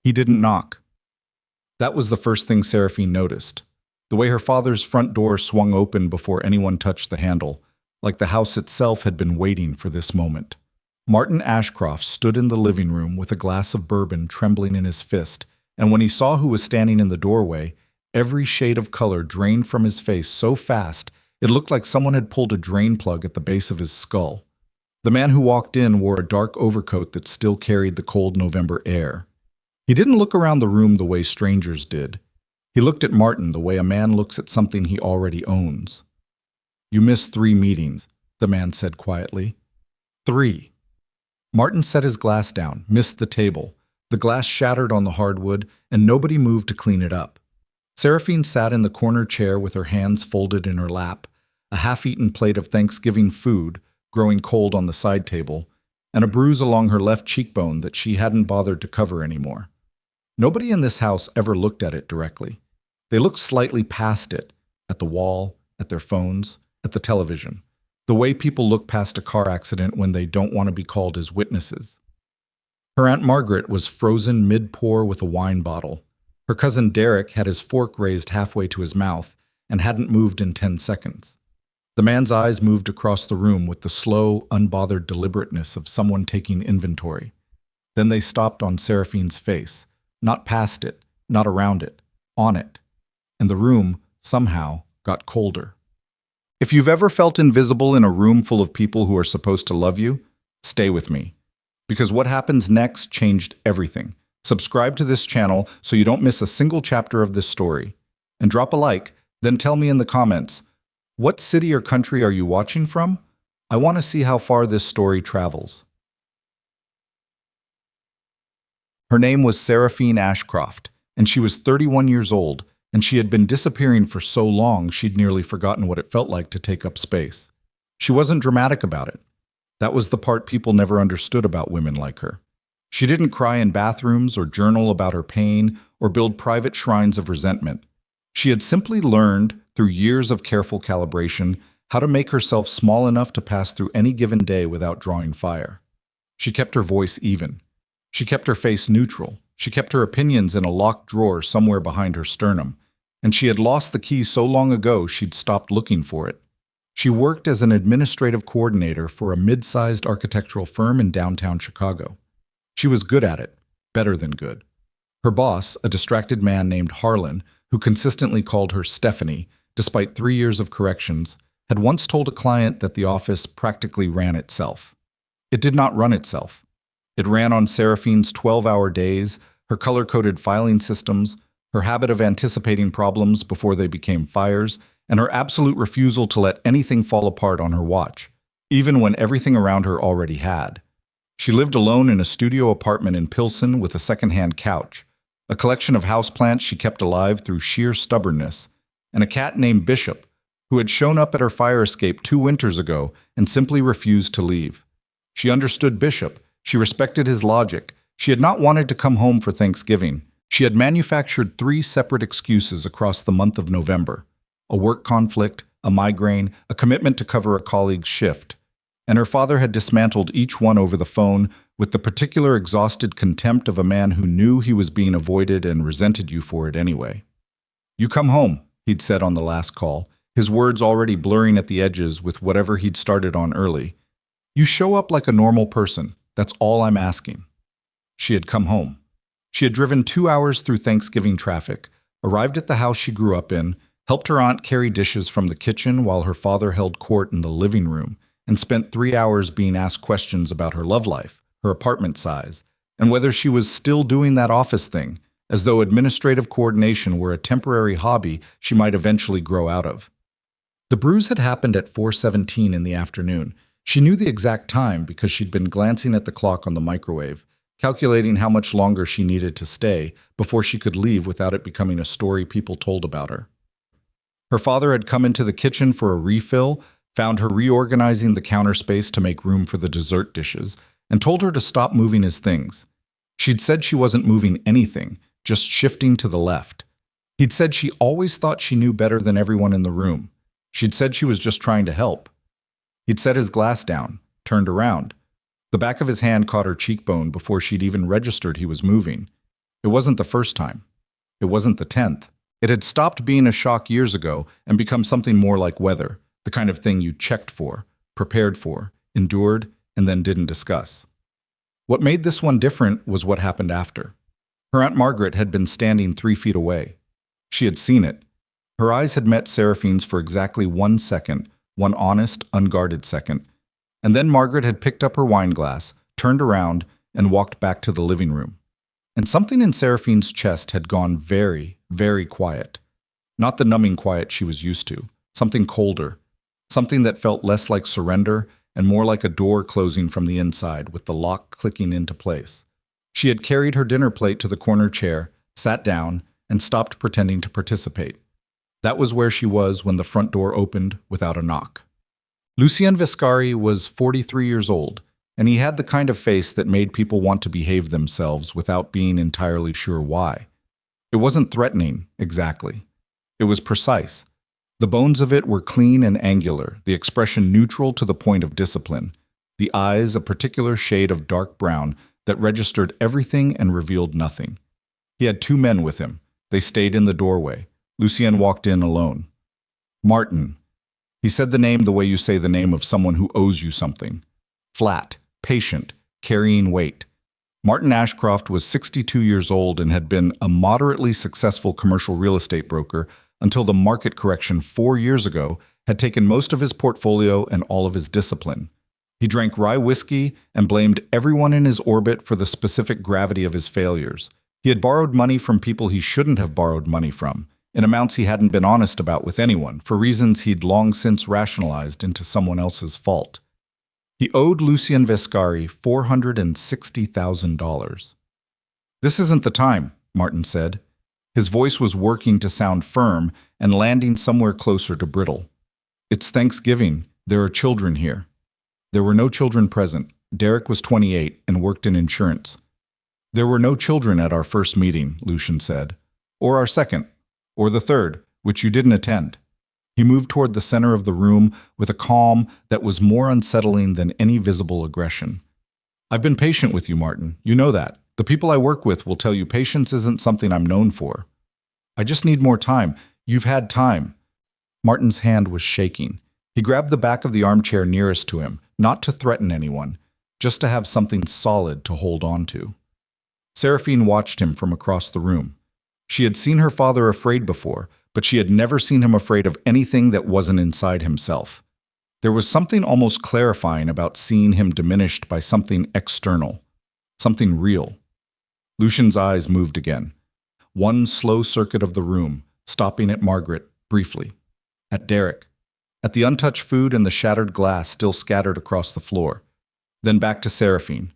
He didn't knock. That was the first thing Seraphine noticed. The way her father's front door swung open before anyone touched the handle, like the house itself had been waiting for this moment. Martin Ashcroft stood in the living room with a glass of bourbon trembling in his fist, and when he saw who was standing in the doorway, every shade of color drained from his face so fast it looked like someone had pulled a drain plug at the base of his skull. The man who walked in wore a dark overcoat that still carried the cold November air. He didn't look around the room the way strangers did. He looked at Martin the way a man looks at something he already owns. "You missed 3 meetings," the man said quietly. 3. Martin set his glass down, missed the table. The glass shattered on the hardwood, and nobody moved to clean it up. Seraphine sat in the corner chair with her hands folded in her lap, a half-eaten plate of Thanksgiving food growing cold on the side table, and a bruise along her left cheekbone that she hadn't bothered to cover anymore. Nobody in this house ever looked at it directly. They looked slightly past it, at the wall, at their phones, at the television, the way people look past a car accident when they don't want to be called as witnesses. Her Aunt Margaret was frozen mid-pour with a wine bottle. Her cousin Derek had his fork raised halfway to his mouth and hadn't moved in 10 seconds. The man's eyes moved across the room with the slow, unbothered deliberateness of someone taking inventory. Then they stopped on Seraphine's face, not past it, not around it, on it. And the room, somehow, got colder. If you've ever felt invisible in a room full of people who are supposed to love you, stay with me. Because what happens next changed everything. Subscribe to this channel so you don't miss a single chapter of this story. And drop a like, then tell me in the comments, what city or country are you watching from? I want to see how far this story travels. Her name was Seraphine Ashcroft, and she was 31 years old, and she had been disappearing for so long she'd nearly forgotten what it felt like to take up space. She wasn't dramatic about it. That was the part people never understood about women like her. She didn't cry in bathrooms or journal about her pain or build private shrines of resentment. She had simply learned, through years of careful calibration, how to make herself small enough to pass through any given day without drawing fire. She kept her voice even. She kept her face neutral. She kept her opinions in a locked drawer somewhere behind her sternum, and she had lost the key so long ago she'd stopped looking for it. She worked as an administrative coordinator for a mid-sized architectural firm in downtown Chicago. She was good at it, better than good. Her boss, a distracted man named Harlan, who consistently called her Stephanie, despite 3 years of corrections, had once told a client that the office practically ran itself. It did not run itself. It ran on Seraphine's 12-hour days, her color-coded filing systems, her habit of anticipating problems before they became fires, and her absolute refusal to let anything fall apart on her watch, even when everything around her already had. She lived alone in a studio apartment in Pilsen with a second-hand couch, a collection of houseplants she kept alive through sheer stubbornness, and a cat named Bishop, who had shown up at her fire escape 2 winters ago and simply refused to leave. She understood Bishop. She respected his logic. She had not wanted to come home for Thanksgiving. She had manufactured 3 separate excuses across the month of November: a work conflict, a migraine, a commitment to cover a colleague's shift. And her father had dismantled each one over the phone with the particular exhausted contempt of a man who knew he was being avoided and resented you for it anyway. "You come home," he'd said on the last call, his words already blurring at the edges with whatever he'd started on early. "You show up like a normal person. That's all I'm asking." She had come home. She had driven 2 hours through Thanksgiving traffic, arrived at the house she grew up in, helped her aunt carry dishes from the kitchen while her father held court in the living room, and spent 3 hours being asked questions about her love life, her apartment size, and whether she was still doing that office thing, as though administrative coordination were a temporary hobby she might eventually grow out of. The bruise had happened at 4:17 in the afternoon. She knew the exact time because she'd been glancing at the clock on the microwave, calculating how much longer she needed to stay before she could leave without it becoming a story people told about her. Her father had come into the kitchen for a refill, found her reorganizing the counter space to make room for the dessert dishes, and told her to stop moving his things. She'd said she wasn't moving anything, just shifting to the left. He'd said she always thought she knew better than everyone in the room. She'd said she was just trying to help. He'd set his glass down, turned around. The back of his hand caught her cheekbone before she'd even registered he was moving. It wasn't the first time. It wasn't the 10th. It had stopped being a shock years ago and become something more like weather, the kind of thing you checked for, prepared for, endured, and then didn't discuss. What made this one different was what happened after. Her Aunt Margaret had been standing 3 feet away. She had seen it. Her eyes had met Seraphine's for exactly 1 second, one honest, unguarded second. And then Margaret had picked up her wine glass, turned around, and walked back to the living room. And something in Seraphine's chest had gone very, very quiet. Not the numbing quiet she was used to. Something colder. Something that felt less like surrender and more like a door closing from the inside with the lock clicking into place. She had carried her dinner plate to the corner chair, sat down, and stopped pretending to participate. That was where she was when the front door opened without a knock. Lucien Viscari was 43 years old, and he had the kind of face that made people want to behave themselves without being entirely sure why. It wasn't threatening, exactly. It was precise. The bones of it were clean and angular, the expression neutral to the point of discipline, the eyes a particular shade of dark brown that registered everything and revealed nothing. He had 2 men with him. They stayed in the doorway. Lucien walked in alone. Martin. He said the name the way you say the name of someone who owes you something. Flat, patient, carrying weight. Martin Ashcroft was 62 years old and had been a moderately successful commercial real estate broker until the market correction 4 years ago had taken most of his portfolio and all of his discipline. He drank rye whiskey and blamed everyone in his orbit for the specific gravity of his failures. He had borrowed money from people he shouldn't have borrowed money from, in amounts he hadn't been honest about with anyone, for reasons he'd long since rationalized into someone else's fault. He owed Lucien Viscari $460,000. "This isn't the time," Martin said. His voice was working to sound firm and landing somewhere closer to brittle. "It's Thanksgiving. There are children here." There were no children present. Derek was 28 and worked in insurance. "There were no children at our first meeting," Lucien said. "Or our second. Or the third, which you didn't attend." He moved toward the center of the room with a calm that was more unsettling than any visible aggression. "I've been patient with you, Martin. You know that. The people I work with will tell you patience isn't something I'm known for. I just need more time. You've had time." Martin's hand was shaking. He grabbed the back of the armchair nearest to him, not to threaten anyone, just to have something solid to hold on to. Seraphine watched him from across the room. She had seen her father afraid before, but she had never seen him afraid of anything that wasn't inside himself. There was something almost clarifying about seeing him diminished by something external, something real. Lucien's eyes moved again. One slow circuit of the room, stopping at Margaret, briefly. At Derek. At the untouched food and the shattered glass still scattered across the floor. Then back to Seraphine.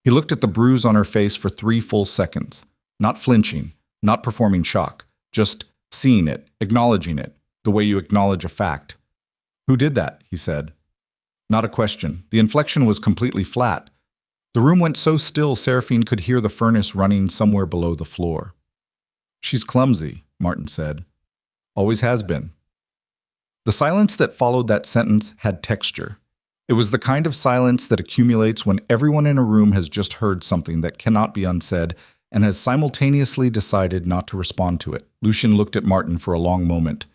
He looked at the bruise on her face for 3 full seconds, not flinching, not performing shock, just seeing it, acknowledging it, the way you acknowledge a fact. "Who did that?" he said. Not a question. The inflection was completely flat. The room went so still Seraphine could hear the furnace running somewhere below the floor. "She's clumsy," Martin said. "Always has been." The silence that followed that sentence had texture. It was the kind of silence that accumulates when everyone in a room has just heard something that cannot be unsaid and has simultaneously decided not to respond to it. Lucien looked at Martin for a long moment.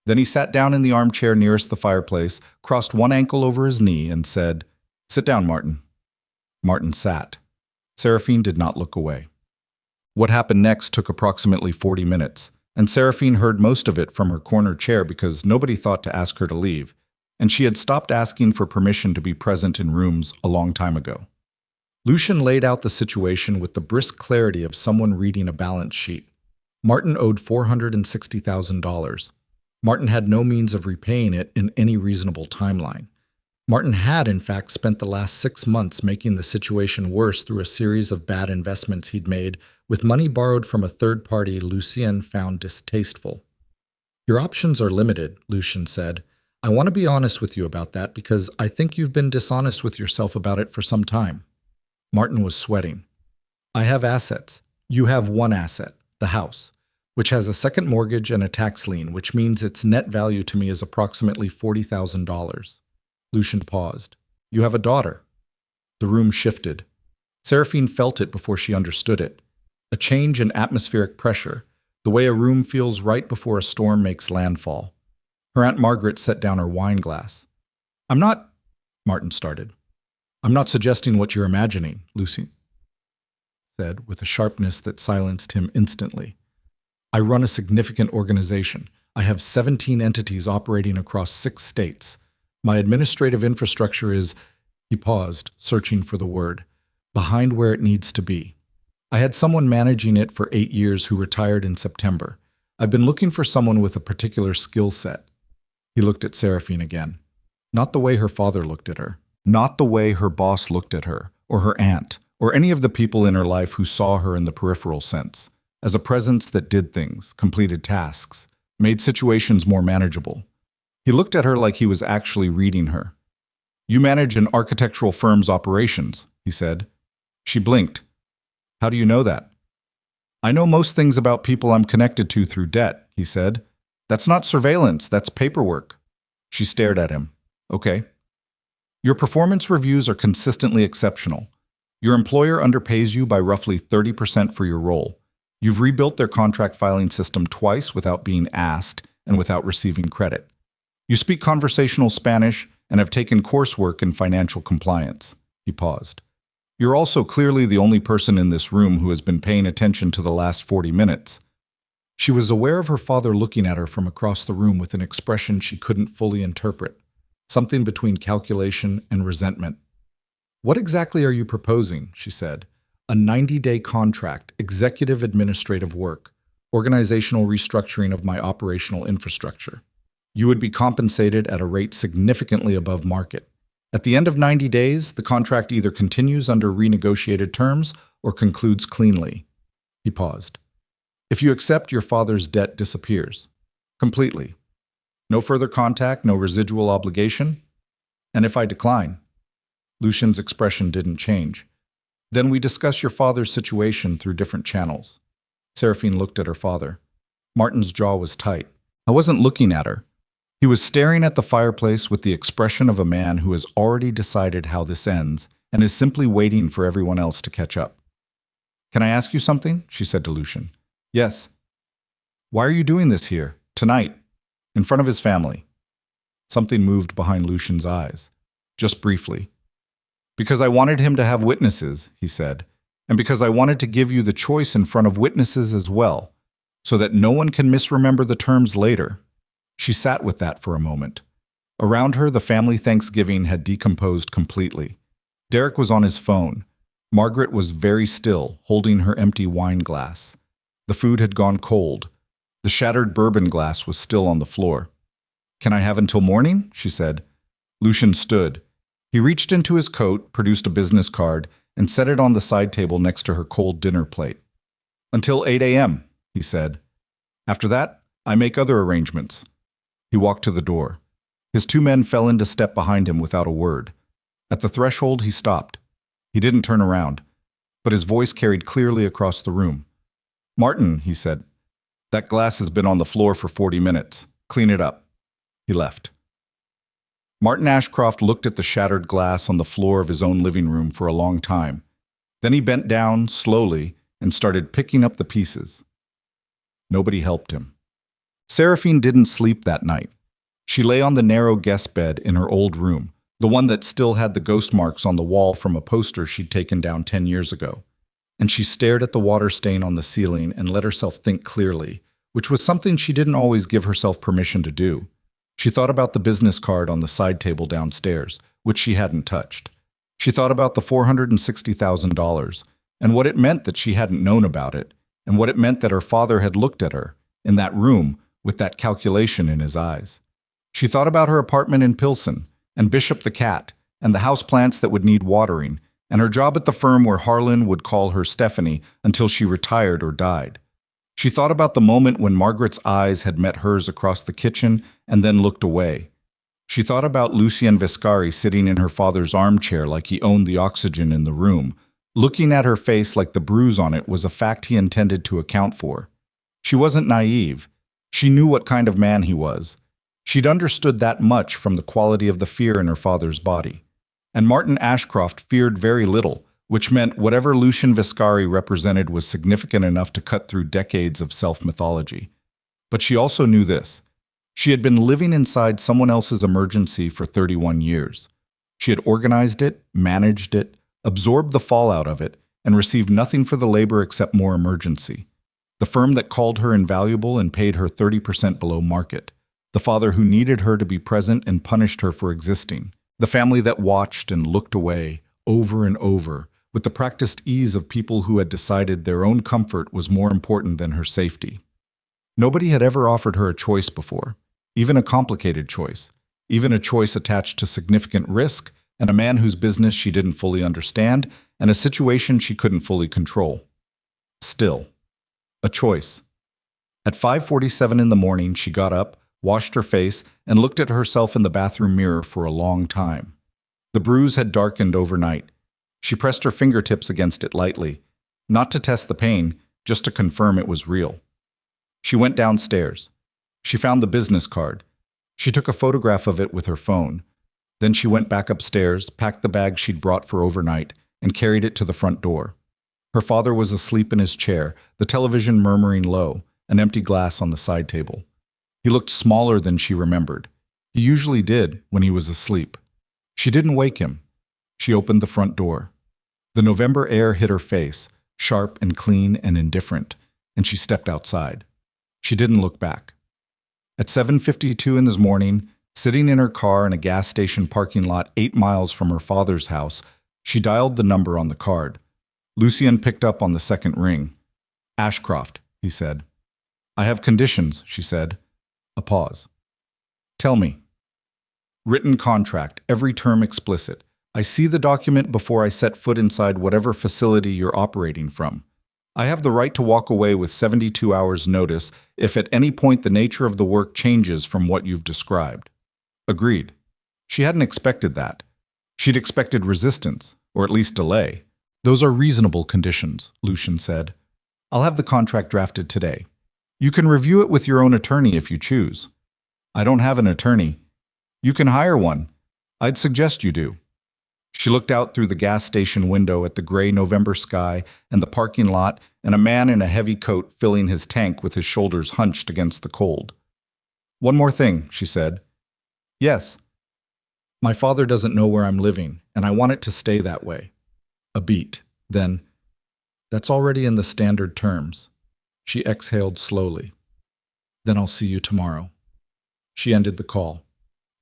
Then he sat down in the armchair nearest the fireplace, crossed one ankle over his knee, and said, "Sit down, Martin." Martin sat. Seraphine did not look away. What happened next took approximately 40 minutes, and Seraphine heard most of it from her corner chair because nobody thought to ask her to leave, and she had stopped asking for permission to be present in rooms a long time ago. Lucien laid out the situation with the brisk clarity of someone reading a balance sheet. Martin owed $460,000. Martin had no means of repaying it in any reasonable timeline. Martin had, in fact, spent the last 6 months making the situation worse through a series of bad investments he'd made with money borrowed from a third party Lucien found distasteful. "Your options are limited," Lucien said. "I want to be honest with you about that because I think you've been dishonest with yourself about it for some time." Martin was sweating. "I have assets. You have one asset, the house, which has a second mortgage and a tax lien, which means its net value to me is approximately $40,000. Lucien paused. "You have a daughter." The room shifted. Seraphine felt it before she understood it. a change in atmospheric pressure, the way a room feels right before a storm makes landfall. Her Aunt Margaret set down her wine glass. "I'm not," Martin started. "I'm not suggesting what you're imagining," Lucy said, with a sharpness that silenced him instantly. "I run a significant organization. I have 17 entities operating across 6 states. My administrative infrastructure is," he paused, searching for the word, "behind where it needs to be. I had someone managing it for 8 years who retired in September. I've been looking for someone with a particular skill set." He looked at Seraphine again. Not the way her father looked at her. Not the way her boss looked at her, or her aunt, or any of the people in her life who saw her in the peripheral sense, as a presence that did things, completed tasks, made situations more manageable. He looked at her like he was actually reading her. "You manage an architectural firm's operations," he said. She blinked. "How do you know that?" "I know most things about people I'm connected to through debt," he said. "That's not surveillance, that's paperwork." She stared at him. "Okay." "Your performance reviews are consistently exceptional. Your employer underpays you by roughly 30% for your role. You've rebuilt their contract filing system twice without being asked and without receiving credit. You speak conversational Spanish and have taken coursework in financial compliance." He paused. "You're also clearly the only person in this room who has been paying attention to the last 40 minutes. She was aware of her father looking at her from across the room with an expression she couldn't fully interpret, something between calculation and resentment. "What exactly are you proposing?" she said. "A 90-day contract, executive administrative work, organizational restructuring of my operational infrastructure. You would be compensated at a rate significantly above market. At the end of 90 days, the contract either continues under renegotiated terms or concludes cleanly." He paused. "If you accept, your father's debt disappears. Completely. No further contact, no residual obligation. And if I decline?" Lucian's expression didn't change. "Then we discuss your father's situation through different channels." Seraphine looked at her father. Martin's jaw was tight. I wasn't looking at her. He was staring at the fireplace with the expression of a man who has already decided how this ends and is simply waiting for everyone else to catch up. "Can I ask you something?" she said to Lucian. "Yes." "Why are you doing this here, tonight, in front of his family?" Something moved behind Lucian's eyes, just briefly. "Because I wanted him to have witnesses," he said, "and because I wanted to give you the choice in front of witnesses as well, so that no one can misremember the terms later." She sat with that for a moment. Around her, the family Thanksgiving had decomposed completely. Derek was on his phone. Margaret was very still, holding her empty wine glass. The food had gone cold. The shattered bourbon glass was still on the floor. "Can I have until morning?" she said. Lucian stood. He reached into his coat, produced a business card, and set it on the side table next to her cold dinner plate. "Until 8 a.m., he said. "After that, I make other arrangements." He walked to the door. His 2 men fell into step behind him without a word. At the threshold, he stopped. He didn't turn around, but his voice carried clearly across the room. "Martin," he said, "that glass has been on the floor for 40 minutes. Clean it up." He left. Martin Ashcroft looked at the shattered glass on the floor of his own living room for a long time. Then he bent down, slowly, and started picking up the pieces. Nobody helped him. Seraphine didn't sleep that night. She lay on the narrow guest bed in her old room, the one that still had the ghost marks on the wall from a poster she'd taken down 10 years ago. And she stared at the water stain on the ceiling and let herself think clearly, which was something she didn't always give herself permission to do. She thought about the business card on the side table downstairs, which she hadn't touched. She thought about the $460,000 and what it meant that she hadn't known about it, and what it meant that her father had looked at her, in that room, with that calculation in his eyes. She thought about her apartment in Pilsen, and Bishop the cat, and the houseplants that would need watering, and her job at the firm where Harlan would call her Stephanie until she retired or died. She thought about the moment when Margaret's eyes had met hers across the kitchen and then looked away. She thought about Lucien Viscari sitting in her father's armchair like he owned the oxygen in the room, looking at her face like the bruise on it was a fact he intended to account for. She wasn't naive. She knew what kind of man he was. She'd understood that much from the quality of the fear in her father's body. And Martin Ashcroft feared very little, which meant whatever Lucian Viscari represented was significant enough to cut through decades of self-mythology. But she also knew this. She had been living inside someone else's emergency for 31 years. She had organized it, managed it, absorbed the fallout of it, and received nothing for the labor except more emergency. The firm that called her invaluable and paid her 30% below market. The father who needed her to be present and punished her for existing. The family that watched and looked away, over and over, with the practiced ease of people who had decided their own comfort was more important than her safety. Nobody had ever offered her a choice before, even a complicated choice, even a choice attached to significant risk, and a man whose business she didn't fully understand, and a situation she couldn't fully control. Still, a choice. At 5:47 in the morning, she got up, washed her face, and looked at herself in the bathroom mirror for a long time. The bruise had darkened overnight. She pressed her fingertips against it lightly, not to test the pain, just to confirm it was real. She went downstairs. She found the business card. She took a photograph of it with her phone. Then she went back upstairs, packed the bag she'd brought for overnight, and carried it to the front door. Her father was asleep in his chair, the television murmuring low, an empty glass on the side table. He looked smaller than she remembered. He usually did when he was asleep. She didn't wake him. She opened the front door. The November air hit her face, sharp and clean and indifferent, and she stepped outside. She didn't look back. At 7:52 in the morning, sitting in her car in a gas station parking lot 8 miles from her father's house, she dialed the number on the card. Lucian picked up on the second ring. "Ashcroft," he said. "I have conditions," she said. A pause. "Tell me." "Written contract, every term explicit. I see the document before I set foot inside whatever facility you're operating from. I have the right to walk away with 72 hours' notice if at any point the nature of the work changes from what you've described." Agreed. She hadn't expected that. She'd expected resistance, or at least delay. "Those are reasonable conditions," Lucian said. "I'll have the contract drafted today. You can review it with your own attorney if you choose." "I don't have an attorney." "You can hire one. I'd suggest you do." She looked out through the gas station window at the gray November sky and the parking lot and a man in a heavy coat filling his tank with his shoulders hunched against the cold. "One more thing," she said. "Yes. My father doesn't know where I'm living, and I want it to stay that way." A beat. Then, "That's already in the standard terms." She exhaled slowly. "Then I'll see you tomorrow." She ended the call.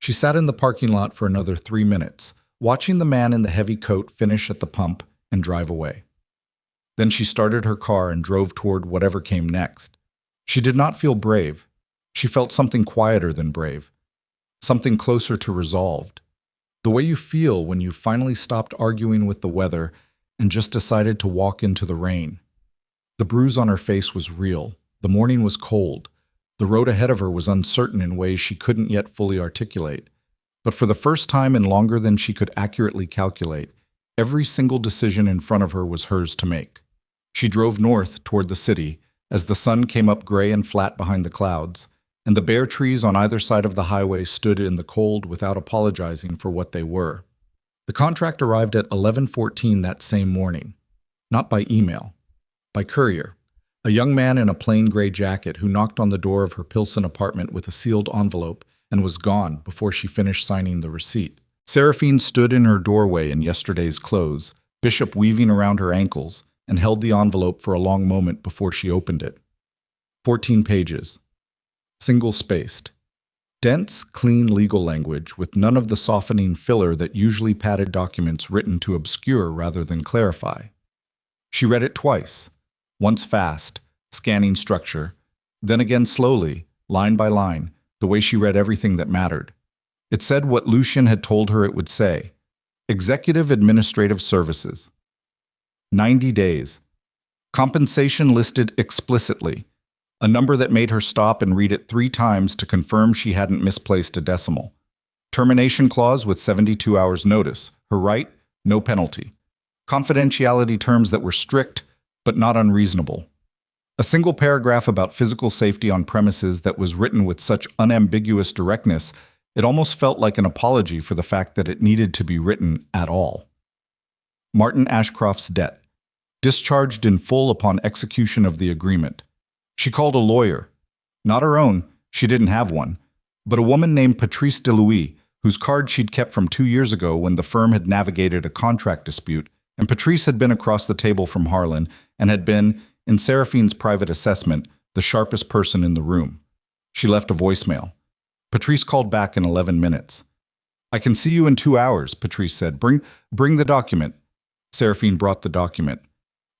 She sat in the parking lot for another 3 minutes, watching the man in the heavy coat finish at the pump and drive away. Then she started her car and drove toward whatever came next. She did not feel brave. She felt something quieter than brave, something closer to resolved. The way you feel when you finally stopped arguing with the weather and just decided to walk into the rain. The bruise on her face was real. The morning was cold. The road ahead of her was uncertain in ways she couldn't yet fully articulate. But for the first time in longer than she could accurately calculate, every single decision in front of her was hers to make. She drove north toward the city as the sun came up gray and flat behind the clouds, and the bare trees on either side of the highway stood in the cold without apologizing for what they were. The contract arrived at 11:14 that same morning. Not by email, by courier. A young man in a plain gray jacket who knocked on the door of her Pilsen apartment with a sealed envelope and was gone before she finished signing the receipt. Seraphine stood in her doorway in yesterday's clothes, bishop weaving around her ankles, and held the envelope for a long moment before she opened it. 14 pages. Single-spaced. Dense, clean legal language with none of the softening filler that usually padded documents written to obscure rather than clarify. She read it twice, once fast, scanning structure, then again slowly, line by line, the way she read everything that mattered. It said what Lucian had told her it would say. Executive Administrative Services. 90 days. Compensation listed explicitly. A number that made her stop and read it 3 times to confirm she hadn't misplaced a decimal. Termination clause with 72 hours notice. Her right, no penalty. Confidentiality terms that were strict, but not unreasonable. A single paragraph about physical safety on premises that was written with such unambiguous directness, it almost felt like an apology for the fact that it needed to be written at all. Martin Ashcroft's debt, discharged in full upon execution of the agreement. She called a lawyer. Not her own, she didn't have one, but a woman named Patrice DeLuis, whose card she'd kept from 2 years ago when the firm had navigated a contract dispute, and Patrice had been across the table from Harlan and had been, in Seraphine's private assessment, the sharpest person in the room. She left a voicemail. Patrice called back in 11 minutes. "I can see you in 2 hours," Patrice said. Bring the document." Seraphine brought the document.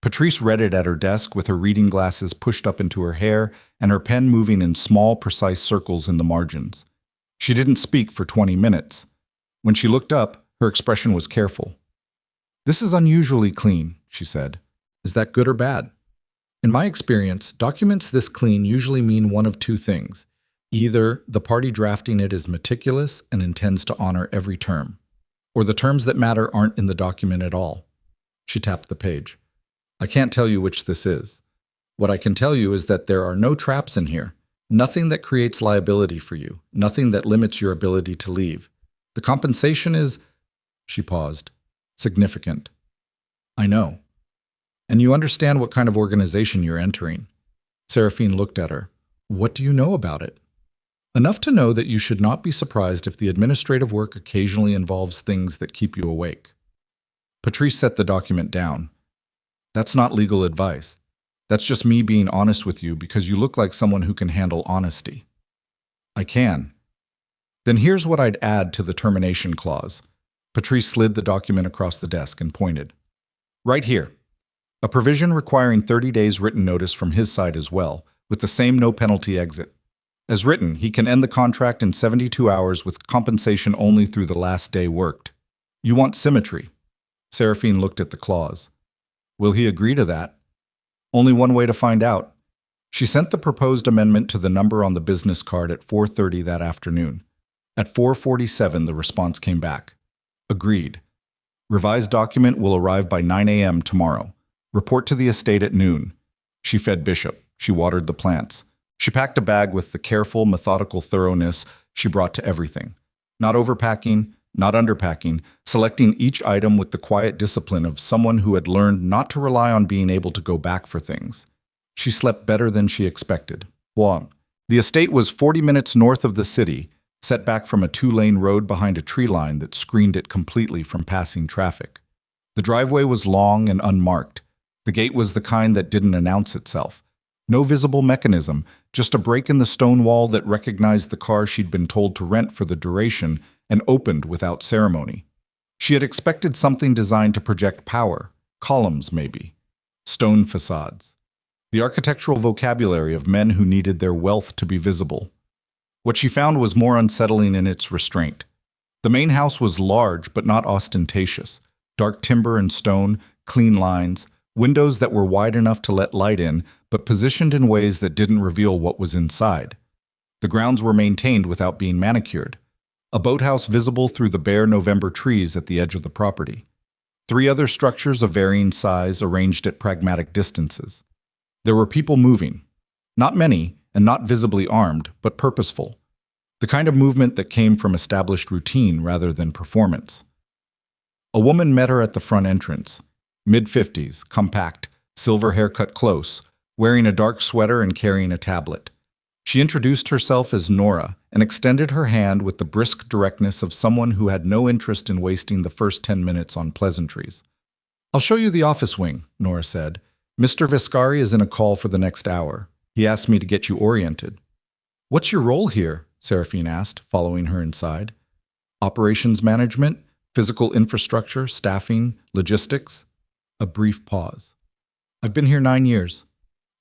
Patrice read it at her desk with her reading glasses pushed up into her hair and her pen moving in small, precise circles in the margins. She didn't speak for 20 minutes. When she looked up, her expression was careful. "This is unusually clean," she said. "Is that good or bad?" In my experience, documents this clean usually mean one of two things. Either the party drafting it is meticulous and intends to honor every term, or the terms that matter aren't in the document at all. She tapped the page. "I can't tell you which this is. What I can tell you is that there are no traps in here, nothing that creates liability for you, nothing that limits your ability to leave. The compensation is," she paused, "significant." "I know. And you understand what kind of organization you're entering." Seraphine looked at her. "What do you know about it?" "Enough to know that you should not be surprised if the administrative work occasionally involves things that keep you awake." Patrice set the document down. "That's not legal advice. That's just me being honest with you because you look like someone who can handle honesty." "I can." "Then here's what I'd add to the termination clause." Patrice slid the document across the desk and pointed. "Right here. A provision requiring 30 days written notice from his side as well, with the same no-penalty exit. As written, he can end the contract in 72 hours with compensation only through the last day worked. You want symmetry." Seraphine looked at the clause. "Will he agree to that?" "Only one way to find out." She sent the proposed amendment to the number on the business card at 4:30 that afternoon. At 4:47, the response came back. "Agreed. Revised document will arrive by 9 a.m. tomorrow. Report to the estate at noon." She fed Bishop. She watered the plants. She packed a bag with the careful, methodical thoroughness she brought to everything. Not overpacking, not underpacking, selecting each item with the quiet discipline of someone who had learned not to rely on being able to go back for things. She slept better than she expected. The estate was 40 minutes north of the city, set back from a 2-lane road behind a tree line that screened it completely from passing traffic. The driveway was long and unmarked. The gate was the kind that didn't announce itself. No visible mechanism, just a break in the stone wall that recognized the car she'd been told to rent for the duration and opened without ceremony. She had expected something designed to project power, columns maybe, stone facades, the architectural vocabulary of men who needed their wealth to be visible. What she found was more unsettling in its restraint. The main house was large but not ostentatious, dark timber and stone, clean lines, windows that were wide enough to let light in, but positioned in ways that didn't reveal what was inside. The grounds were maintained without being manicured. A boathouse visible through the bare November trees at the edge of the property. 3 other structures of varying size arranged at pragmatic distances. There were people moving. Not many, and not visibly armed, but purposeful. The kind of movement that came from established routine rather than performance. A woman met her at the front entrance. Mid-50s, compact, silver hair cut close, wearing a dark sweater and carrying a tablet. She introduced herself as Nora and extended her hand with the brisk directness of someone who had no interest in wasting the first 10 minutes on pleasantries. "I'll show you the office wing," Nora said. "Mr. Viscari is in a call for the next hour. He asked me to get you oriented." "What's your role here?" Seraphine asked, following her inside. "Operations management, physical infrastructure, staffing, logistics." A brief pause. "I've been here 9 years."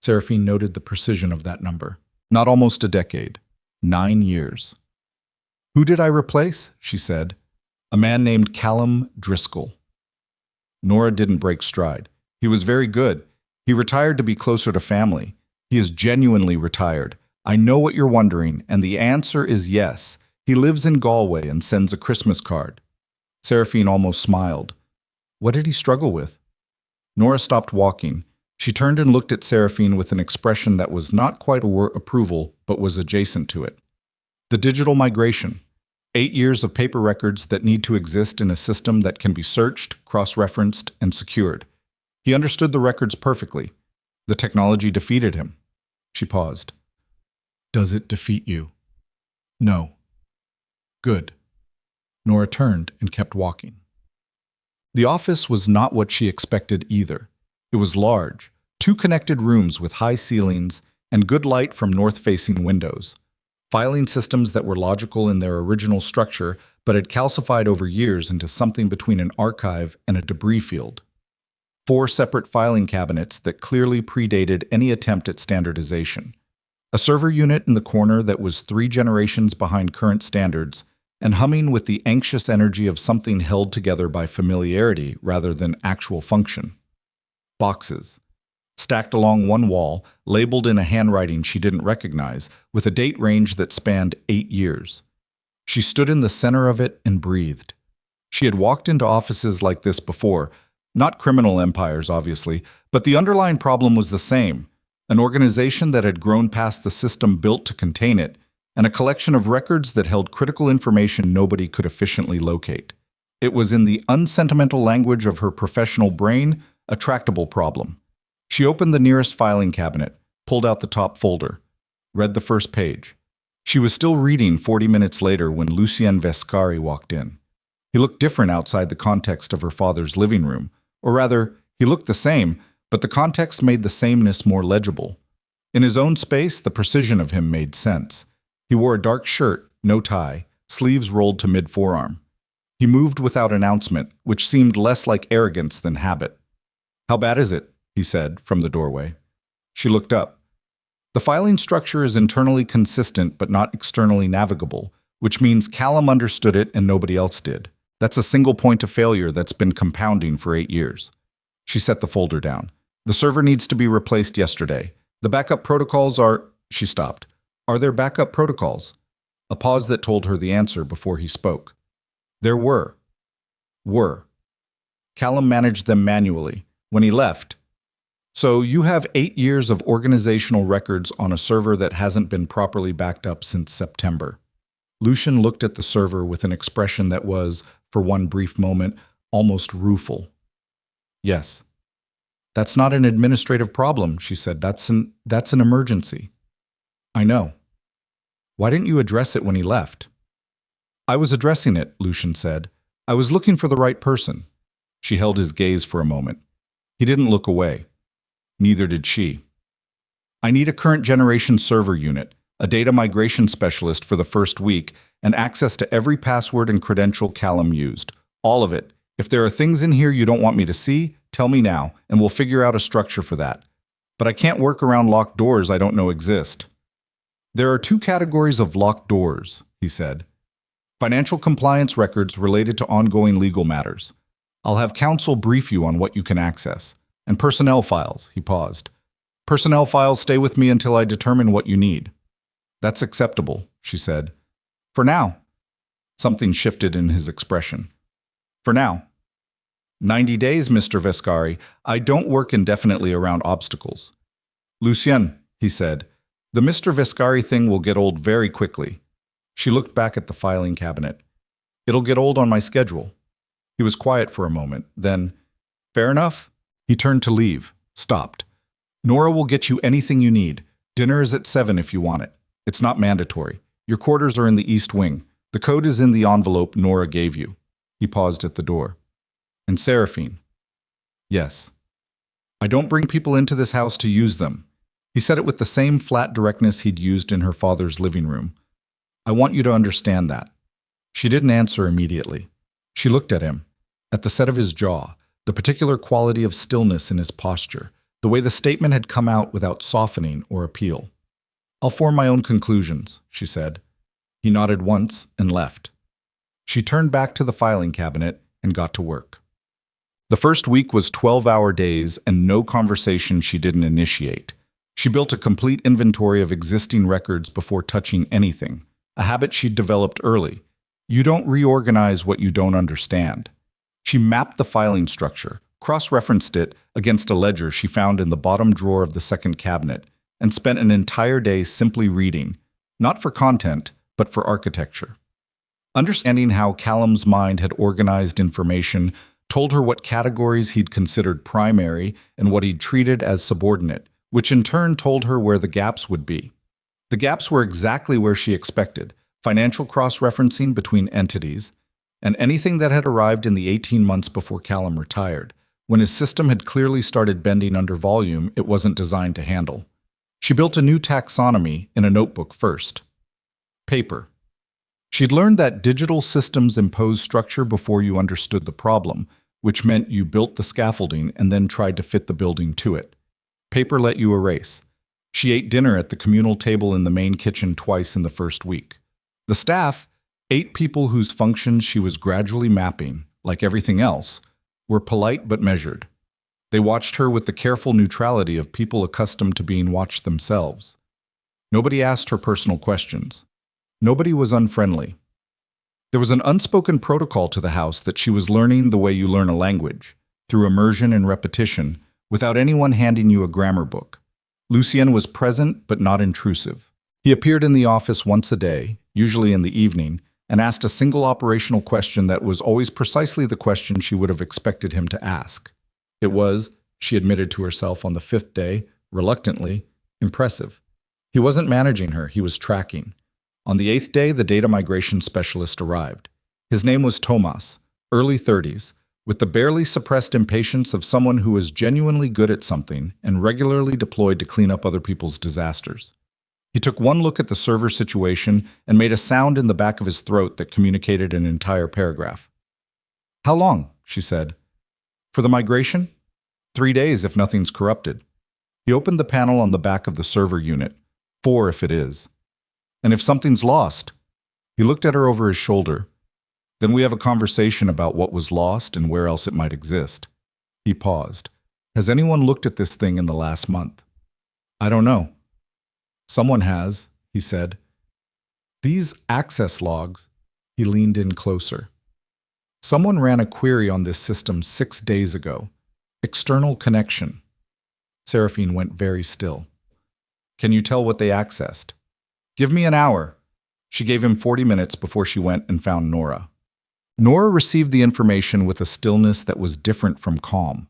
Seraphine noted the precision of that number. Not almost a decade. 9 years. "Who did I replace?" she said. "A man named Callum Driscoll." Nora didn't break stride. "He was very good. He retired to be closer to family. He is genuinely retired. I know what you're wondering, and the answer is yes. He lives in Galway and sends a Christmas card." Seraphine almost smiled. "What did he struggle with?" Nora stopped walking. She turned and looked at Seraphine with an expression that was not quite approval, but was adjacent to it. "The digital migration. 8 years of paper records that need to exist in a system that can be searched, cross-referenced, and secured. He understood the records perfectly. The technology defeated him. She paused. Does it defeat you? No. Good. Nora turned and kept walking. The office was not what she expected either. It was large, 2 connected rooms with high ceilings and good light from north-facing windows. Filing systems that were logical in their original structure but had calcified over years into something between an archive and a debris field. 4 separate filing cabinets that clearly predated any attempt at standardization. A server unit in the corner that was 3 generations behind current standards and humming with the anxious energy of something held together by familiarity rather than actual function. Boxes, stacked along one wall, labeled in a handwriting she didn't recognize, with a date range that spanned 8 years. She stood in the center of it and breathed. She had walked into offices like this before, not criminal empires, obviously, but the underlying problem was the same: an organization that had grown past the system built to contain it, and a collection of records that held critical information nobody could efficiently locate. It was, in the unsentimental language of her professional brain, a tractable problem. She opened the nearest filing cabinet, pulled out the top folder, read the first page. She was still reading 40 minutes later when Lucien Vescari walked in. He looked different outside the context of her father's living room, or rather, he looked the same, but the context made the sameness more legible. In his own space, the precision of him made sense. He wore a dark shirt, no tie, sleeves rolled to mid-forearm. He moved without announcement, which seemed less like arrogance than habit. "How bad is it?" he said from the doorway. She looked up. The filing structure is internally consistent but not externally navigable, which means Callum understood it and nobody else did. That's a single point of failure that's been compounding for 8 years. She set the folder down. "The server needs to be replaced yesterday. The backup protocols are..." She stopped. "Are there backup protocols?" A pause that told her the answer before he spoke. There were. Callum managed them manually. When he left. "So you have 8 years of organizational records on a server that hasn't been properly backed up since September." Lucian looked at the server with an expression that was, for one brief moment, almost rueful. "Yes. That's not an administrative problem," she said. That's an emergency." "I know. Why didn't you address it when he left?" "I was addressing it," Lucian said. "I was looking for the right person." She held his gaze for a moment. He didn't look away. Neither did she. "I need a current generation server unit, a data migration specialist for the first week, and access to every password and credential Callum used. All of it. If there are things in here you don't want me to see, tell me now, and we'll figure out a structure for that. But I can't work around locked doors I don't know exist." "There are 2 categories of locked doors," he said. "Financial compliance records related to ongoing legal matters. I'll have counsel brief you on what you can access. And personnel files," he paused. "Personnel files stay with me until I determine what you need." "That's acceptable," she said. "For now." Something shifted in his expression. "For now." 90 days, Mr. Vescari. I don't work indefinitely around obstacles." "Lucien," he said, "the Mr. Vescari thing will get old very quickly." She looked back at the filing cabinet. "It'll get old on my schedule." He was quiet for a moment, then, "Fair enough." He turned to leave, stopped. "Nora will get you anything you need. Dinner is at 7 if you want it. It's not mandatory. Your quarters are in the East Wing. The code is in the envelope Nora gave you." He paused at the door. "And Seraphine." "Yes. I don't bring people into this house to use them." He said it with the same flat directness he'd used in her father's living room. "I want you to understand that." She didn't answer immediately. She looked at him, at the set of his jaw, the particular quality of stillness in his posture, the way the statement had come out without softening or appeal. "I'll form my own conclusions," she said. He nodded once and left. She turned back to the filing cabinet and got to work. The first week was 12-hour days and no conversation she didn't initiate. She built a complete inventory of existing records before touching anything, a habit she'd developed early. You don't reorganize what you don't understand. She mapped the filing structure, cross-referenced it against a ledger she found in the bottom drawer of the second cabinet, and spent an entire day simply reading, not for content, but for architecture. Understanding how Callum's mind had organized information told her what categories he'd considered primary and what he'd treated as subordinate, which in turn told her where the gaps would be. The gaps were exactly where she expected: financial cross-referencing between entities, and anything that had arrived in the 18 months before Callum retired, when his system had clearly started bending under volume it wasn't designed to handle. She built a new taxonomy in a notebook first. Paper. She'd learned that digital systems impose structure before you understood the problem, which meant you built the scaffolding and then tried to fit the building to it. Paper let you erase. She ate dinner at the communal table in the main kitchen twice in the first week. The staff, 8 people whose functions she was gradually mapping, like everything else, were polite but measured. They watched her with the careful neutrality of people accustomed to being watched themselves. Nobody asked her personal questions. Nobody was unfriendly. There was an unspoken protocol to the house that she was learning the way you learn a language, through immersion and repetition, without anyone handing you a grammar book. Lucien was present but not intrusive. He appeared in the office once a day, usually in the evening, and asked a single operational question that was always precisely the question she would have expected him to ask. It was, she admitted to herself on the 5th day, reluctantly, impressive. He wasn't managing her, he was tracking. On the 8th day, the data migration specialist arrived. His name was Tomas, early 30s, with the barely suppressed impatience of someone who was genuinely good at something and regularly deployed to clean up other people's disasters. He took one look at the server situation and made a sound in the back of his throat that communicated an entire paragraph. "How long?" she said. "For the migration?" 3 days if nothing's corrupted. He opened the panel on the back of the server unit. 4 if it is. "And if something's lost?" He looked at her over his shoulder. "Then we have a conversation about what was lost and where else it might exist." He paused. "Has anyone looked at this thing in the last month?" "I don't know." "Someone has," he said. "These access logs." He leaned in closer. "Someone ran a query on this system 6 days ago. External connection." Seraphine went very still. "Can you tell what they accessed?" "Give me an hour." She gave him 40 minutes before she went and found Nora. Nora received the information with a stillness that was different from calm.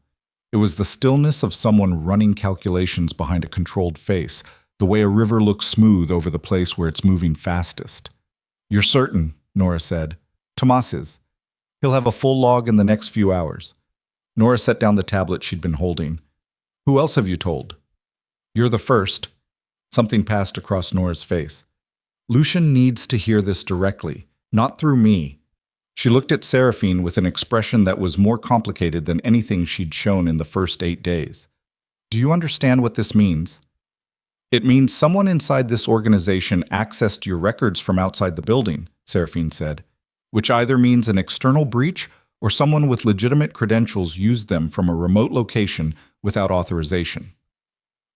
It was the stillness of someone running calculations behind a controlled face, the way a river looks smooth over the place where it's moving fastest. "You're certain," Nora said. "Tomas is. He'll have a full log in the next few hours." Nora set down the tablet she'd been holding. "Who else have you told?" "You're the first." Something passed across Nora's face. "Lucian needs to hear this directly, not through me." She looked at Seraphine with an expression that was more complicated than anything she'd shown in the first 8 days. "Do you understand what this means?" "It means someone inside this organization accessed your records from outside the building," Seraphine said, "which either means an external breach or someone with legitimate credentials used them from a remote location without authorization."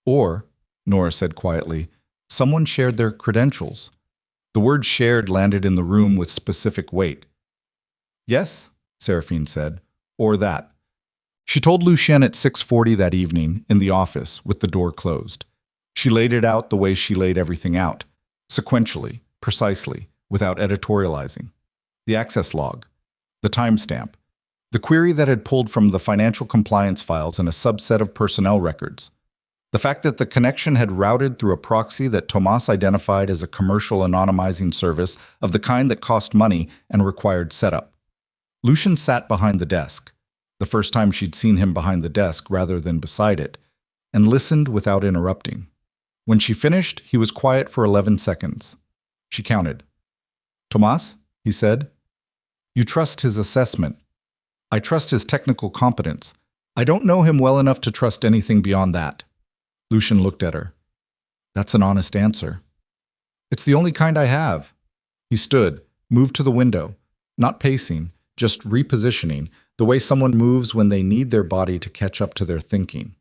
"Or," Nora said quietly, "someone shared their credentials." The word shared landed in the room with specific weight. "Yes," Seraphine said, "or that." She told Lucien at 6:40 that evening, in the office, with the door closed. She laid it out the way she laid everything out, sequentially, precisely, without editorializing. The access log, the timestamp, the query that had pulled from the financial compliance files and a subset of personnel records. The fact that the connection had routed through a proxy that Tomas identified as a commercial anonymizing service of the kind that cost money and required setup. Lucien sat behind the desk, the first time she'd seen him behind the desk rather than beside it, and listened without interrupting. When she finished, he was quiet for 11 seconds. She counted. "Tomas," he said, "you trust his assessment. I trust his technical competence. I don't know him well enough to trust anything beyond that." Lucien looked at her. "That's an honest answer." "It's the only kind I have." He stood, moved to the window, not pacing, just repositioning, the way someone moves when they need their body to catch up to their thinking.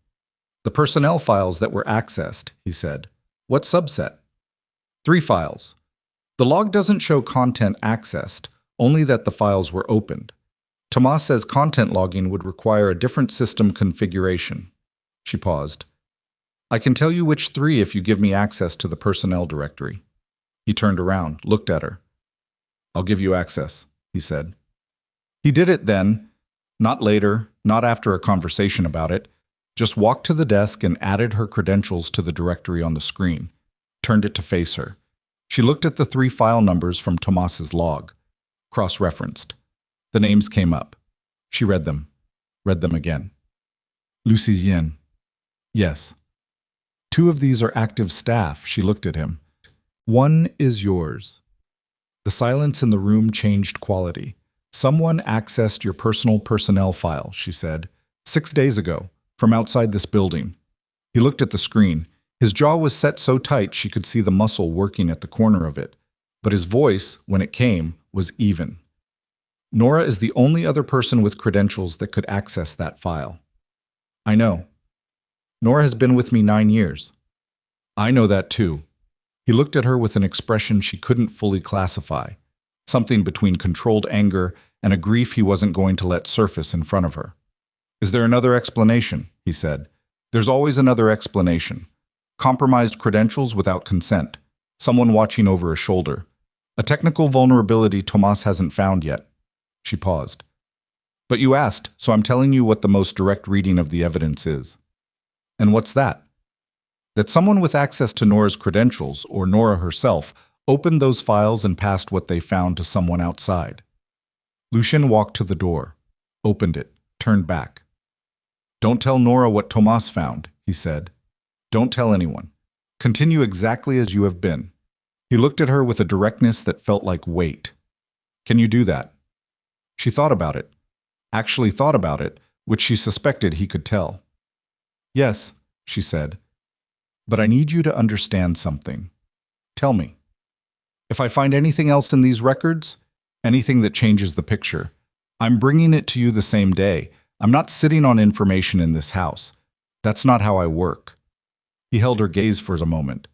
"The personnel files that were accessed," he said. "What subset?" 3 files. The log doesn't show content accessed, only that the files were opened. Tomas says content logging would require a different system configuration. She paused. "I can tell you which 3 if you give me access to the personnel directory." He turned around, looked at her. I'll give you access, he said. He did it then, not later, not after a conversation about it, just walked to the desk and added her credentials to the directory on the screen, turned it to face her. She looked at the 3 file numbers from Tomas's log, cross-referenced. The names came up. She read them again. Lucien. Yes. 2 of these are active staff, she looked at him. 1 is yours. The silence in the room changed quality. Someone accessed your personal personnel file, she said, 6 days ago, from outside this building. He looked at the screen. His jaw was set so tight she could see the muscle working at the corner of it. But his voice, when it came, was even. Nora is the only other person with credentials that could access that file. I know. Nora has been with me 9 years. I know that too. He looked at her with an expression she couldn't fully classify, something between controlled anger and a grief he wasn't going to let surface in front of her. Is there another explanation? He said. There's always another explanation. Compromised credentials without consent. Someone watching over a shoulder. A technical vulnerability Tomas hasn't found yet. She paused. But you asked, so I'm telling you what the most direct reading of the evidence is. And what's that? That someone with access to Nora's credentials, or Nora herself, opened those files and passed what they found to someone outside. Lucien walked to the door, opened it, turned back. Don't tell Nora what Tomas found, he said. Don't tell anyone. Continue exactly as you have been. He looked at her with a directness that felt like weight. Can you do that? She thought about it. Actually thought about it, which she suspected he could tell. Yes, she said. But I need you to understand something. Tell me. If I find anything else in these records, anything that changes the picture, I'm bringing it to you the same day. I'm not sitting on information in this house. That's not how I work. He held her gaze for a moment.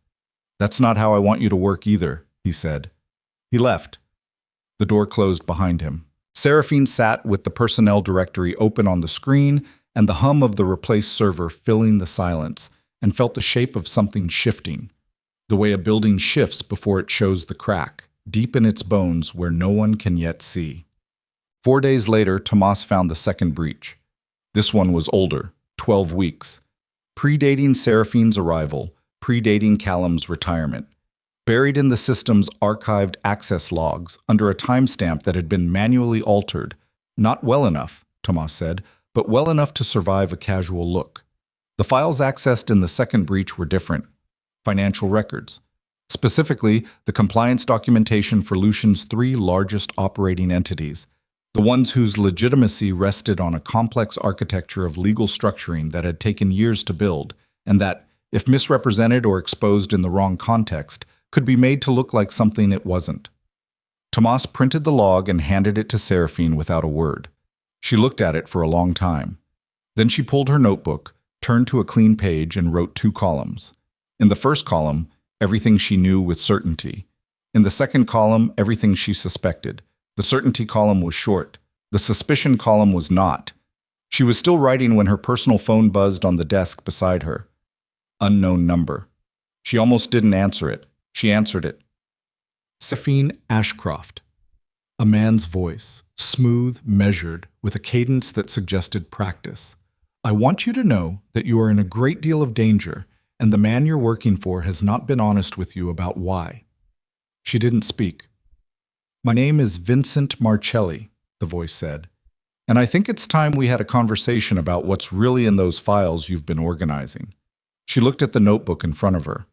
That's not how I want you to work either, he said. He left. The door closed behind him. Seraphine sat with the personnel directory open on the screen and the hum of the replaced server filling the silence, and felt the shape of something shifting, the way a building shifts before it shows the crack, deep in its bones where no one can yet see. 4 days later, Tomas found the second breach. This one was older, 12 weeks, predating Seraphine's arrival, predating Callum's retirement, buried in the system's archived access logs under a timestamp that had been manually altered, not well enough, Tomas said, but well enough to survive a casual look. The files accessed in the second breach were different. Financial records. Specifically, the compliance documentation for Lucien's 3 largest operating entities, the ones whose legitimacy rested on a complex architecture of legal structuring that had taken years to build, and that, if misrepresented or exposed in the wrong context, could be made to look like something it wasn't. Tomas printed the log and handed it to Seraphine without a word. She looked at it for a long time. Then she pulled her notebook, turned to a clean page and wrote 2 columns. In the first column, everything she knew with certainty. In the second column, everything she suspected. The certainty column was short. The suspicion column was not. She was still writing when her personal phone buzzed on the desk beside her. Unknown number. She almost didn't answer it. She answered it. Seraphine Ashcroft. A man's voice, smooth, measured, with a cadence that suggested practice. I want you to know that you are in a great deal of danger, and the man you're working for has not been honest with you about why. She didn't speak. My name is Vincent Marcelli, the voice said, and I think it's time we had a conversation about what's really in those files you've been organizing. She looked at the notebook in front of her,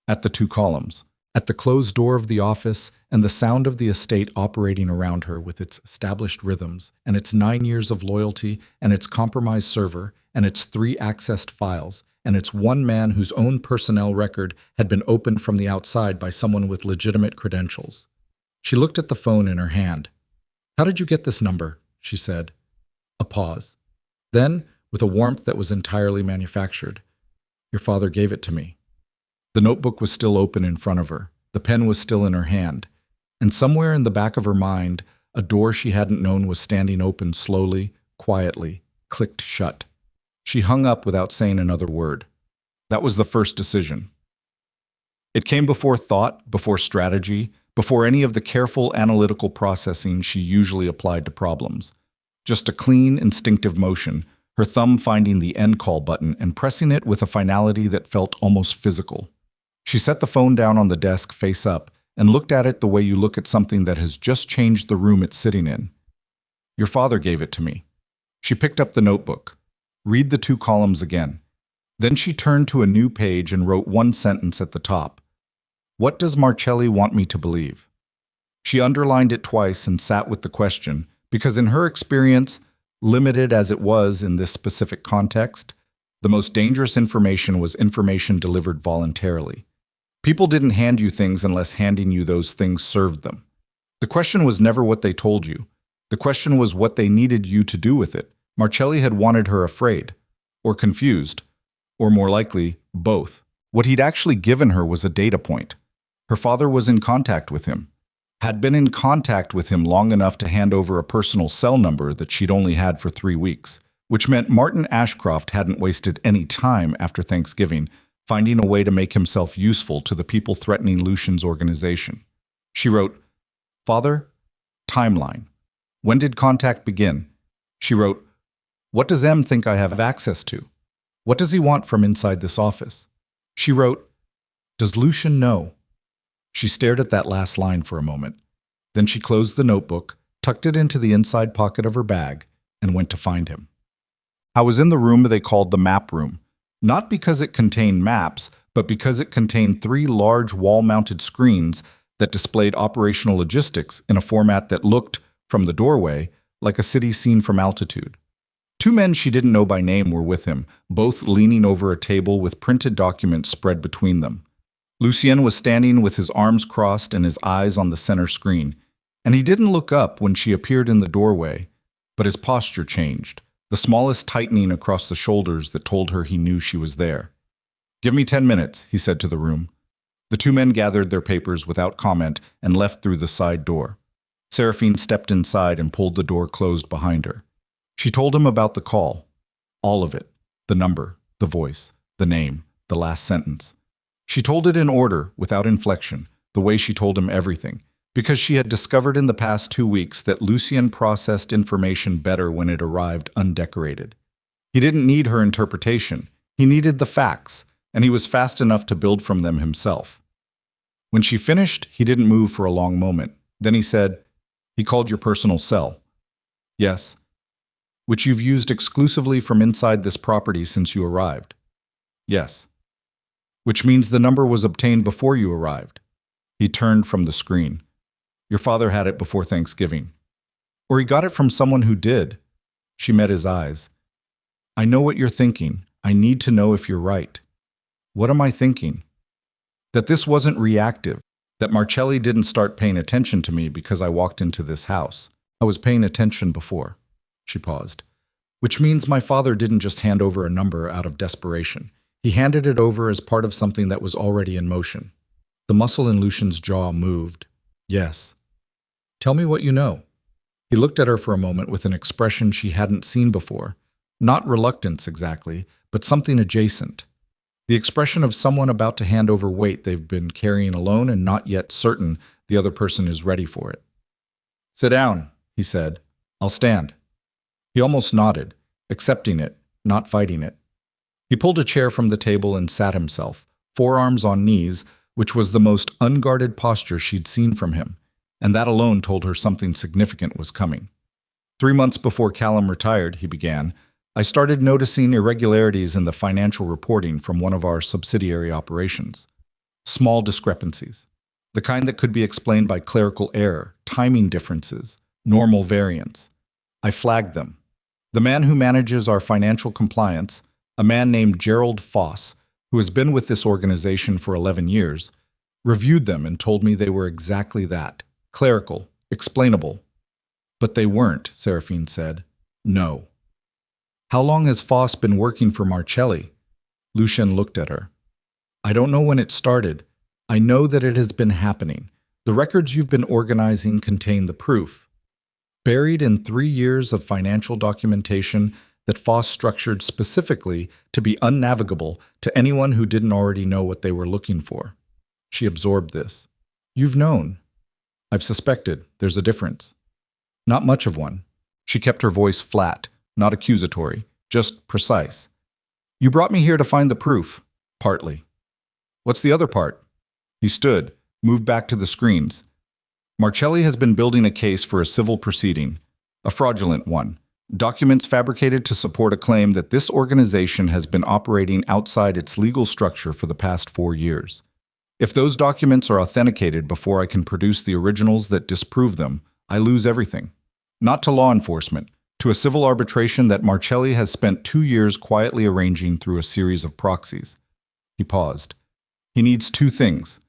at the 2 columns, at the closed door of the office and the sound of the estate operating around her with its established rhythms and its 9 years of loyalty and its compromised server and its 3 accessed files and its 1 man whose own personnel record had been opened from the outside by someone with legitimate credentials. She looked at the phone in her hand. How did you get this number? She said. A pause. Then, with a warmth that was entirely manufactured, your father gave it to me. The notebook was still open in front of her. The pen was still in her hand. And somewhere in the back of her mind, a door she hadn't known was standing open slowly, quietly, clicked shut. She hung up without saying another word. That was the first decision. It came before thought, before strategy, before any of the careful analytical processing she usually applied to problems. Just a clean, instinctive motion, her thumb finding the end call button and pressing it with a finality that felt almost physical. She set the phone down on the desk face up and looked at it the way you look at something that has just changed the room it's sitting in. Your father gave it to me. She picked up the notebook. Read the 2 columns again. Then she turned to a new page and wrote one sentence at the top. What does Marcelli want me to believe? She underlined it twice and sat with the question, because in her experience, limited as it was in this specific context, the most dangerous information was information delivered voluntarily. People didn't hand you things unless handing you those things served them. The question was never what they told you. The question was what they needed you to do with it. Marcelli had wanted her afraid, or confused, or more likely, both. What he'd actually given her was a data point. Her father was in contact with him, had been in contact with him long enough to hand over a personal cell number that she'd only had for 3 weeks, which meant Martin Ashcroft hadn't wasted any time after Thanksgiving finding a way to make himself useful to the people threatening Lucian's organization. She wrote, Father, timeline. When did contact begin? She wrote, what does M think I have access to? What does he want from inside this office? She wrote, does Lucian know? She stared at that last line for a moment. Then she closed the notebook, tucked it into the inside pocket of her bag, and went to find him. I was in the room they called the map room, not because it contained maps, but because it contained 3 large wall-mounted screens that displayed operational logistics in a format that looked, from the doorway, like a city scene from altitude. 2 men she didn't know by name were with him, both leaning over a table with printed documents spread between them. Lucien was standing with his arms crossed and his eyes on the center screen, and he didn't look up when she appeared in the doorway, but his posture changed, the smallest tightening across the shoulders that told her he knew she was there. Give me 10 minutes, he said to the room. The 2 men gathered their papers without comment and left through the side door. Seraphine stepped inside and pulled the door closed behind her. She told him about the call. All of it. The number, the voice, the name, the last sentence. She told it in order, without inflection, the way she told him everything, because she had discovered in the past 2 weeks that Lucien processed information better when it arrived undecorated. He didn't need her interpretation. He needed the facts, and he was fast enough to build from them himself. When she finished, he didn't move for a long moment. Then he said, he called your personal cell. Yes. Which you've used exclusively from inside this property since you arrived. Yes. Which means the number was obtained before you arrived. He turned from the screen. Your father had it before Thanksgiving. Or he got it from someone who did. She met his eyes. I know what you're thinking. I need to know if you're right. What am I thinking? That this wasn't reactive. That Marcelli didn't start paying attention to me because I walked into this house. I was paying attention before. She paused. Which means my father didn't just hand over a number out of desperation. He handed it over as part of something that was already in motion. The muscle in Lucian's jaw moved. Yes. Tell me what you know. He looked at her for a moment with an expression she hadn't seen before. Not reluctance exactly, but something adjacent. The expression of someone about to hand over weight they've been carrying alone and not yet certain the other person is ready for it. Sit down, he said. I'll stand. He almost nodded, accepting it, not fighting it. He pulled a chair from the table and sat himself, forearms on knees, which was the most unguarded posture she'd seen from him, and that alone told her something significant was coming. 3 months before Callum retired, he began, I started noticing irregularities in the financial reporting from one of our subsidiary operations. Small discrepancies. The kind that could be explained by clerical error, timing differences, normal variance. I flagged them. The man who manages our financial compliance, a man named Gerald Foss, who has been with this organization for 11 years, reviewed them and told me they were exactly that. Clerical, explainable. But they weren't, Seraphine said. No. How long has Foss been working for Marcelli? Lucien looked at her. I don't know when it started. I know that it has been happening. The records you've been organizing contain the proof. Buried in 3 years of financial documentation that Foss structured specifically to be unnavigable to anyone who didn't already know what they were looking for. She absorbed this. You've known. I've suspected there's a difference. Not much of one. She kept her voice flat, not accusatory, just precise. You brought me here to find the proof. Partly. What's the other part? He stood, moved back to the screens. Marcelli has been building a case for a civil proceeding, a fraudulent one. Documents fabricated to support a claim that this organization has been operating outside its legal structure for the past 4 years. If those documents are authenticated before I can produce the originals that disprove them, I lose everything. Not to law enforcement, to a civil arbitration that Marcelli has spent 2 years quietly arranging through a series of proxies. He paused. He needs 2 things.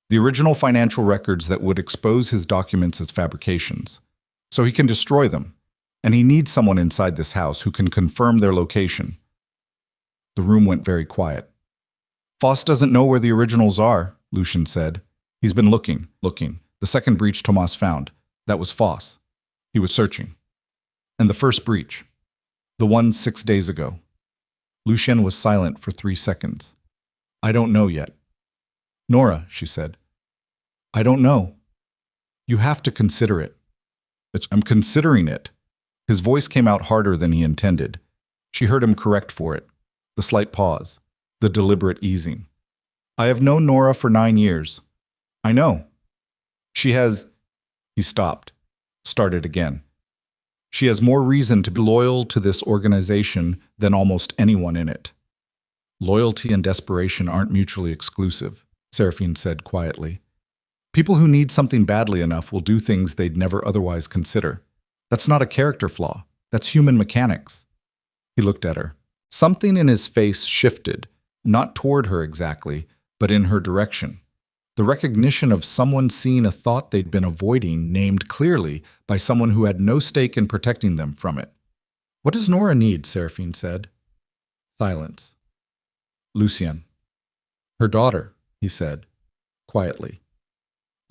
The original financial records that would expose his documents as fabrications, so he can destroy them. And he needs someone inside this house who can confirm their location. The room went very quiet. Foss doesn't know where the originals are, Lucian said. He's been looking. The second breach Tomas found. That was Foss. He was searching. And the first breach. The one 6 days ago. Lucian was silent for 3 seconds. I don't know yet. Nora, she said. I don't know. You have to consider it. I'm considering it. His voice came out harder than he intended. She heard him correct for it. The slight pause. The deliberate easing. I have known Nora for 9 years. I know. She has... He stopped. Started again. She has more reason to be loyal to this organization than almost anyone in it. Loyalty and desperation aren't mutually exclusive, Seraphine said quietly. People who need something badly enough will do things they'd never otherwise consider. That's not a character flaw. That's human mechanics. He looked at her. Something in his face shifted, not toward her exactly, but in her direction. The recognition of someone seeing a thought they'd been avoiding named clearly by someone who had no stake in protecting them from it. What does Nora need? Seraphine said. Silence. Lucien. Her daughter, he said, quietly.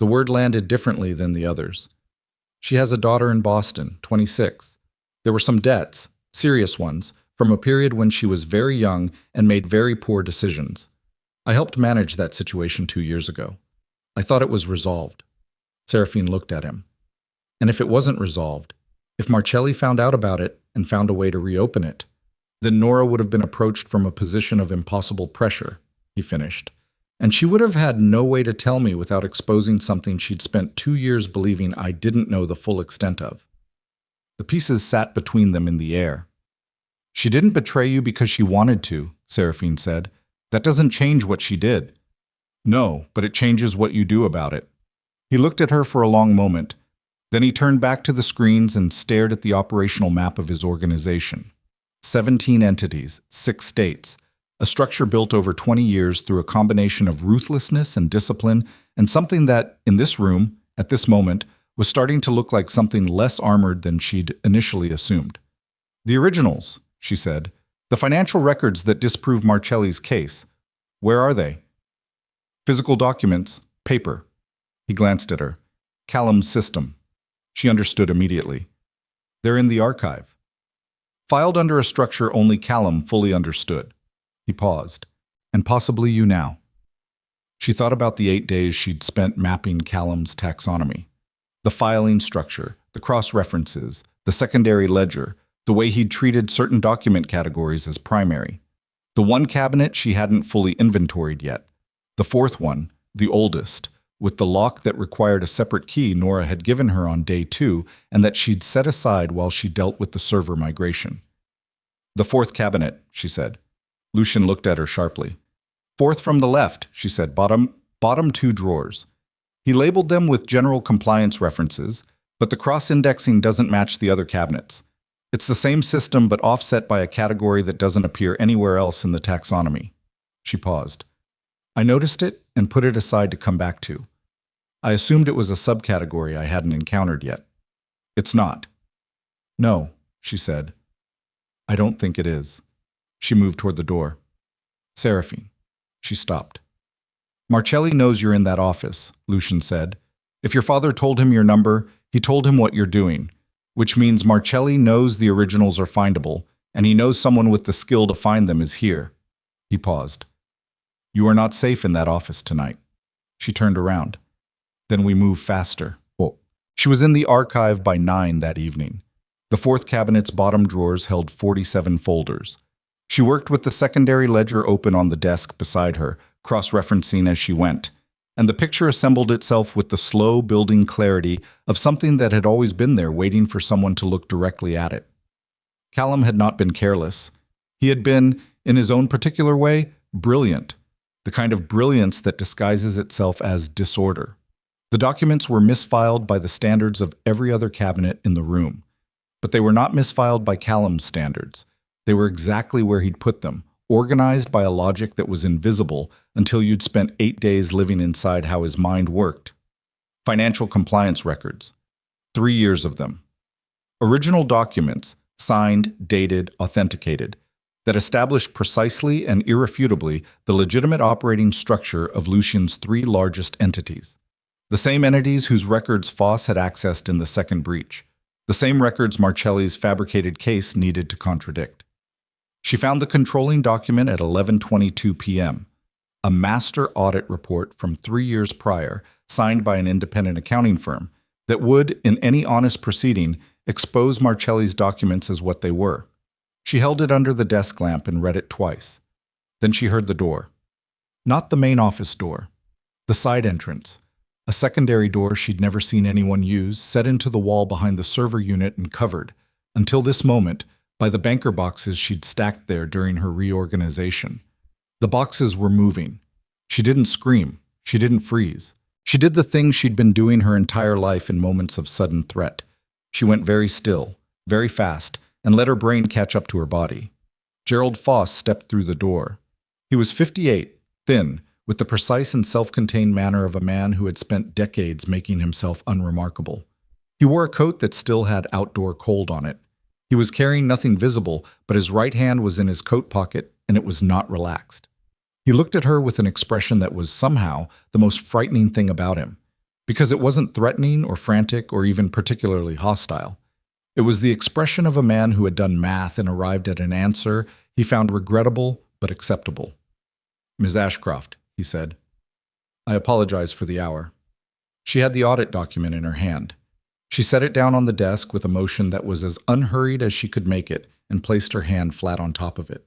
The word landed differently than the others. She has a daughter in Boston, 26. There were some debts, serious ones, from a period when she was very young and made very poor decisions. I helped manage that situation 2 years ago. I thought it was resolved. Seraphine looked at him. And if it wasn't resolved, if Marcelli found out about it and found a way to reopen it, then Nora would have been approached from a position of impossible pressure, he finished. And she would have had no way to tell me without exposing something she'd spent 2 years believing I didn't know the full extent of. The pieces sat between them in the air. She didn't betray you because she wanted to, Seraphine said. That doesn't change what she did. No, but it changes what you do about it. He looked at her for a long moment. Then he turned back to the screens and stared at the operational map of his organization. 17 entities, 6 states. A structure built over 20 years through a combination of ruthlessness and discipline, and something that, in this room, at this moment, was starting to look like something less armored than she'd initially assumed. The originals, she said. The financial records that disprove Marcelli's case. Where are they? Physical documents, paper. He glanced at her. Callum's system. She understood immediately. They're in the archive. Filed under a structure only Callum fully understood. He paused. And possibly you now. She thought about the 8 days she'd spent mapping Callum's taxonomy. The filing structure, the cross-references, the secondary ledger, the way he'd treated certain document categories as primary. The one cabinet she hadn't fully inventoried yet. The fourth one, the oldest, with the lock that required a separate key Nora had given her on day 2 and that she'd set aside while she dealt with the server migration. The fourth cabinet, she said. Lucian looked at her sharply. Fourth from the left, she said, bottom 2 drawers. He labeled them with general compliance references, but the cross-indexing doesn't match the other cabinets. It's the same system but offset by a category that doesn't appear anywhere else in the taxonomy. She paused. I noticed it and put it aside to come back to. I assumed it was a subcategory I hadn't encountered yet. It's not. No, she said. I don't think it is. She moved toward the door. Seraphine. She stopped. Marcelli knows you're in that office, Lucian said. If your father told him your number, he told him what you're doing, which means Marcelli knows the originals are findable, and he knows someone with the skill to find them is here. He paused. You are not safe in that office tonight. She turned around. Then we move faster. Well, She was in the archive by 9 that evening. The fourth cabinet's bottom drawers held 47 folders. She worked with the secondary ledger open on the desk beside her, cross-referencing as she went, and the picture assembled itself with the slow building clarity of something that had always been there waiting for someone to look directly at it. Callum had not been careless. He had been, in his own particular way, brilliant, the kind of brilliance that disguises itself as disorder. The documents were misfiled by the standards of every other cabinet in the room, but they were not misfiled by Callum's standards. They were exactly where he'd put them, organized by a logic that was invisible until you'd spent 8 days living inside how his mind worked. Financial compliance records. 3 years of them. Original documents, signed, dated, authenticated, that established precisely and irrefutably the legitimate operating structure of Lucian's 3 largest entities. The same entities whose records Foss had accessed in the second breach. The same records Marcelli's fabricated case needed to contradict. She found the controlling document at 11:22 p.m., a master audit report from 3 years prior, signed by an independent accounting firm, that would, in any honest proceeding, expose Marcelli's documents as what they were. She held it under the desk lamp and read it twice. Then she heard the door. Not the main office door. The side entrance. A secondary door she'd never seen anyone use, set into the wall behind the server unit and covered, until this moment, by the banker boxes she'd stacked there during her reorganization. The boxes were moving. She didn't scream. She didn't freeze. She did the thing she'd been doing her entire life in moments of sudden threat. She went very still, very fast, and let her brain catch up to her body. Gerald Foss stepped through the door. He was 58, thin, with the precise and self-contained manner of a man who had spent decades making himself unremarkable. He wore a coat that still had outdoor cold on it. He was carrying nothing visible, but his right hand was in his coat pocket, and it was not relaxed. He looked at her with an expression that was somehow the most frightening thing about him, because it wasn't threatening or frantic or even particularly hostile. It was the expression of a man who had done math and arrived at an answer he found regrettable but acceptable. "Ms. Ashcroft," he said, "I apologize for the hour." She had the audit document in her hand. She set it down on the desk with a motion that was as unhurried as she could make it and placed her hand flat on top of it.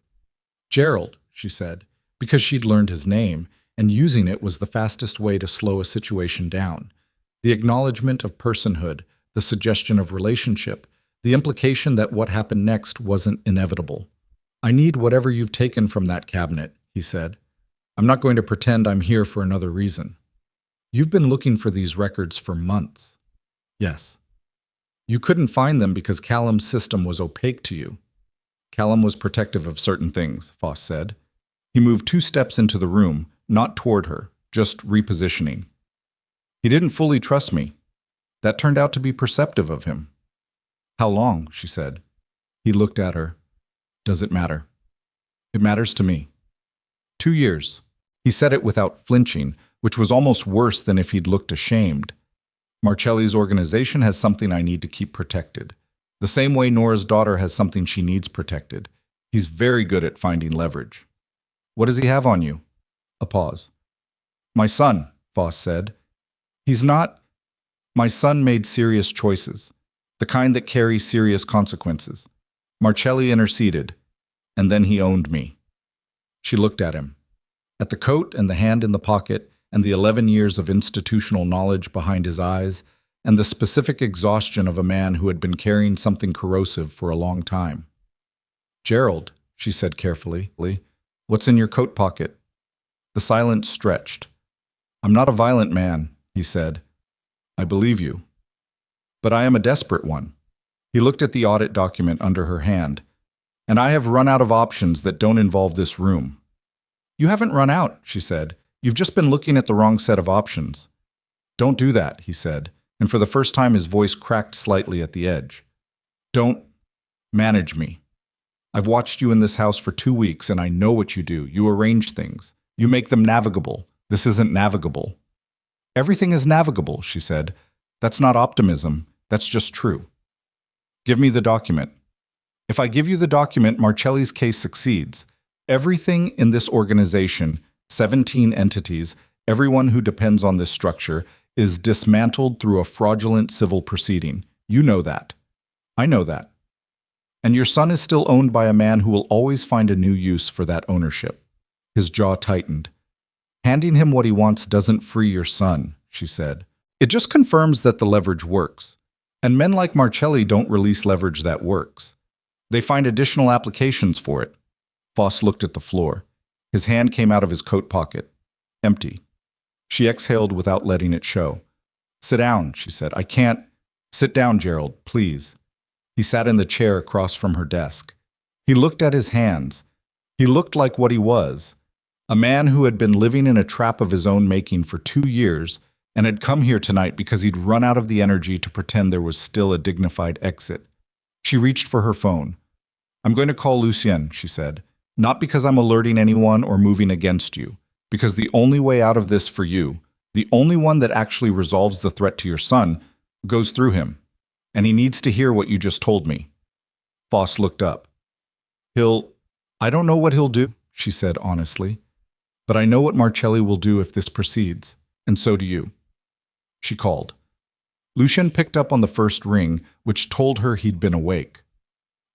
"Gerald," she said, because she'd learned his name, and using it was the fastest way to slow a situation down. The acknowledgement of personhood, the suggestion of relationship, the implication that what happened next wasn't inevitable. "I need whatever you've taken from that cabinet," he said. "I'm not going to pretend I'm here for another reason." "You've been looking for these records for months." "Yes." "You couldn't find them because Callum's system was opaque to you." "Callum was protective of certain things," Foss said. He moved 2 steps into the room, not toward her, just repositioning. "He didn't fully trust me. That turned out to be perceptive of him." "How long?" she said. He looked at her. "Does it matter?" "It matters to me." 2 years. He said it without flinching, which was almost worse than if he'd looked ashamed. "Marcelli's organization has something I need to keep protected. The same way Nora's daughter has something she needs protected. He's very good at finding leverage." "What does he have on you?" A pause. "My son," Foss said. "He's not—" "My son made serious choices, the kind that carry serious consequences. Marcelli interceded, and then he owned me." She looked at him. At the coat and the hand in the pocket, and the 11 years of institutional knowledge behind his eyes, and the specific exhaustion of a man who had been carrying something corrosive for a long time. "Gerald," she said carefully, "what's in your coat pocket?" The silence stretched. "I'm not a violent man," he said. "I believe you. But I am a desperate one." He looked at the audit document under her hand. "And I have run out of options that don't involve this room." "You haven't run out," she said. "You've just been looking at the wrong set of options." "Don't do that," he said, and for the first time his voice cracked slightly at the edge. "Don't manage me. I've watched you in this house for 2 weeks, and I know what you do. You arrange things. You make them navigable. This isn't navigable." "Everything is navigable," she said. "That's not optimism. That's just true." "Give me the document." "If I give you the document, Marcelli's case succeeds. Everything in this organization, 17 entities, everyone who depends on this structure, is dismantled through a fraudulent civil proceeding. You know that. I know that. And your son is still owned by a man who will always find a new use for that ownership. His jaw tightened. Handing him what he wants doesn't free your son, she said. It just confirms that the leverage works. And men like Marcelli don't release leverage that works. They find additional applications for it. Foss looked at the floor. His hand came out of his coat pocket. Empty. She exhaled without letting it show. Sit down, she said. I can't. Sit down, Gerald, please. He sat in the chair across from her desk. He looked at his hands. He looked like what he was. A man who had been living in a trap of his own making for 2 years and had come here tonight because he'd run out of the energy to pretend there was still a dignified exit. She reached for her phone. I'm going to call Lucien, she said. Not because I'm alerting anyone or moving against you, because the only way out of this for you, the only one that actually resolves the threat to your son, goes through him. And he needs to hear what you just told me. Foss looked up. I don't know what he'll do, she said honestly. But I know what Marcelli will do if this proceeds, and so do you. She called. Lucien picked up on the first ring, which told her he'd been awake.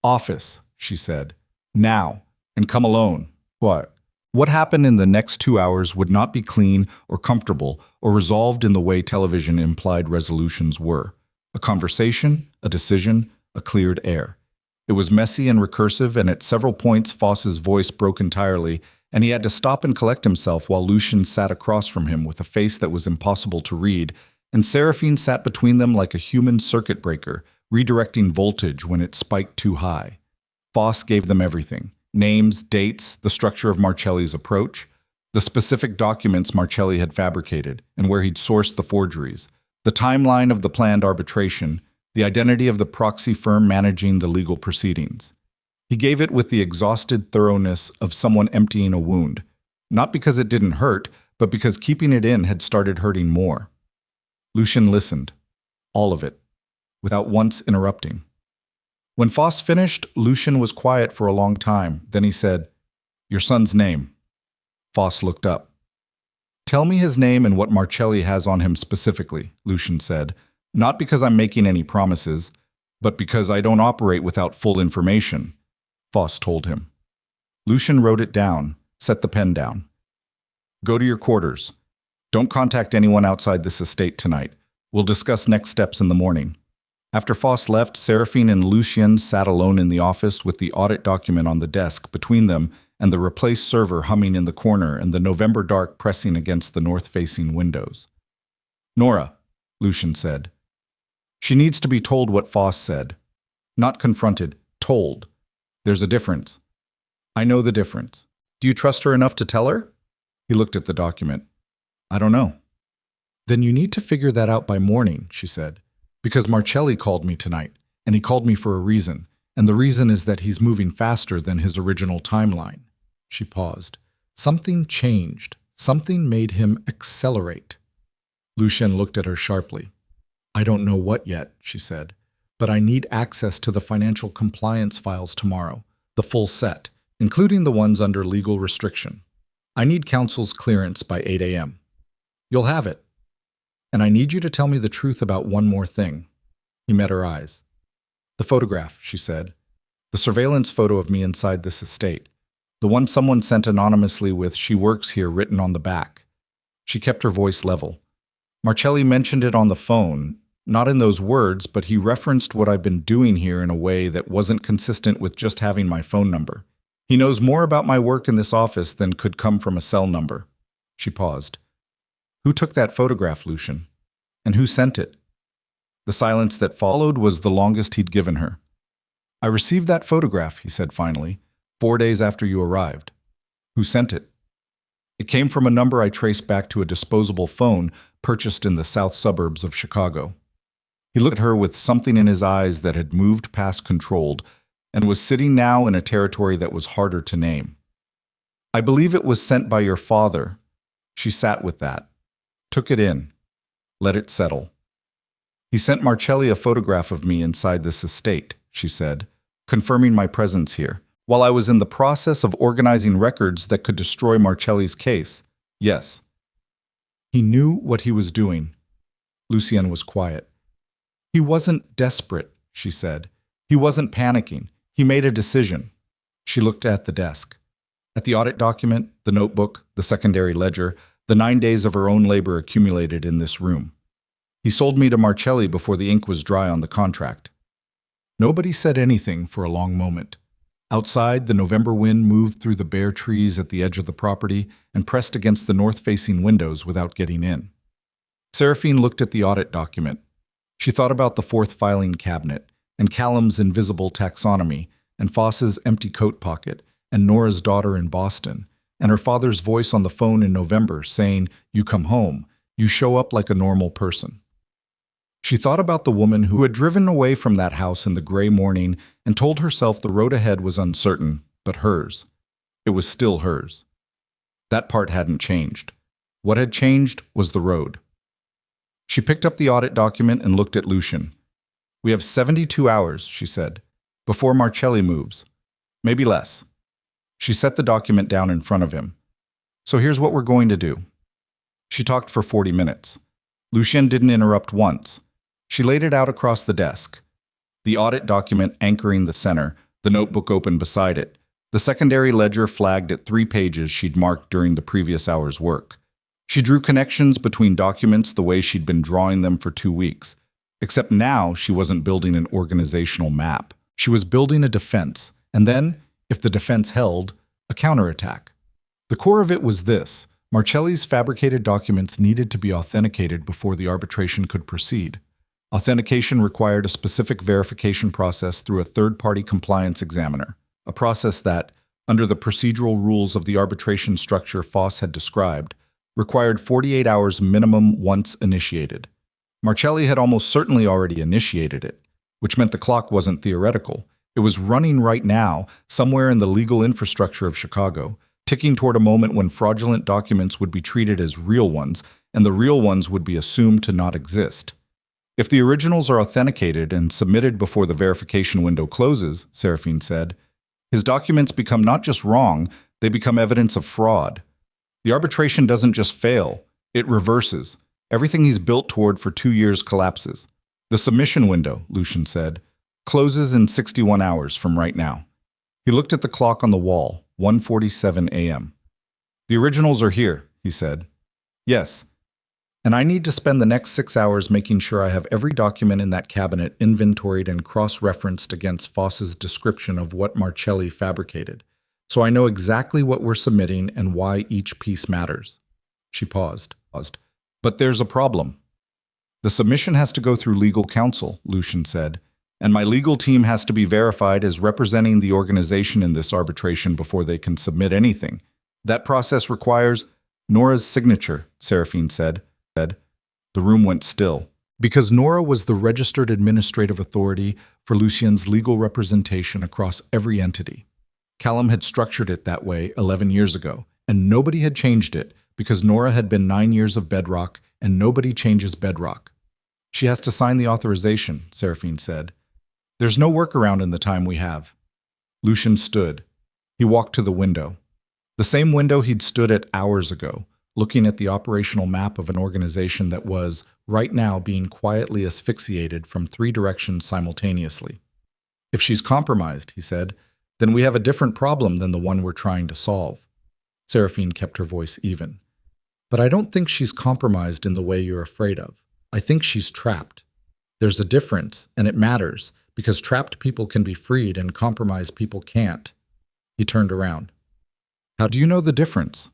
Office, she said. Now, and come alone. What? What happened in the next 2 hours would not be clean or comfortable or resolved in the way television implied resolutions were. A conversation, a decision, a cleared air. It was messy and recursive, and at several points Foss's voice broke entirely, and he had to stop and collect himself while Lucien sat across from him with a face that was impossible to read, and Seraphine sat between them like a human circuit breaker, redirecting voltage when it spiked too high. Foss gave them everything. Names, dates, the structure of Marcelli's approach, the specific documents Marcelli had fabricated, and where he'd sourced the forgeries, the timeline of the planned arbitration, the identity of the proxy firm managing the legal proceedings. He gave it with the exhausted thoroughness of someone emptying a wound, not because it didn't hurt, but because keeping it in had started hurting more. Lucien listened, all of it, without once interrupting. When Foss finished, Lucien was quiet for a long time. Then he said, Your son's name. Foss looked up. Tell me his name and what Marcelli has on him specifically, Lucien said, not because I'm making any promises, but because I don't operate without full information, Foss told him. Lucien wrote it down, set the pen down. Go to your quarters. Don't contact anyone outside this estate tonight. We'll discuss next steps in the morning. After Foss left, Seraphine and Lucien sat alone in the office with the audit document on the desk between them and the replaced server humming in the corner and the November dark pressing against the north-facing windows. Nora, Lucien said. She needs to be told what Foss said. Not confronted, told. There's a difference. I know the difference. Do you trust her enough to tell her? He looked at the document. I don't know. Then you need to figure that out by morning, she said. Because Marcelli called me tonight, and he called me for a reason, and the reason is that he's moving faster than his original timeline. She paused. Something changed. Something made him accelerate. Lucien looked at her sharply. I don't know what yet, she said, but I need access to the financial compliance files tomorrow, the full set, including the ones under legal restriction. I need counsel's clearance by 8 a.m. You'll have it. And I need you to tell me the truth about one more thing. He met her eyes. The photograph, she said. The surveillance photo of me inside this estate. The one someone sent anonymously with "She works here" written on the back. She kept her voice level. Marcelli mentioned it on the phone, not in those words, but he referenced what I've been doing here in a way that wasn't consistent with just having my phone number. He knows more about my work in this office than could come from a cell number. She paused. Who took that photograph, Lucien? And who sent it? The silence that followed was the longest he'd given her. I received that photograph, he said finally, 4 days after you arrived. Who sent it? It came from a number I traced back to a disposable phone purchased in the south suburbs of Chicago. He looked at her with something in his eyes that had moved past controlled and was sitting now in a territory that was harder to name. I believe it was sent by your father. She sat with that. Took it in. Let it settle. He sent Marcelli a photograph of me inside this estate, she said, confirming my presence here, while I was in the process of organizing records that could destroy Marcelli's case. Yes. He knew what he was doing. Lucienne was quiet. He wasn't desperate, she said. He wasn't panicking. He made a decision. She looked at the desk. At the audit document, the notebook, the secondary ledger, the 9 days of her own labor accumulated in this room. He sold me to Marcelli before the ink was dry on the contract. Nobody said anything for a long moment. Outside, the November wind moved through the bare trees at the edge of the property and pressed against the north-facing windows without getting in. Seraphine looked at the audit document. She thought about the fourth filing cabinet, and Callum's invisible taxonomy, and Foss's empty coat pocket, and Nora's daughter in Boston, and her father's voice on the phone in November saying, "You come home. You show up like a normal person." She thought about the woman who had driven away from that house in the gray morning and told herself the road ahead was uncertain, but hers. It was still hers. That part hadn't changed. What had changed was the road. She picked up the audit document and looked at Lucian. "We have 72 hours, she said, before Marcelli moves. Maybe less." She set the document down in front of him. "So here's what we're going to do." She talked for 40 minutes. Lucian didn't interrupt once. She laid it out across the desk. The audit document anchoring the center, the notebook open beside it, the secondary ledger flagged at 3 pages she'd marked during the previous hour's work. She drew connections between documents the way she'd been drawing them for 2 weeks. Except now she wasn't building an organizational map. She was building a defense, and then, if the defense held, a counterattack. The core of it was this: Marcelli's fabricated documents needed to be authenticated before the arbitration could proceed. Authentication required a specific verification process through a third-party compliance examiner, a process that, under the procedural rules of the arbitration structure Foss had described, required 48 hours minimum once initiated. Marcelli had almost certainly already initiated it, which meant the clock wasn't theoretical. It was running right now, somewhere in the legal infrastructure of Chicago, ticking toward a moment when fraudulent documents would be treated as real ones, and the real ones would be assumed to not exist. If the originals are authenticated and submitted before the verification window closes, Seraphine said, his documents become not just wrong, they become evidence of fraud. The arbitration doesn't just fail, it reverses. Everything he's built toward for 2 years collapses. The submission window, Lucian said, closes in 61 hours from right now. He looked at the clock on the wall, 1:47 a.m. "The originals are here," he said. "Yes. And I need to spend the next 6 hours making sure I have every document in that cabinet inventoried and cross-referenced against Foss's description of what Marcelli fabricated, so I know exactly what we're submitting and why each piece matters." She paused. "But there's a problem. The submission has to go through legal counsel," Lucian said, "and my legal team has to be verified as representing the organization in this arbitration before they can submit anything. That process requires Nora's signature," Seraphine said. The room went still. Because Nora was the registered administrative authority for Lucien's legal representation across every entity. Callum had structured it that way 11 years ago, and nobody had changed it because Nora had been 9 years of bedrock, and nobody changes bedrock. "She has to sign the authorization," Seraphine said. "There's no workaround in the time we have." Lucian stood. He walked to the window. The same window he'd stood at hours ago, looking at the operational map of an organization that was, right now, being quietly asphyxiated from 3 directions simultaneously. "If she's compromised," he said, "then we have a different problem than the one we're trying to solve." Seraphine kept her voice even. "But I don't think she's compromised in the way you're afraid of. I think she's trapped. There's a difference, and it matters, because trapped people can be freed and compromised people can't." He turned around. "How do you know the difference?"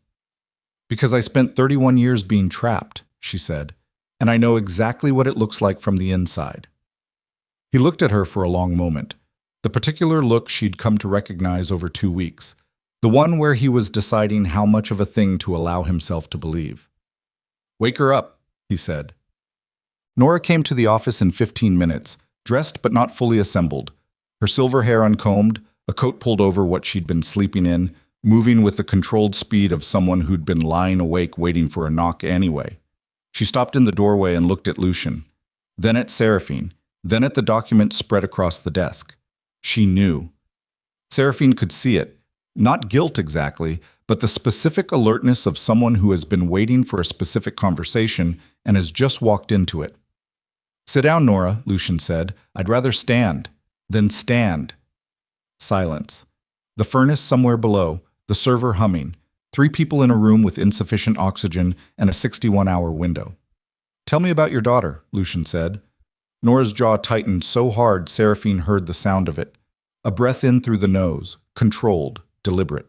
"Because I spent 31 years being trapped," she said, "and I know exactly what it looks like from the inside." He looked at her for a long moment, the particular look she'd come to recognize over 2 weeks, the one where he was deciding how much of a thing to allow himself to believe. "Wake her up," he said. Nora came to the office in 15 minutes, dressed but not fully assembled, her silver hair uncombed, a coat pulled over what she'd been sleeping in, moving with the controlled speed of someone who'd been lying awake waiting for a knock anyway. She stopped in the doorway and looked at Lucian, then at Seraphine, then at the document spread across the desk. She knew. Seraphine could see it, not guilt exactly, but the specific alertness of someone who has been waiting for a specific conversation and has just walked into it. Sit down, Nora, Lucian said. I'd rather stand. Then stand. Silence. The furnace somewhere below, the server humming, 3 people in a room with insufficient oxygen and a 61-hour window. Tell me about your daughter, Lucian said. Nora's jaw tightened so hard Seraphine heard the sound of it. A breath in through the nose, controlled, deliberate.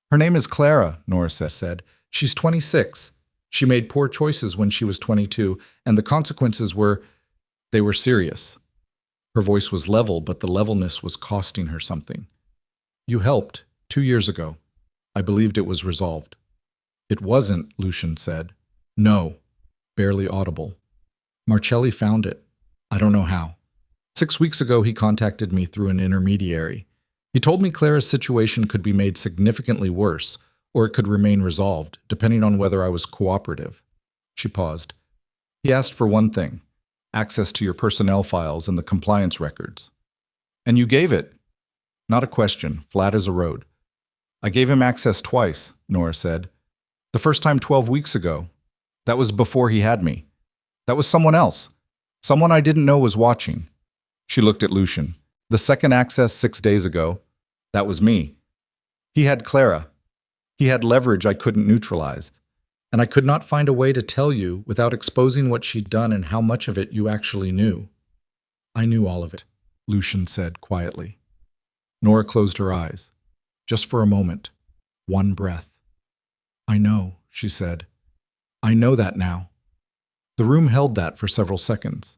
Her name is Clara, Nora said. She's 26. She made poor choices when she was 22, and the consequences they were serious. Her voice was level, but the levelness was costing her something. You helped 2 years ago. I believed it was resolved. It wasn't, Lucian said. No, barely audible. Marcelli found it. I don't know how. 6 weeks ago, he contacted me through an intermediary. He told me Clara's situation could be made significantly worse, or it could remain resolved, depending on whether I was cooperative. She paused. He asked for one thing, access to your personnel files and the compliance records. And you gave it. Not a question, flat as a road. I gave him access twice, Nora said. The first time 12 weeks ago. That was before he had me. That was someone else. Someone I didn't know was watching. She looked at Lucian. The second access 6 days ago. That was me. He had Clara. He had leverage I couldn't neutralize. And I could not find a way to tell you without exposing what she'd done and how much of it you actually knew. I knew all of it, Lucian said quietly. Nora closed her eyes. Just for a moment. One breath. I know, she said. I know that now. The room held that for several seconds.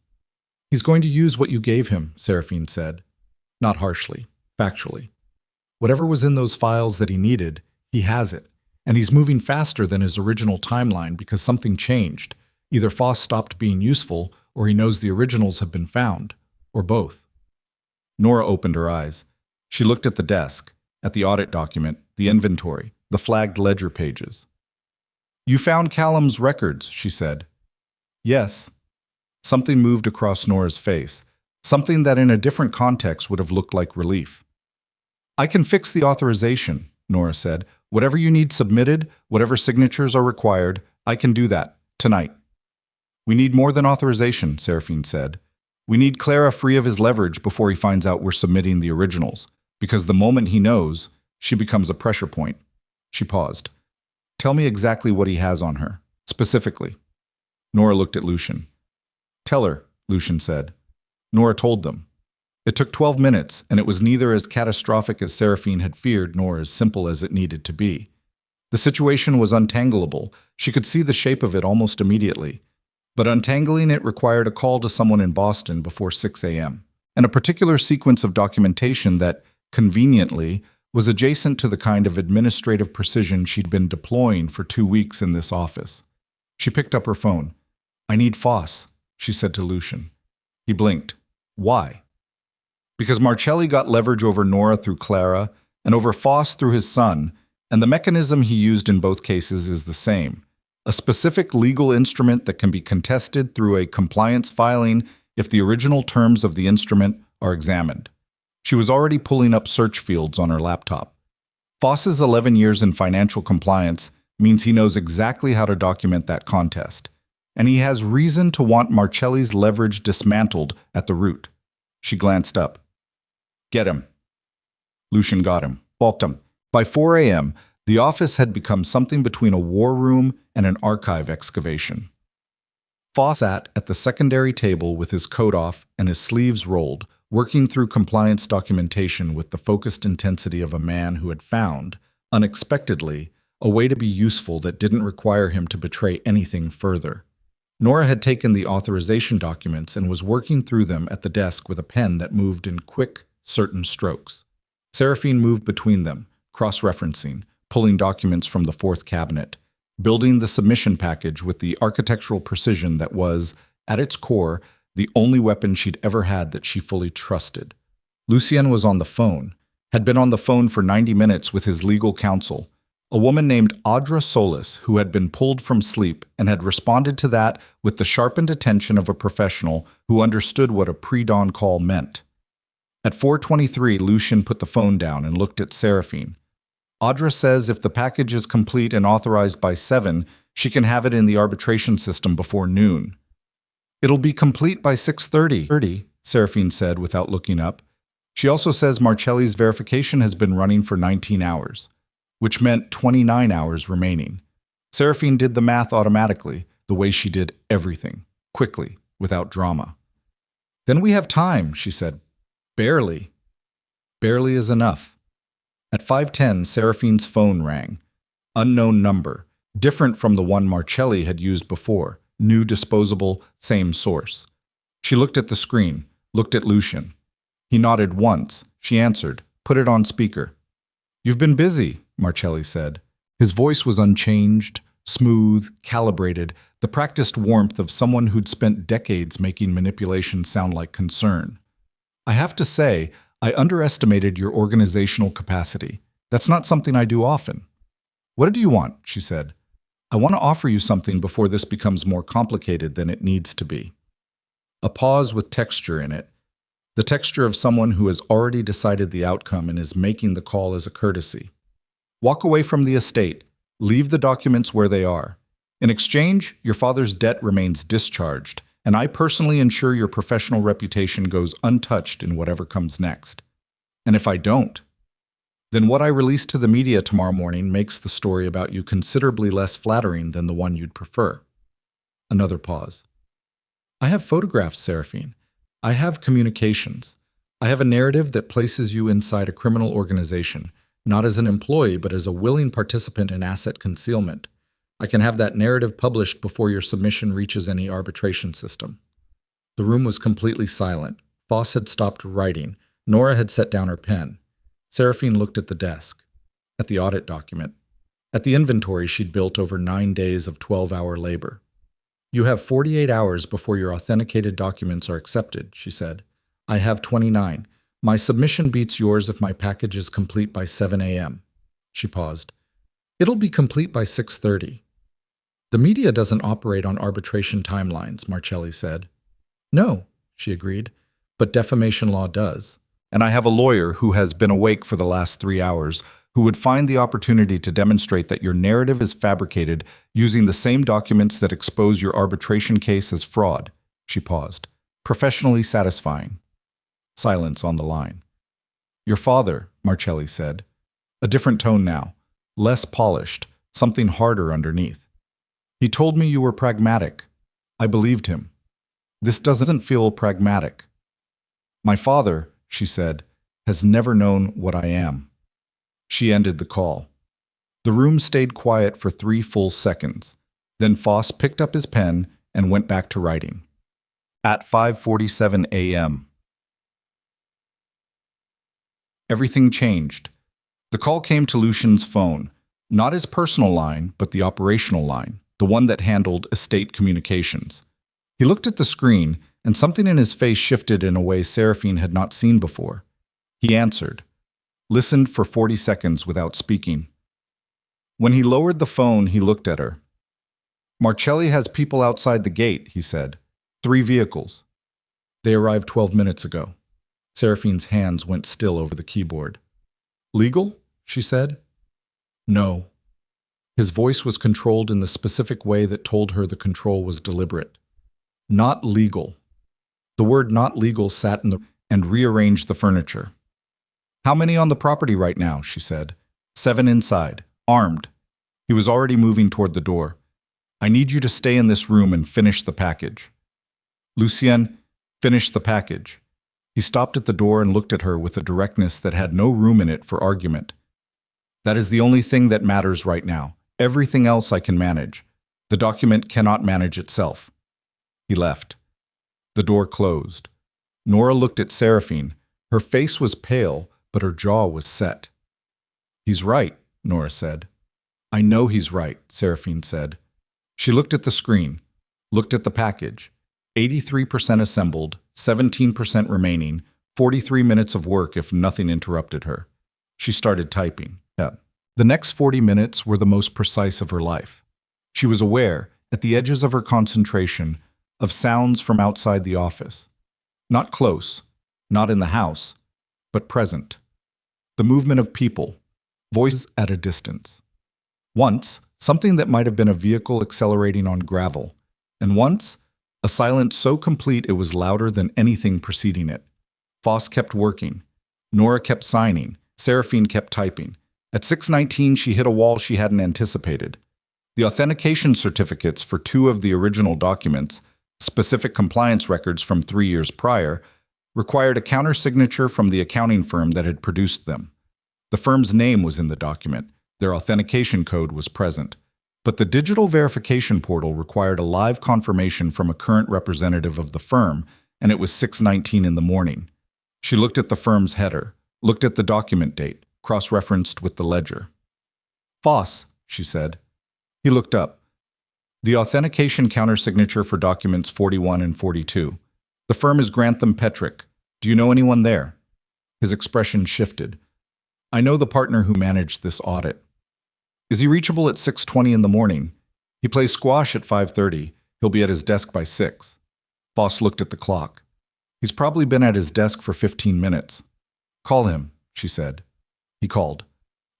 He's going to use what you gave him, Seraphine said. Not harshly, factually. Whatever was in those files that he needed, he has it. And he's moving faster than his original timeline because something changed. Either Foss stopped being useful, or he knows the originals have been found. Or both. Nora opened her eyes. She looked at the desk, at the audit document, the inventory, the flagged ledger pages. You found Callum's records, she said. Yes. Something moved across Nora's face, something that in a different context would have looked like relief. I can fix the authorization, Nora said. Whatever you need submitted, whatever signatures are required, I can do that, tonight. We need more than authorization, Seraphine said. We need Clara free of his leverage before he finds out we're submitting the originals, because the moment he knows, she becomes a pressure point. She paused. Tell me exactly what he has on her, specifically. Nora looked at Lucian. Tell her, Lucian said. Nora told them. It took 12 minutes, and it was neither as catastrophic as Seraphine had feared nor as simple as it needed to be. The situation was untangleable. She could see the shape of it almost immediately. But untangling it required a call to someone in Boston before 6 a.m., and a particular sequence of documentation that, conveniently, was adjacent to the kind of administrative precision she'd been deploying for 2 weeks in this office. She picked up her phone. I need Foss, she said to Lucian. He blinked. Why? Because Marcelli got leverage over Nora through Clara and over Foss through his son, and the mechanism he used in both cases is the same. A specific legal instrument that can be contested through a compliance filing if the original terms of the instrument are examined. She was already pulling up search fields on her laptop. Foss's 11 years in financial compliance means he knows exactly how to document that contest, and he has reason to want Marcelli's leverage dismantled at the root. She glanced up. Get him. Lucian got him, balked him. By 4 a.m., the office had become something between a war room and an archive excavation. Foss sat at the secondary table with his coat off and his sleeves rolled, working through compliance documentation with the focused intensity of a man who had found, unexpectedly, a way to be useful that didn't require him to betray anything further. Nora had taken the authorization documents and was working through them at the desk with a pen that moved in quick, certain strokes. Seraphine moved between them, cross-referencing, pulling documents from the fourth cabinet, building the submission package with the architectural precision that was, at its core, the only weapon she'd ever had that she fully trusted. Lucien was on the phone, had been on the phone for 90 minutes with his legal counsel, a woman named Audra Solis who had been pulled from sleep and had responded to that with the sharpened attention of a professional who understood what a pre-dawn call meant. At 4:23, Lucian put the phone down and looked at Seraphine. Audra says if the package is complete and authorized by 7, she can have it in the arbitration system before noon. It'll be complete by 6:30, Seraphine said without looking up. She also says Marcelli's verification has been running for 19 hours, which meant 29 hours remaining. Seraphine did the math automatically, the way she did everything, quickly, without drama. Then we have time, she said. Barely. Barely is enough. At 5:10, Seraphine's phone rang. Unknown number, different from the one Marcelli had used before. New disposable, same source. She looked at the screen, looked at Lucian. He nodded once. She answered, put it on speaker. You've been busy, Marcelli said. His voice was unchanged, smooth, calibrated, the practiced warmth of someone who'd spent decades making manipulation sound like concern. I have to say, I underestimated your organizational capacity. That's not something I do often. What do you want? She said. I want to offer you something before this becomes more complicated than it needs to be. A pause with texture in it. The texture of someone who has already decided the outcome and is making the call as a courtesy. Walk away from the estate. Leave the documents where they are. In exchange, your father's debt remains discharged, and I personally ensure your professional reputation goes untouched in whatever comes next. And if I don't, then what I release to the media tomorrow morning makes the story about you considerably less flattering than the one you'd prefer. Another pause. I have photographs, Seraphine. I have communications. I have a narrative that places you inside a criminal organization, not as an employee, but as a willing participant in asset concealment. I can have that narrative published before your submission reaches any arbitration system. The room was completely silent. Foss had stopped writing. Nora had set down her pen. Seraphine looked at the desk, at the audit document, at the inventory she'd built over 9 days of 12-hour labor. You have 48 hours before your authenticated documents are accepted, she said. I have 29. My submission beats yours if my package is complete by 7 a.m. She paused. It'll be complete by 6:30. The media doesn't operate on arbitration timelines, Marcelli said. No, she agreed, but defamation law does. And I have a lawyer who has been awake for the last 3 hours who would find the opportunity to demonstrate that your narrative is fabricated using the same documents that expose your arbitration case as fraud. She paused. Professionally satisfying. Silence on the line. Your father, Marcelli said. A different tone now. Less polished, something harder underneath. He told me you were pragmatic. I believed him. This doesn't feel pragmatic. My father, she said, has never known what I am. She ended the call. The room stayed quiet for 3 full seconds. Then Foss picked up his pen and went back to writing. At 5:47 a.m. Everything changed. The call came to Lucian's phone, not his personal line, but the operational line, the one that handled estate communications. He looked at the screen, and something in his face shifted in a way Seraphine had not seen before. He answered, listened for 40 seconds without speaking. When he lowered the phone, he looked at her. Marcelli has people outside the gate, he said. 3 vehicles. They arrived 12 minutes ago. Seraphine's hands went still over the keyboard. Legal? She said. No. His voice was controlled in the specific way that told her the control was deliberate. Not legal. The word not legal sat in the and rearranged the furniture. How many on the property right now? She said. 7 inside, armed. He was already moving toward the door. I need you to stay in this room and finish the package. Lucien, finish the package. He stopped at the door and looked at her with a directness that had no room in it for argument. That is the only thing that matters right now. Everything else I can manage. The document cannot manage itself. He left. The door closed. Nora looked at Seraphine. Her face was pale, but her jaw was set. He's right, Nora said. I know he's right, Seraphine said. She looked at the screen, looked at the package. 83% assembled, 17% remaining, 43 minutes of work if nothing interrupted her. She started typing. The next 40 minutes were the most precise of her life. She was aware, at the edges of her concentration, of sounds from outside the office. Not close, not in the house, but present. The movement of people, voices at a distance. Once, something that might have been a vehicle accelerating on gravel, and once, A silence so complete it was louder than anything preceding it. Foss kept working. Nora kept signing. Seraphine kept typing. At 6:19, she hit a wall she hadn't anticipated. The authentication certificates for two of the original documents, specific compliance records from 3 years prior, required a countersignature from the accounting firm that had produced them. The firm's name was in the document. Their authentication code was present. But the digital verification portal required a live confirmation from a current representative of the firm, and it was 6:19 in the morning. She looked at the firm's header, looked at the document date, cross-referenced with the ledger. "Foss," she said. He looked up. The authentication countersignature for documents 41 and 42. "The firm is Grantham Petrick. Do you know anyone there?" His expression shifted. "I know the partner who managed this audit." "Is he reachable at 6:20 in the morning? He plays squash at 5:30. He'll be at his desk by 6. Foss looked at the clock. "He's probably been at his desk for 15 minutes. "Call him," she said. He called.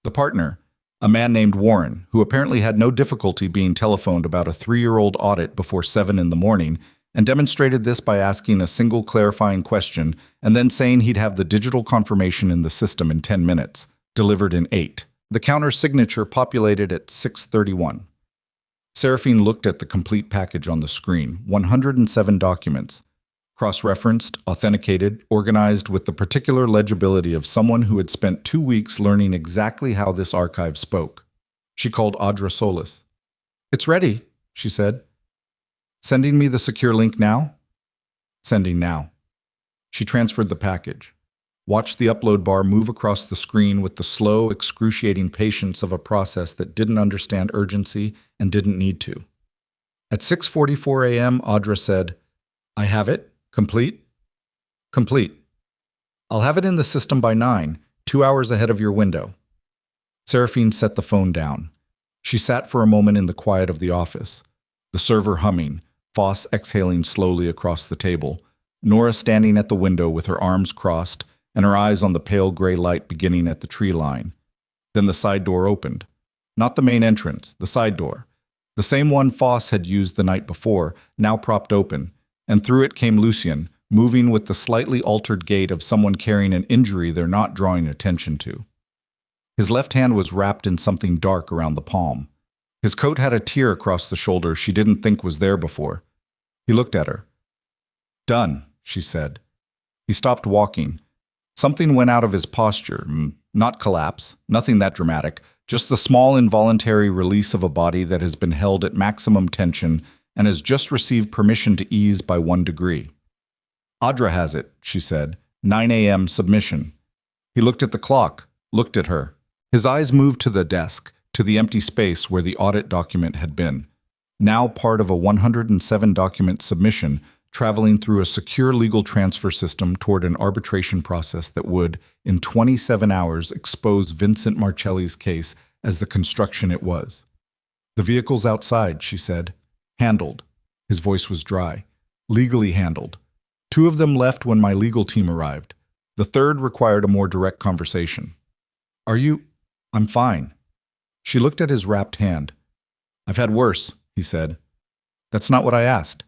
The partner, a man named Warren, who apparently had no difficulty being telephoned about a 3-year-old audit before 7 in the morning, and demonstrated this by asking a single clarifying question and then saying he'd have the digital confirmation in the system in 10 minutes, delivered in 8. The counter signature populated at 6:31. Seraphine looked at the complete package on the screen, 107 documents, cross-referenced, authenticated, organized with the particular legibility of someone who had spent 2 weeks learning exactly how this archive spoke. She called Audra Solis. "It's ready," she said. "Sending me the secure link now?" "Sending now." She transferred the package. Watched the upload bar move across the screen with the slow, excruciating patience of a process that didn't understand urgency and didn't need to. At 6:44 a.m., Audra said, "I have it. Complete?" "Complete. I'll have it in the system by 9, 2 hours ahead of your window." Seraphine set the phone down. She sat for a moment in the quiet of the office, the server humming, Foss exhaling slowly across the table, Nora standing at the window with her arms crossed and her eyes on the pale gray light beginning at the tree line. Then the side door opened. Not the main entrance, the side door. The same one Foss had used the night before, now propped open, and through it came Lucien, moving with the slightly altered gait of someone carrying an injury they're not drawing attention to. His left hand was wrapped in something dark around the palm. His coat had a tear across the shoulder she didn't think was there before. He looked at her. "Done," she said. He stopped walking. Something went out of his posture, not collapse, nothing that dramatic, just the small involuntary release of a body that has been held at maximum tension and has just received permission to ease by 1 degree. "Audra has it," she said. 9 a.m. submission. He looked at the clock, looked at her. His eyes moved to the desk, to the empty space where the audit document had been. Now part of a 107-document submission, traveling through a secure legal transfer system toward an arbitration process that would, in 27 hours, expose Vincent Marcelli's case as the construction it was. "The vehicle's outside," she said. "Handled." His voice was dry. "Legally handled. 2 of them left when my legal team arrived. The 3rd required a more direct conversation." "Are you—" "I'm fine." She looked at his wrapped hand. "I've had worse," he said. "That's not what I asked."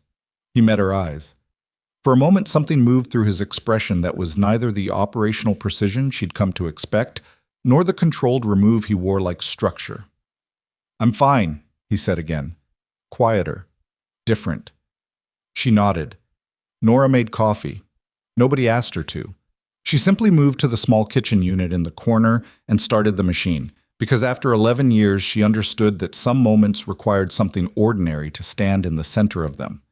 He met her eyes. For a moment, something moved through his expression that was neither the operational precision she'd come to expect, nor the controlled remove he wore like structure. "I'm fine," he said again. Quieter. Different. She nodded. Nora made coffee. Nobody asked her to. She simply moved to the small kitchen unit in the corner and started the machine, because after 11 years she understood that some moments required something ordinary to stand in the center of them.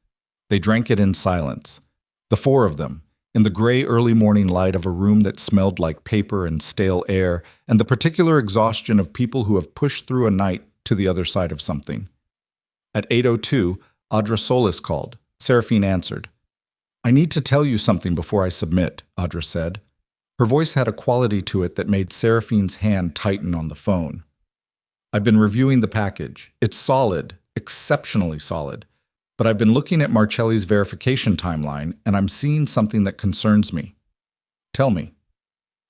They drank it in silence. The 4 of them, in the gray early morning light of a room that smelled like paper and stale air, and the particular exhaustion of people who have pushed through a night to the other side of something. At 8:02, Audra Solis called. Seraphine answered. "I need to tell you something before I submit," Audra said. Her voice had a quality to it that made Seraphine's hand tighten on the phone. "I've been reviewing the package. It's solid, exceptionally solid. But I've been looking at Marcelli's verification timeline, and I'm seeing something that concerns me." "Tell me."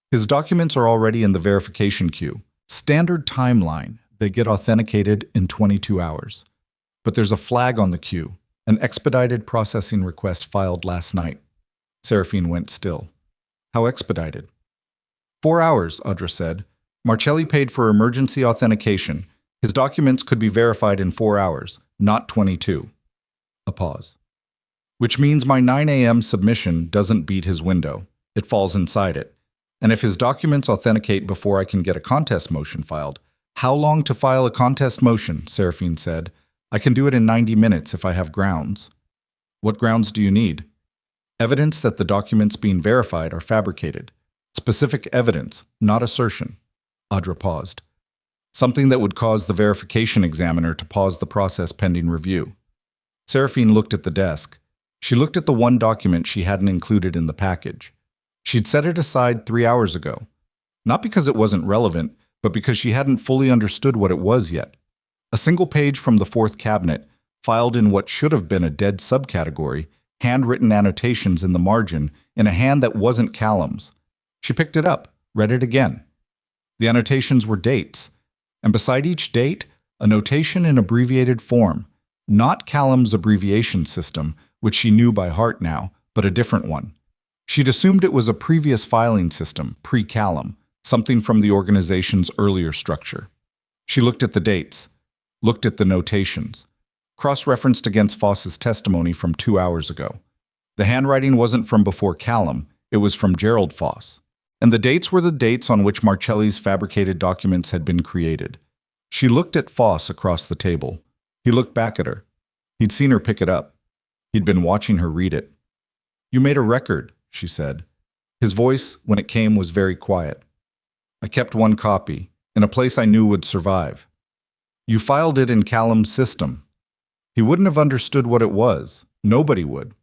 "His documents are already in the verification queue. Standard timeline. They get authenticated in 22 hours. But there's a flag on the queue. An expedited processing request filed last night. Seraphine went still. How expedited? 4 hours, Audra said. Marcelli paid for emergency authentication. His documents could be verified in 4 hours, not 22. A pause. Which means my 9 a.m. submission doesn't beat his window. It falls inside it. And if his documents authenticate before I can get a contest motion filed, how long to file a contest motion? Seraphine said. I can do it in 90 minutes if I have grounds. What grounds do you need? Evidence that the documents being verified are fabricated. Specific evidence, not assertion. Audra paused. Something that would cause the verification examiner to pause the process pending review. Seraphine looked at the desk. She looked at the one document she hadn't included in the package. She'd set it aside 3 hours ago. Not because it wasn't relevant, but because she hadn't fully understood what it was yet. A single page from the fourth cabinet, filed in what should have been a dead subcategory, handwritten annotations in the margin, in a hand that wasn't Callum's. She picked it up, read it again. The annotations were dates, and beside each date, a notation in abbreviated form, not Callum's abbreviation system, which she knew by heart now, but a different one. She'd assumed it was a previous filing system, pre-Callum, something from the organization's earlier structure. She looked at the dates, looked at the notations, cross-referenced against Foss's testimony from 2 hours ago. The handwriting wasn't from before Callum, it was from Gerald Foss. And the dates were the dates on which Marcelli's fabricated documents had been created. She looked at Foss across the table. He looked back at her. He'd seen her pick it up. He'd been watching her read it. You made a record, she said. His voice, when it came, was very quiet. I kept one copy, in a place I knew would survive. You filed it in Callum's system. He wouldn't have understood what it was. Nobody would.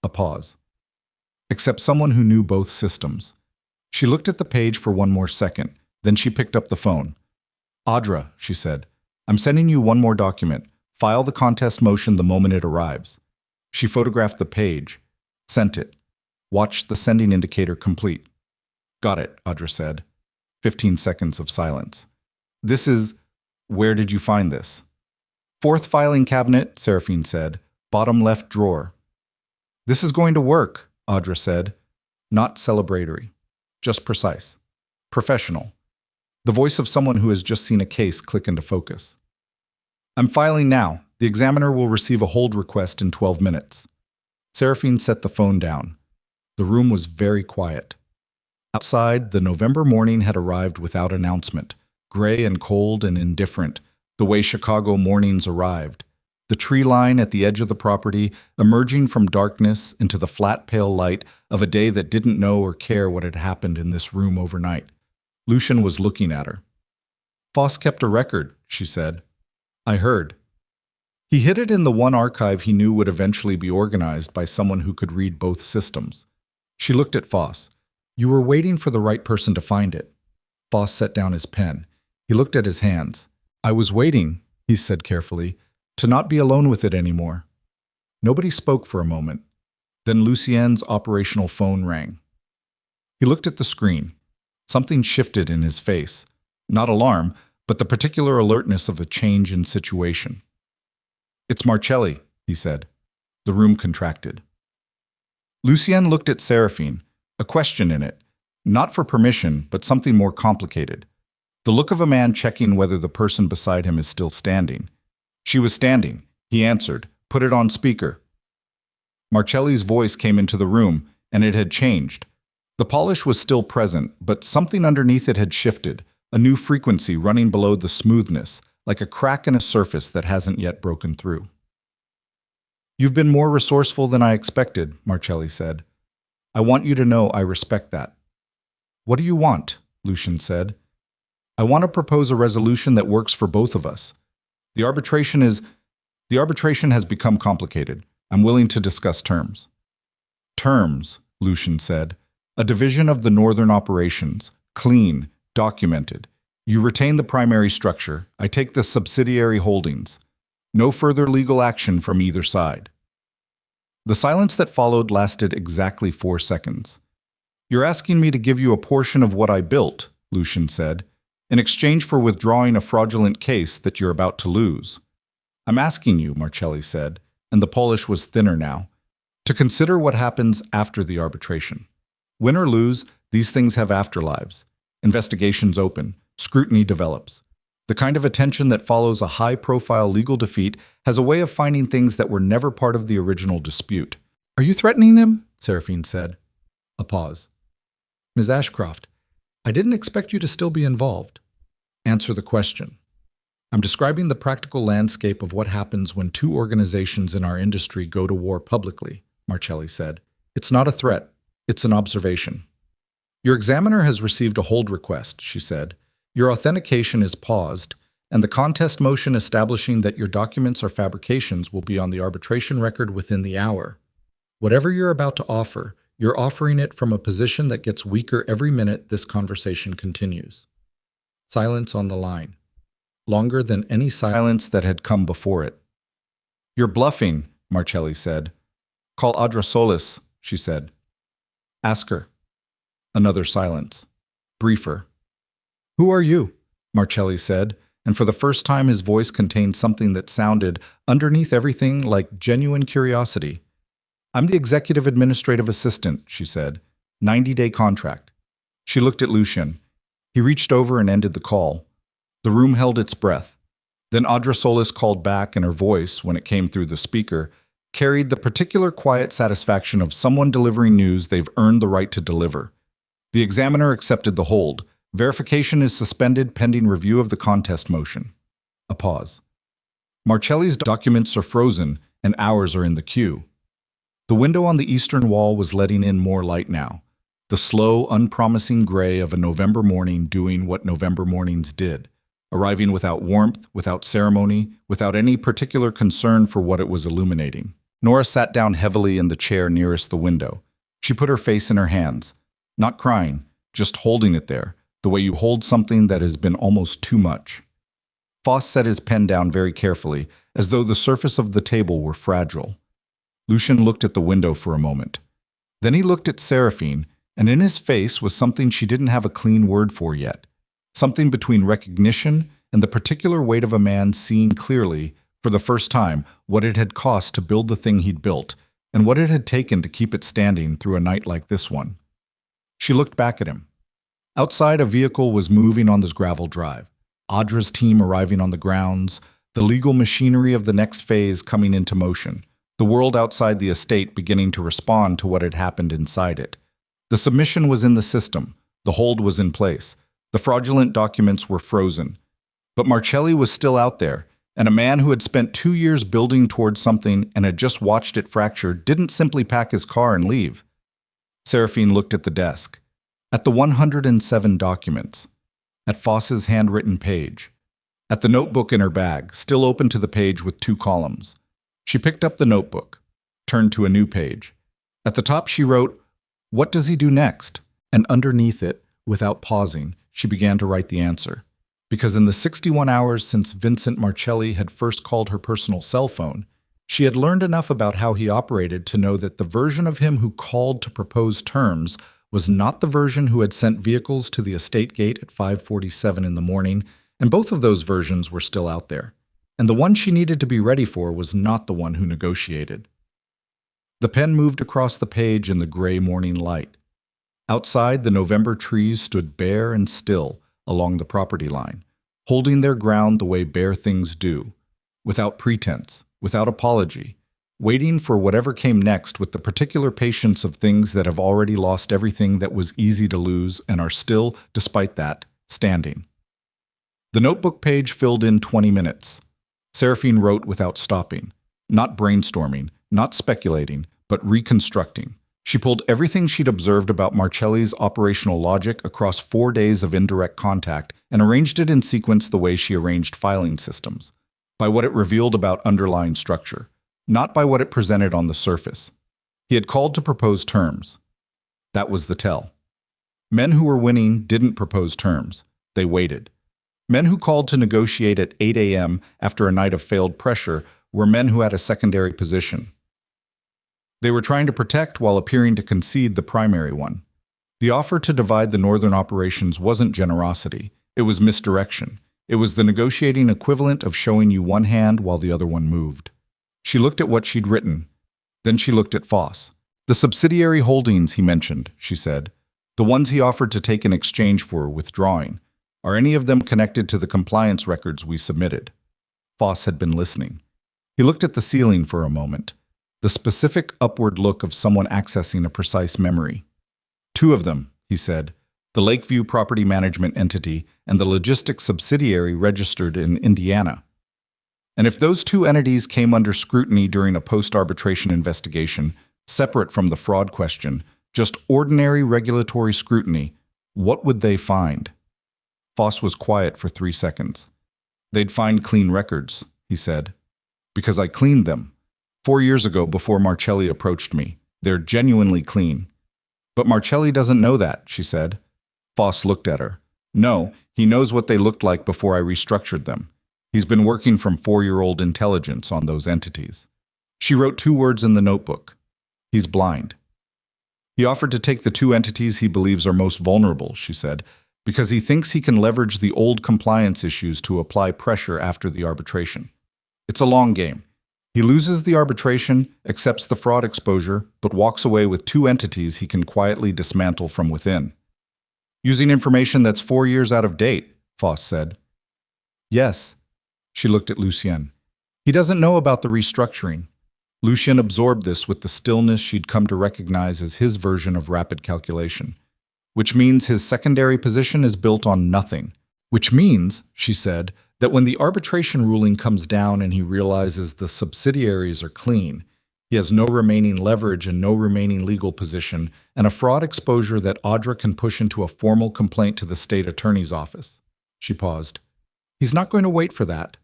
A pause. Except someone who knew both systems. She looked at the page for one more second, then she picked up the phone. Audra, she said, I'm sending you one more document. File the contest motion the moment it arrives. She photographed the page, sent it, watched the sending indicator complete. Got it, Audra said. 15 seconds of silence. This is... Where did you find this? Fourth filing cabinet, Seraphine said. Bottom left drawer. This is going to work, Audra said. Not celebratory. Just precise. Professional. The voice of someone who has just seen a case click into focus. I'm filing now. The examiner will receive a hold request in 12 minutes. Seraphine set the phone down. The room was very quiet. Outside, the November morning had arrived without announcement, gray and cold and indifferent, the way Chicago mornings arrived. The tree line at the edge of the property, emerging from darkness into the flat pale light of a day that didn't know or care what had happened in this room overnight. Lucian was looking at her. Foss kept a record, she said. I heard. He hid it in the one archive he knew would eventually be organized by someone who could read both systems. She looked at Foss. You were waiting for the right person to find it. Foss set down his pen. He looked at his hands. I was waiting, he said carefully, to not be alone with it anymore. Nobody spoke for a moment. Then Lucien's operational phone rang. He looked at the screen. Something shifted in his face. Not alarm, but the particular alertness of a change in situation. It's Marcelli, he said. The room contracted. Lucien looked at Seraphine, a question in it, not for permission, but something more complicated. The look of a man checking whether the person beside him is still standing. She was standing, he answered, put it on speaker. Marcelli's voice came into the room, and it had changed. The polish was still present, but something underneath it had shifted, a new frequency running below the smoothness, like a crack in a surface that hasn't yet broken through. You've been more resourceful than I expected, Marcelli said. I want you to know I respect that. What do you want? Lucian said. I want to propose a resolution that works for both of us. The arbitration has become complicated. I'm willing to discuss terms. Terms, Lucian said. A division of the northern operations, clean, documented. You retain the primary structure. I take the subsidiary holdings. No further legal action from either side. The silence that followed lasted exactly 4 seconds. You're asking me to give you a portion of what I built, Lucian said, in exchange for withdrawing a fraudulent case that you're about to lose. I'm asking you, Marcelli said, and the polish was thinner now, to consider what happens after the arbitration. Win or lose, these things have afterlives. Investigations open, scrutiny develops. The kind of attention that follows a high-profile legal defeat has a way of finding things that were never part of the original dispute. "Are you threatening him?" Seraphine said. A pause. "Ms. Ashcroft, I didn't expect you to still be involved." "Answer the question." "I'm describing the practical landscape of what happens when two organizations in our industry go to war publicly," Marcelli said. "It's not a threat. It's an observation." "Your examiner has received a hold request," she said. "Your authentication is paused, and the contest motion establishing that your documents are fabrications will be on the arbitration record within the hour. Whatever you're about to offer, you're offering it from a position that gets weaker every minute this conversation continues." Silence on the line. Longer than any silence that had come before it. "You're bluffing," Marcelli said. "Call Audra Solis," she said. "Ask her." Another silence. Briefer. "Who are you?" Marcelli said, and for the first time his voice contained something that sounded, underneath everything, like genuine curiosity. "I'm the executive administrative assistant," she said. 90-day contract." She looked at Lucien. He reached over and ended the call. The room held its breath. Then Audra Solis called back, and her voice, when it came through the speaker, carried the particular quiet satisfaction of someone delivering news they've earned the right to deliver. The examiner accepted the hold. Verification is suspended pending review of the contest motion. A pause. Marcelli's documents are frozen, and ours are in the queue. The window on the eastern wall was letting in more light now. The slow, unpromising gray of a November morning doing what November mornings did. Arriving without warmth, without ceremony, without any particular concern for what it was illuminating. Nora sat down heavily in the chair nearest the window. She put her face in her hands. Not crying, just holding it there, the way you hold something that has been almost too much. Foss set his pen down very carefully, as though the surface of the table were fragile. Lucien looked at the window for a moment. Then he looked at Seraphine, and in his face was something she didn't have a clean word for yet. Something between recognition and the particular weight of a man seeing clearly, for the first time, what it had cost to build the thing he'd built, and what it had taken to keep it standing through a night like this one. She looked back at him. Outside, a vehicle was moving on this gravel drive. Audra's team arriving on the grounds, the legal machinery of the next phase coming into motion, the world outside the estate beginning to respond to what had happened inside it. The submission was in the system. The hold was in place. The fraudulent documents were frozen. But Marcelli was still out there, and a man who had spent 2 years building towards something and had just watched it fracture didn't simply pack his car and leave. Seraphine looked at the desk, at the 107 documents, at Foss's handwritten page, at the notebook in her bag, still open to the page with 2 columns. She picked up the notebook, turned to a new page. At the top she wrote, "What does he do next?" And underneath it, without pausing, she began to write the answer. Because in the 61 hours since Vincent Marcelli had first called her personal cell phone, she had learned enough about how he operated to know that the version of him who called to propose terms was not the version who had sent vehicles to the estate gate at 5:47 in the morning, and both of those versions were still out there. And the one she needed to be ready for was not the one who negotiated. The pen moved across the page in the gray morning light. Outside, the November trees stood bare and still along the property line, holding their ground the way bare things do, without pretense, without apology, waiting for whatever came next with the particular patience of things that have already lost everything that was easy to lose and are still, despite that, standing. The notebook page filled in 20 minutes. Seraphine wrote without stopping, not brainstorming, not speculating, but reconstructing. She pulled everything she'd observed about Marcelli's operational logic across 4 days of indirect contact and arranged it in sequence the way she arranged filing systems, by what it revealed about underlying structure, not by what it presented on the surface. He had called to propose terms. That was the tell. Men who were winning didn't propose terms. They waited. Men who called to negotiate at 8 a.m. after a night of failed pressure were men who had a secondary position. They were trying to protect while appearing to concede the primary one. The offer to divide the northern operations wasn't generosity. It was misdirection. It was the negotiating equivalent of showing you one hand while the other one moved. She looked at what she'd written. Then she looked at Foss. The subsidiary holdings he mentioned, she said, the ones he offered to take in exchange for withdrawing, are any of them connected to the compliance records we submitted? Foss had been listening. He looked at the ceiling for a moment, the specific upward look of someone accessing a precise memory. Two of them, he said, the Lakeview Property Management Entity and the logistics subsidiary registered in Indiana. And if those two entities came under scrutiny during a post-arbitration investigation, separate from the fraud question, just ordinary regulatory scrutiny, what would they find? Foss was quiet for 3 seconds. They'd find clean records, he said. Because I cleaned them. 4 years ago, before Marcelli approached me. They're genuinely clean. But Marcelli doesn't know that, she said. Foss looked at her. No, he knows what they looked like before I restructured them. He's been working from 4-year-old intelligence on those entities. She wrote 2 words in the notebook. He's blind. He offered to take the 2 entities he believes are most vulnerable, she said, because he thinks he can leverage the old compliance issues to apply pressure after the arbitration. It's a long game. He loses the arbitration, accepts the fraud exposure, but walks away with 2 entities he can quietly dismantle from within. Using information that's 4 years out of date, Foss said. Yes. She looked at Lucien. He doesn't know about the restructuring. Lucien absorbed this with the stillness she'd come to recognize as his version of rapid calculation. Which means his secondary position is built on nothing. Which means, she said, that when the arbitration ruling comes down and he realizes the subsidiaries are clean, he has no remaining leverage and no remaining legal position, and a fraud exposure that Audra can push into a formal complaint to the state attorney's office. She paused. He's not going to wait for that.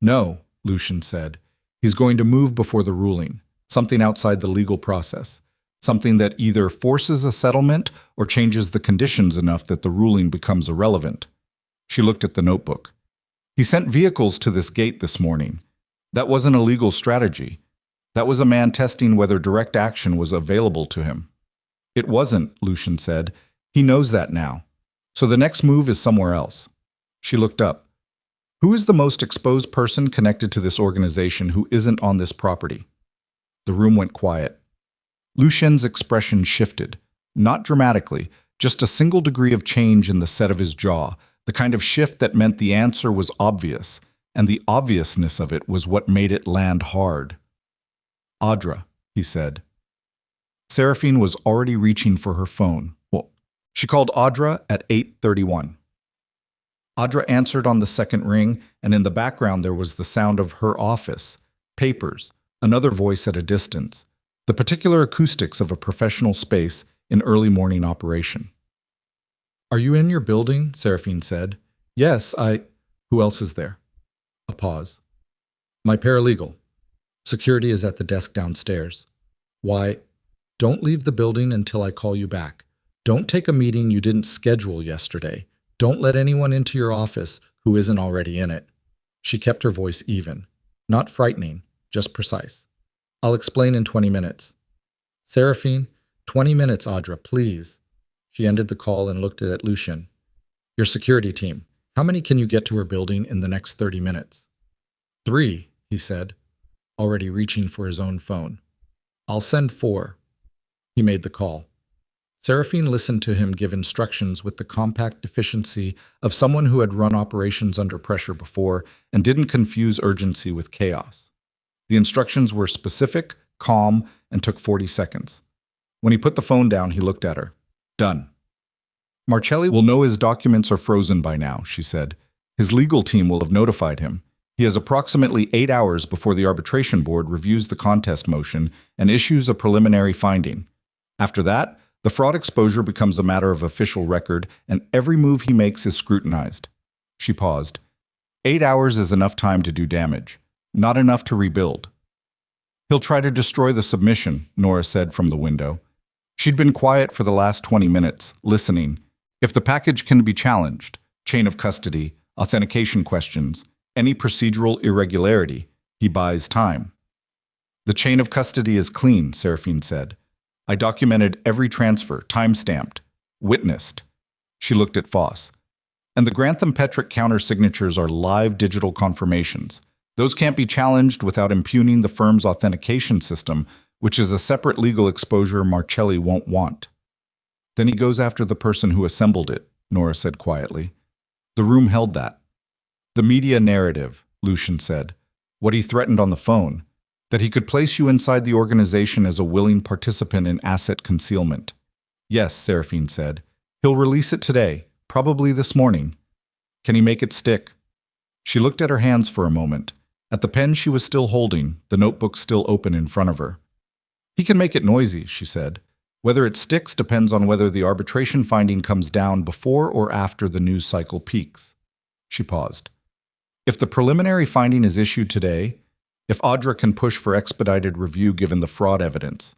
No, Lucien said. He's going to move before the ruling, something outside the legal process, something that either forces a settlement or changes the conditions enough that the ruling becomes irrelevant. She looked at the notebook. He sent vehicles to this gate this morning. That wasn't a legal strategy. That was a man testing whether direct action was available to him. It wasn't, Lucien said. He knows that now. So the next move is somewhere else. She looked up. Who is the most exposed person connected to this organization who isn't on this property? The room went quiet. Lucien's expression shifted. Not dramatically, just a single degree of change in the set of his jaw, the kind of shift that meant the answer was obvious, and the obviousness of it was what made it land hard. Audra, he said. Seraphine was already reaching for her phone. Well, she called Audra at 8:31. Audra answered on the second ring, and in the background there was the sound of her office, papers, another voice at a distance, the particular acoustics of a professional space in early morning operation. Are you in your building? Seraphine said. Yes, Who else is there? A pause. My paralegal. Security is at the desk downstairs. Why? Don't leave the building until I call you back. Don't take a meeting you didn't schedule yesterday. Don't let anyone into your office who isn't already in it. She kept her voice even. Not frightening, just precise. I'll explain in 20 minutes. Seraphine, 20 minutes, Audra, please. She ended the call and looked at Lucien. Your security team, how many can you get to her building in the next 30 minutes? 3, he said, already reaching for his own phone. I'll send 4. He made the call. Seraphine listened to him give instructions with the compact efficiency of someone who had run operations under pressure before and didn't confuse urgency with chaos. The instructions were specific, calm, and took 40 seconds. When he put the phone down, he looked at her. Done. Marcelli will know his documents are frozen by now, she said. His legal team will have notified him. He has approximately 8 hours before the arbitration board reviews the contest motion and issues a preliminary finding. After that, the fraud exposure becomes a matter of official record, and every move he makes is scrutinized. She paused. 8 hours is enough time to do damage, not enough to rebuild. He'll try to destroy the submission, Nora said from the window. She'd been quiet for the last 20 minutes, listening. If the package can be challenged, chain of custody, authentication questions, any procedural irregularity, he buys time. The chain of custody is clean, Seraphine said. I documented every transfer, time-stamped, witnessed. She looked at Foss. And the Grantham Petrick counter-signatures are live digital confirmations. Those can't be challenged without impugning the firm's authentication system, which is a separate legal exposure Marcelli won't want. Then he goes after the person who assembled it, Nora said quietly. The room held that. The media narrative, Lucian said. What he threatened on the phone. That he could place you inside the organization as a willing participant in asset concealment. Yes, Seraphine said. He'll release it today, probably this morning. Can he make it stick? She looked at her hands for a moment. At the pen she was still holding, the notebook still open in front of her. He can make it noisy, she said. Whether it sticks depends on whether the arbitration finding comes down before or after the news cycle peaks. She paused. If the preliminary finding is issued today, if Audra can push for expedited review given the fraud evidence,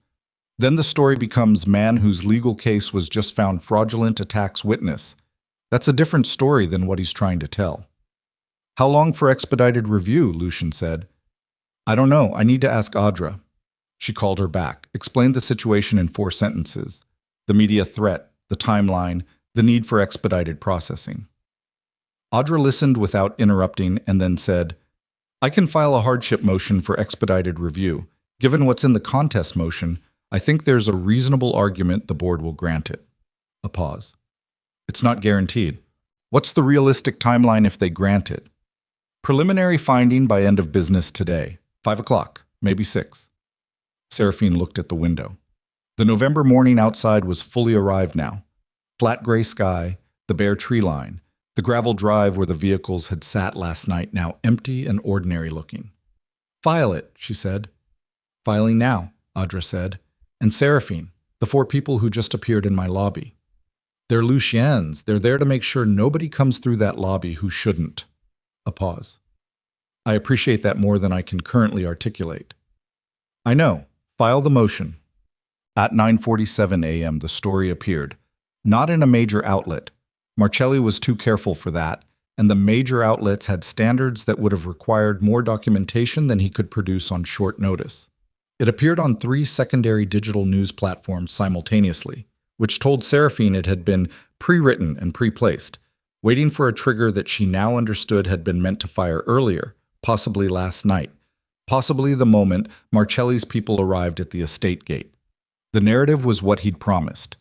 then the story becomes man whose legal case was just found fraudulent attacks witness. That's a different story than what he's trying to tell. How long for expedited review? Lucian said. I don't know. I need to ask Audra. She called her back, explained the situation in 4 sentences. The media threat, the timeline, the need for expedited processing. Audra listened without interrupting and then said, I can file a hardship motion for expedited review. Given what's in the contest motion, I think there's a reasonable argument the board will grant it. A pause. It's not guaranteed. What's the realistic timeline if they grant it? Preliminary finding by end of business today. 5 o'clock, maybe 6. Seraphine looked at the window. The November morning outside was fully arrived now. Flat gray sky, the bare tree line, the gravel drive where the vehicles had sat last night now empty and ordinary looking. File it, she said. Filing now, Audra said. And Seraphine, the 4 people who just appeared in my lobby. They're Lucien's. They're there to make sure nobody comes through that lobby who shouldn't. A pause. I appreciate that more than I can currently articulate. I know. File the motion. At 9:47 a.m. the story appeared. Not in a major outlet. Marcelli was too careful for that, and the major outlets had standards that would have required more documentation than he could produce on short notice. It appeared on 3 secondary digital news platforms simultaneously, which told Seraphine it had been pre-written and pre-placed, waiting for a trigger that she now understood had been meant to fire earlier, possibly last night, possibly the moment Marcelli's people arrived at the estate gate. The narrative was what he'd promised.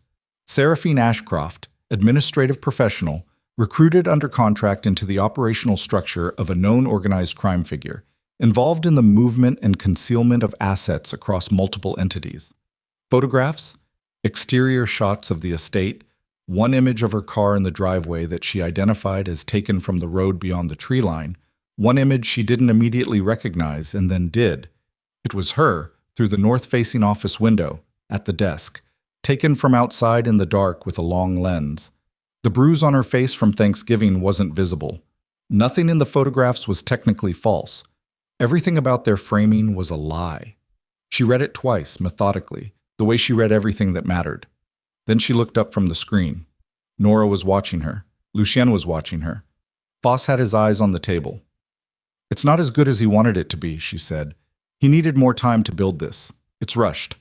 Seraphine Ashcroft, administrative professional, recruited under contract into the operational structure of a known organized crime figure, involved in the movement and concealment of assets across multiple entities. Photographs, exterior shots of the estate, one image of her car in the driveway that she identified as taken from the road beyond the tree line, one image she didn't immediately recognize and then did. It was her, through the north-facing office window, at the desk, taken from outside in the dark with a long lens. The bruise on her face from Thanksgiving wasn't visible. Nothing in the photographs was technically false. Everything about their framing was a lie. She read it twice, methodically, the way she read everything that mattered. Then she looked up from the screen. Nora was watching her. Lucien was watching her. Foss had his eyes on the table. It's not as good as he wanted it to be, she said. He needed more time to build this. It's rushed.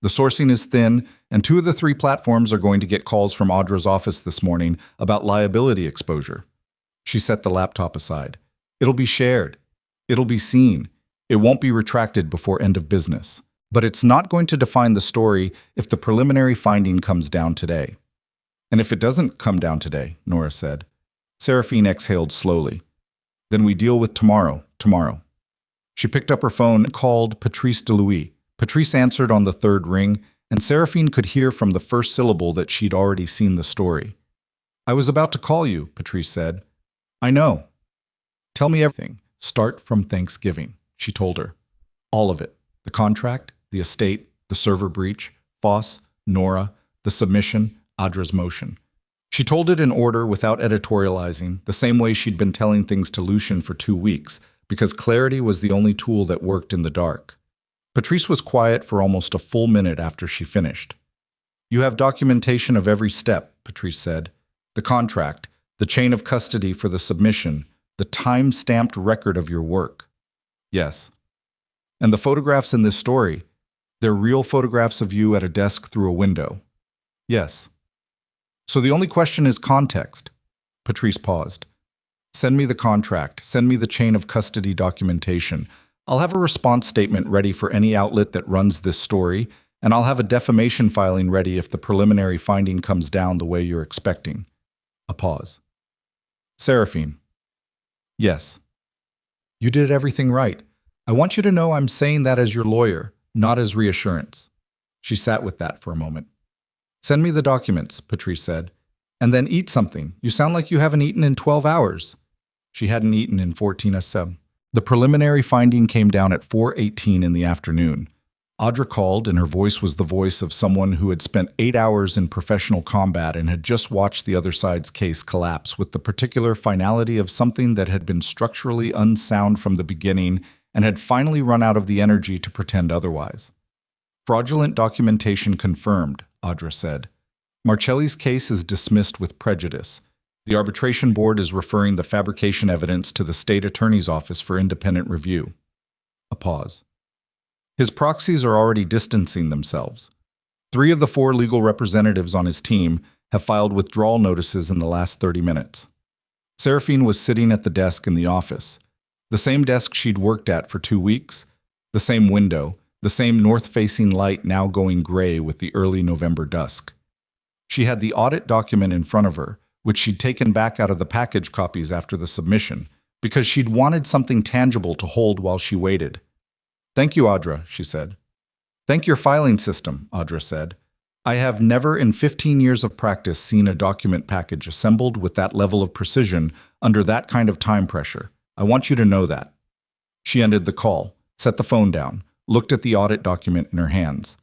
The sourcing is thin, and 2 of the 3 platforms are going to get calls from Audra's office this morning about liability exposure. She set the laptop aside. It'll be shared. It'll be seen. It won't be retracted before end of business. But it's not going to define the story if the preliminary finding comes down today. And if it doesn't come down today, Nora said. Seraphine exhaled slowly. Then we deal with tomorrow. She picked up her phone and called Patrice DeLuis. Patrice answered on the 3rd ring, and Seraphine could hear from the first syllable that she'd already seen the story. I was about to call you, Patrice said. I know. Tell me everything. Start from Thanksgiving, she told her. All of it. The contract, the estate, the server breach, Foss, Nora, the submission, Audra's motion. She told it in order without editorializing, the same way she'd been telling things to Lucian for 2 weeks, because clarity was the only tool that worked in the dark. Patrice was quiet for almost a full minute after she finished. You have documentation of every step, Patrice said. The contract, the chain of custody for the submission, the time-stamped record of your work. Yes. And the photographs in this story, they're real photographs of you at a desk through a window. Yes. So the only question is context. Patrice paused. Send me the contract. Send me the chain of custody documentation. I'll have a response statement ready for any outlet that runs this story, and I'll have a defamation filing ready if the preliminary finding comes down the way you're expecting. A pause. Seraphine. Yes. You did everything right. I want you to know I'm saying that as your lawyer, not as reassurance. She sat with that for a moment. Send me the documents, Patrice said, and then eat something. You sound like you haven't eaten in 12 hours. She hadn't eaten in 14 asab. The preliminary finding came down at 4:18 in the afternoon. Audra called, and her voice was the voice of someone who had spent 8 hours in professional combat and had just watched the other side's case collapse with the particular finality of something that had been structurally unsound from the beginning and had finally run out of the energy to pretend otherwise. Fraudulent documentation confirmed, Audra said. Marcelli's case is dismissed with prejudice. The arbitration board is referring the fabrication evidence to the state attorney's office for independent review. A pause. His proxies are already distancing themselves. 3 of the 4 legal representatives on his team have filed withdrawal notices in the last 30 minutes. Seraphine was sitting at the desk in the office. The same desk she'd worked at for 2 weeks, the same window, the same north-facing light now going gray with the early November dusk. She had the audit document in front of her, which she'd taken back out of the package copies after the submission, because she'd wanted something tangible to hold while she waited. Thank you, Audra, she said. Thank your filing system, Audra said. I have never in 15 years of practice seen a document package assembled with that level of precision under that kind of time pressure. I want you to know that. She ended the call, set the phone down, looked at the audit document in her hands.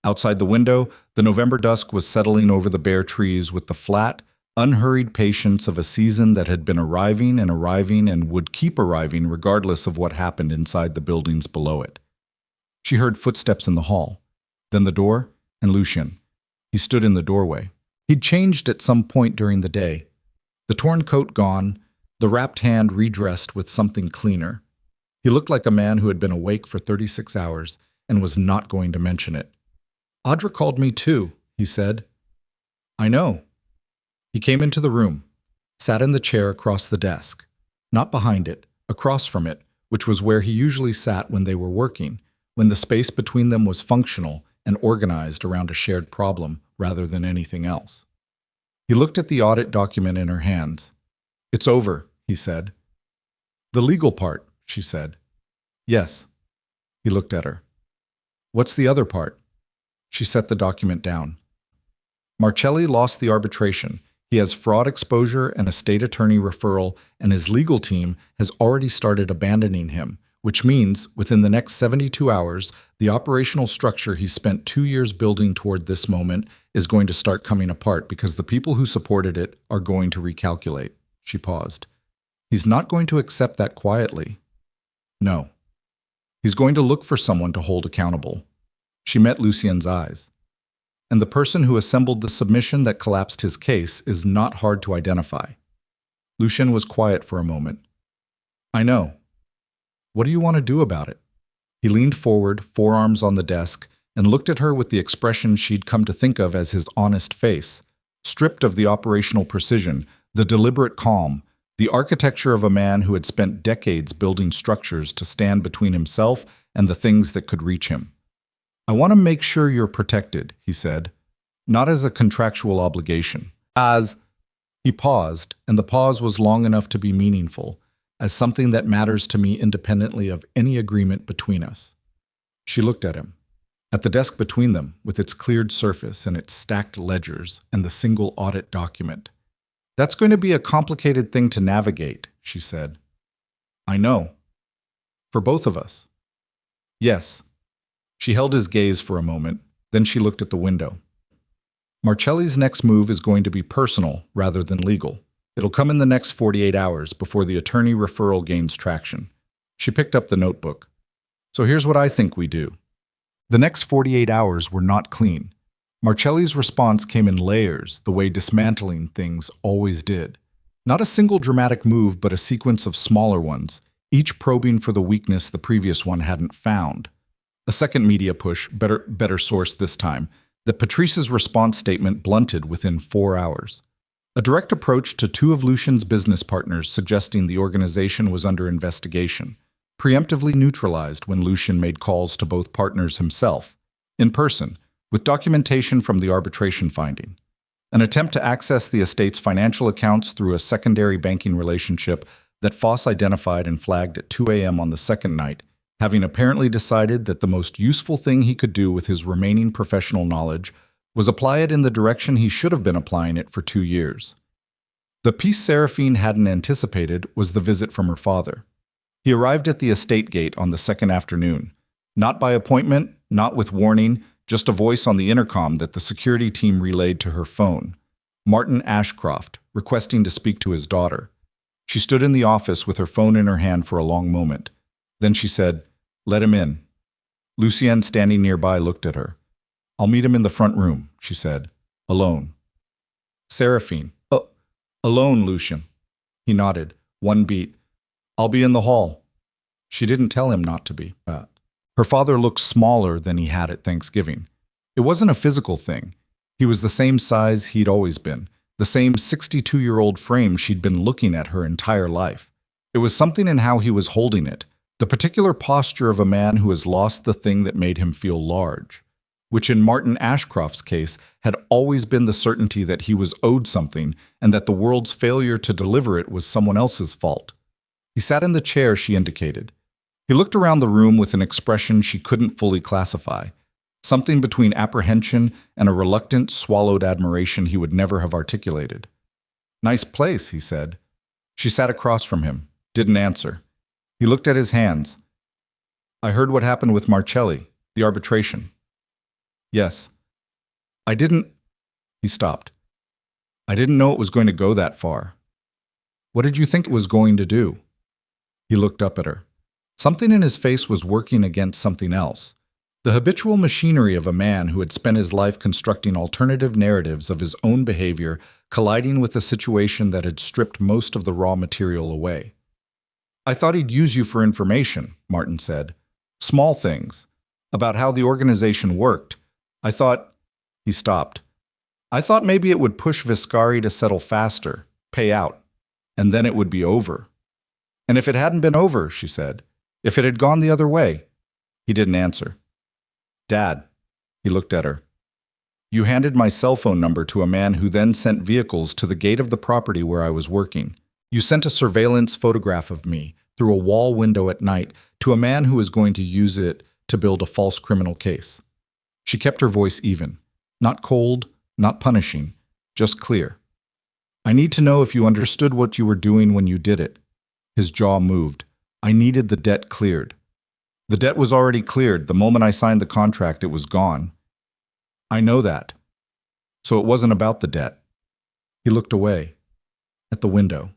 Outside the window, the November dusk was settling over the bare trees with the flat, unhurried patience of a season that had been arriving and would keep arriving regardless of what happened inside the buildings below it. She heard footsteps in the hall, then the door, and Lucien. He stood in the doorway. He'd changed at some point during the day. The torn coat gone, the wrapped hand redressed with something cleaner. He looked like a man who had been awake for 36 hours and was not going to mention it. Audra called me too, he said. I know. He came into the room, sat in the chair across the desk, not behind it, across from it, which was where he usually sat when they were working, when the space between them was functional and organized around a shared problem rather than anything else. He looked at the audit document in her hands. It's over, he said. The legal part, she said. Yes. He looked at her. What's the other part? She set the document down. Marcelli lost the arbitration. He has fraud exposure and a state attorney referral, and his legal team has already started abandoning him, which means within the next 72 hours, the operational structure he spent 2 years building toward this moment is going to start coming apart because the people who supported it are going to recalculate. She paused. He's not going to accept that quietly. No. He's going to look for someone to hold accountable. She met Lucien's eyes. And the person who assembled the submission that collapsed his case is not hard to identify. Lucien was quiet for a moment. I know. What do you want to do about it? He leaned forward, forearms on the desk, and looked at her with the expression she'd come to think of as his honest face, stripped of the operational precision, the deliberate calm, the architecture of a man who had spent decades building structures to stand between himself and the things that could reach him. I want to make sure you're protected, he said, not as a contractual obligation. He paused, and the pause was long enough to be meaningful, as something that matters to me independently of any agreement between us. She looked at him. At the desk between them, with its cleared surface and its stacked ledgers and the single audit document. That's going to be a complicated thing to navigate, she said. I know. For both of us. Yes. She held his gaze for a moment, then she looked at the window. Marcelli's next move is going to be personal rather than legal. It'll come in the next 48 hours before the attorney referral gains traction. She picked up the notebook. So here's what I think we do. The next 48 hours were not clean. Marcelli's response came in layers, the way dismantling things always did. Not a single dramatic move, but a sequence of smaller ones, each probing for the weakness the previous one hadn't found. A second media push, better source this time, that Patrice's response statement blunted within 4 hours. A direct approach to two of Lucian's business partners suggesting the organization was under investigation, preemptively neutralized when Lucian made calls to both partners himself, in person, with documentation from the arbitration finding. An attempt to access the estate's financial accounts through a secondary banking relationship that Foss identified and flagged at 2 a.m. on the second night, having apparently decided that the most useful thing he could do with his remaining professional knowledge was apply it in the direction he should have been applying it for 2 years. The piece Seraphine hadn't anticipated was the visit from her father. He arrived at the estate gate on the second afternoon, not by appointment, not with warning, just a voice on the intercom that the security team relayed to her phone. Martin Ashcroft, requesting to speak to his daughter. She stood in the office with her phone in her hand for a long moment. Then she said, "Let him in." Lucienne, standing nearby, looked at her. "I'll meet him in the front room," she said. "Alone." Seraphine. Alone, Lucian." He nodded. One beat. "I'll be in the hall." She didn't tell him not to be. Her father looked smaller than he had at Thanksgiving. It wasn't a physical thing. He was the same size he'd always been, the same 62-year-old frame she'd been looking at her entire life. It was something in how he was holding it, the particular posture of a man who has lost the thing that made him feel large, which in Martin Ashcroft's case had always been the certainty that he was owed something and that the world's failure to deliver it was someone else's fault. He sat in the chair she indicated. He looked around the room with an expression she couldn't fully classify, something between apprehension and a reluctant, swallowed admiration he would never have articulated. "Nice place," he said. She sat across from him, didn't answer. He looked at his hands. "I heard what happened with Marcelli, the arbitration." "Yes." "I didn't—" He stopped. "I didn't know it was going to go that far." "What did you think it was going to do?" He looked up at her. Something in his face was working against something else. The habitual machinery of a man who had spent his life constructing alternative narratives of his own behavior colliding with a situation that had stripped most of the raw material away. "I thought he'd use you for information," Martin said. "Small things. About how the organization worked. I thought—" He stopped. "I thought maybe it would push Viscari to settle faster, pay out, and then it would be over." "And if it hadn't been over," she said, "if it had gone the other way?" He didn't answer. "Dad," he looked at her. "You handed my cell phone number to a man who then sent vehicles to the gate of the property where I was working. You sent a surveillance photograph of me through a wall window at night to a man who was going to use it to build a false criminal case." She kept her voice even, not cold, not punishing, just clear. "I need to know if you understood what you were doing when you did it." His jaw moved. "I needed the debt cleared." "The debt was already cleared. The moment I signed the contract, it was gone." "I know that. So it wasn't about the debt." He looked away, at the window.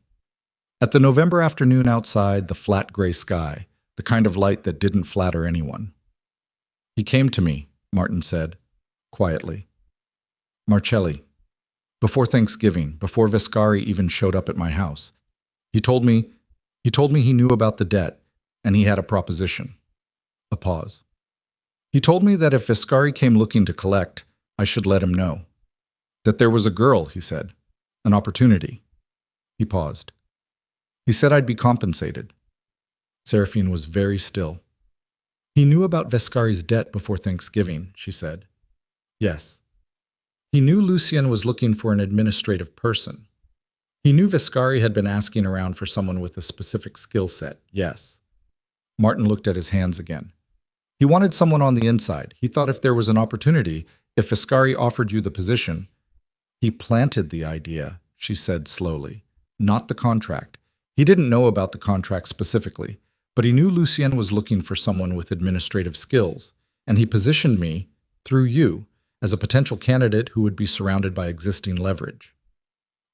At the November afternoon outside, the flat gray sky, the kind of light that didn't flatter anyone. "He came to me," Martin said, quietly. "Marcelli. Before Thanksgiving, before Viscari even showed up at my house. He told me he knew about the debt, and he had a proposition." A pause. "He told me that if Viscari came looking to collect, I should let him know. That there was a girl," he said. "An opportunity." He paused. "He said I'd be compensated." Seraphine was very still. "He knew about Viscari's debt before Thanksgiving," she said. "Yes." "He knew Lucien was looking for an administrative person." "He knew Viscari had been asking around for someone with a specific skill set." "Yes." Martin looked at his hands again. "He wanted someone on the inside. He thought if there was an opportunity, if Viscari offered you the position—" "He planted the idea," she said slowly, "not the contract. He didn't know about the contract specifically, but he knew Lucien was looking for someone with administrative skills, and he positioned me, through you, as a potential candidate who would be surrounded by existing leverage."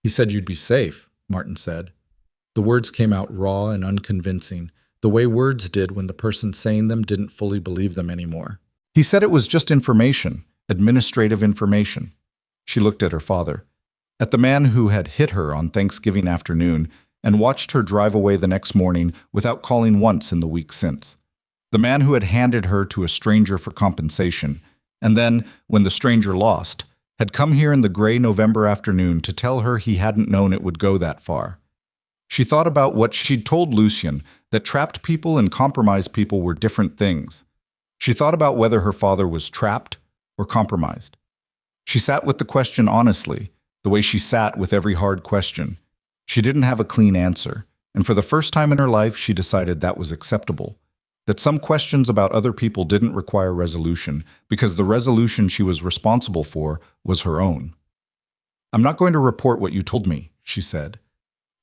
"He said you'd be safe," Martin said. The words came out raw and unconvincing, the way words did when the person saying them didn't fully believe them anymore. "He said it was just information, administrative information." She looked at her father, at the man who had hit her on Thanksgiving afternoon and watched her drive away the next morning without calling once in the week since. The man who had handed her to a stranger for compensation, and then, when the stranger lost, had come here in the gray November afternoon to tell her he hadn't known it would go that far. She thought about what she'd told Lucien, that trapped people and compromised people were different things. She thought about whether her father was trapped or compromised. She sat with the question honestly, the way she sat with every hard question. She didn't have a clean answer, and for the first time in her life she decided that was acceptable. That some questions about other people didn't require resolution, because the resolution she was responsible for was her own. "I'm not going to report what you told me," she said.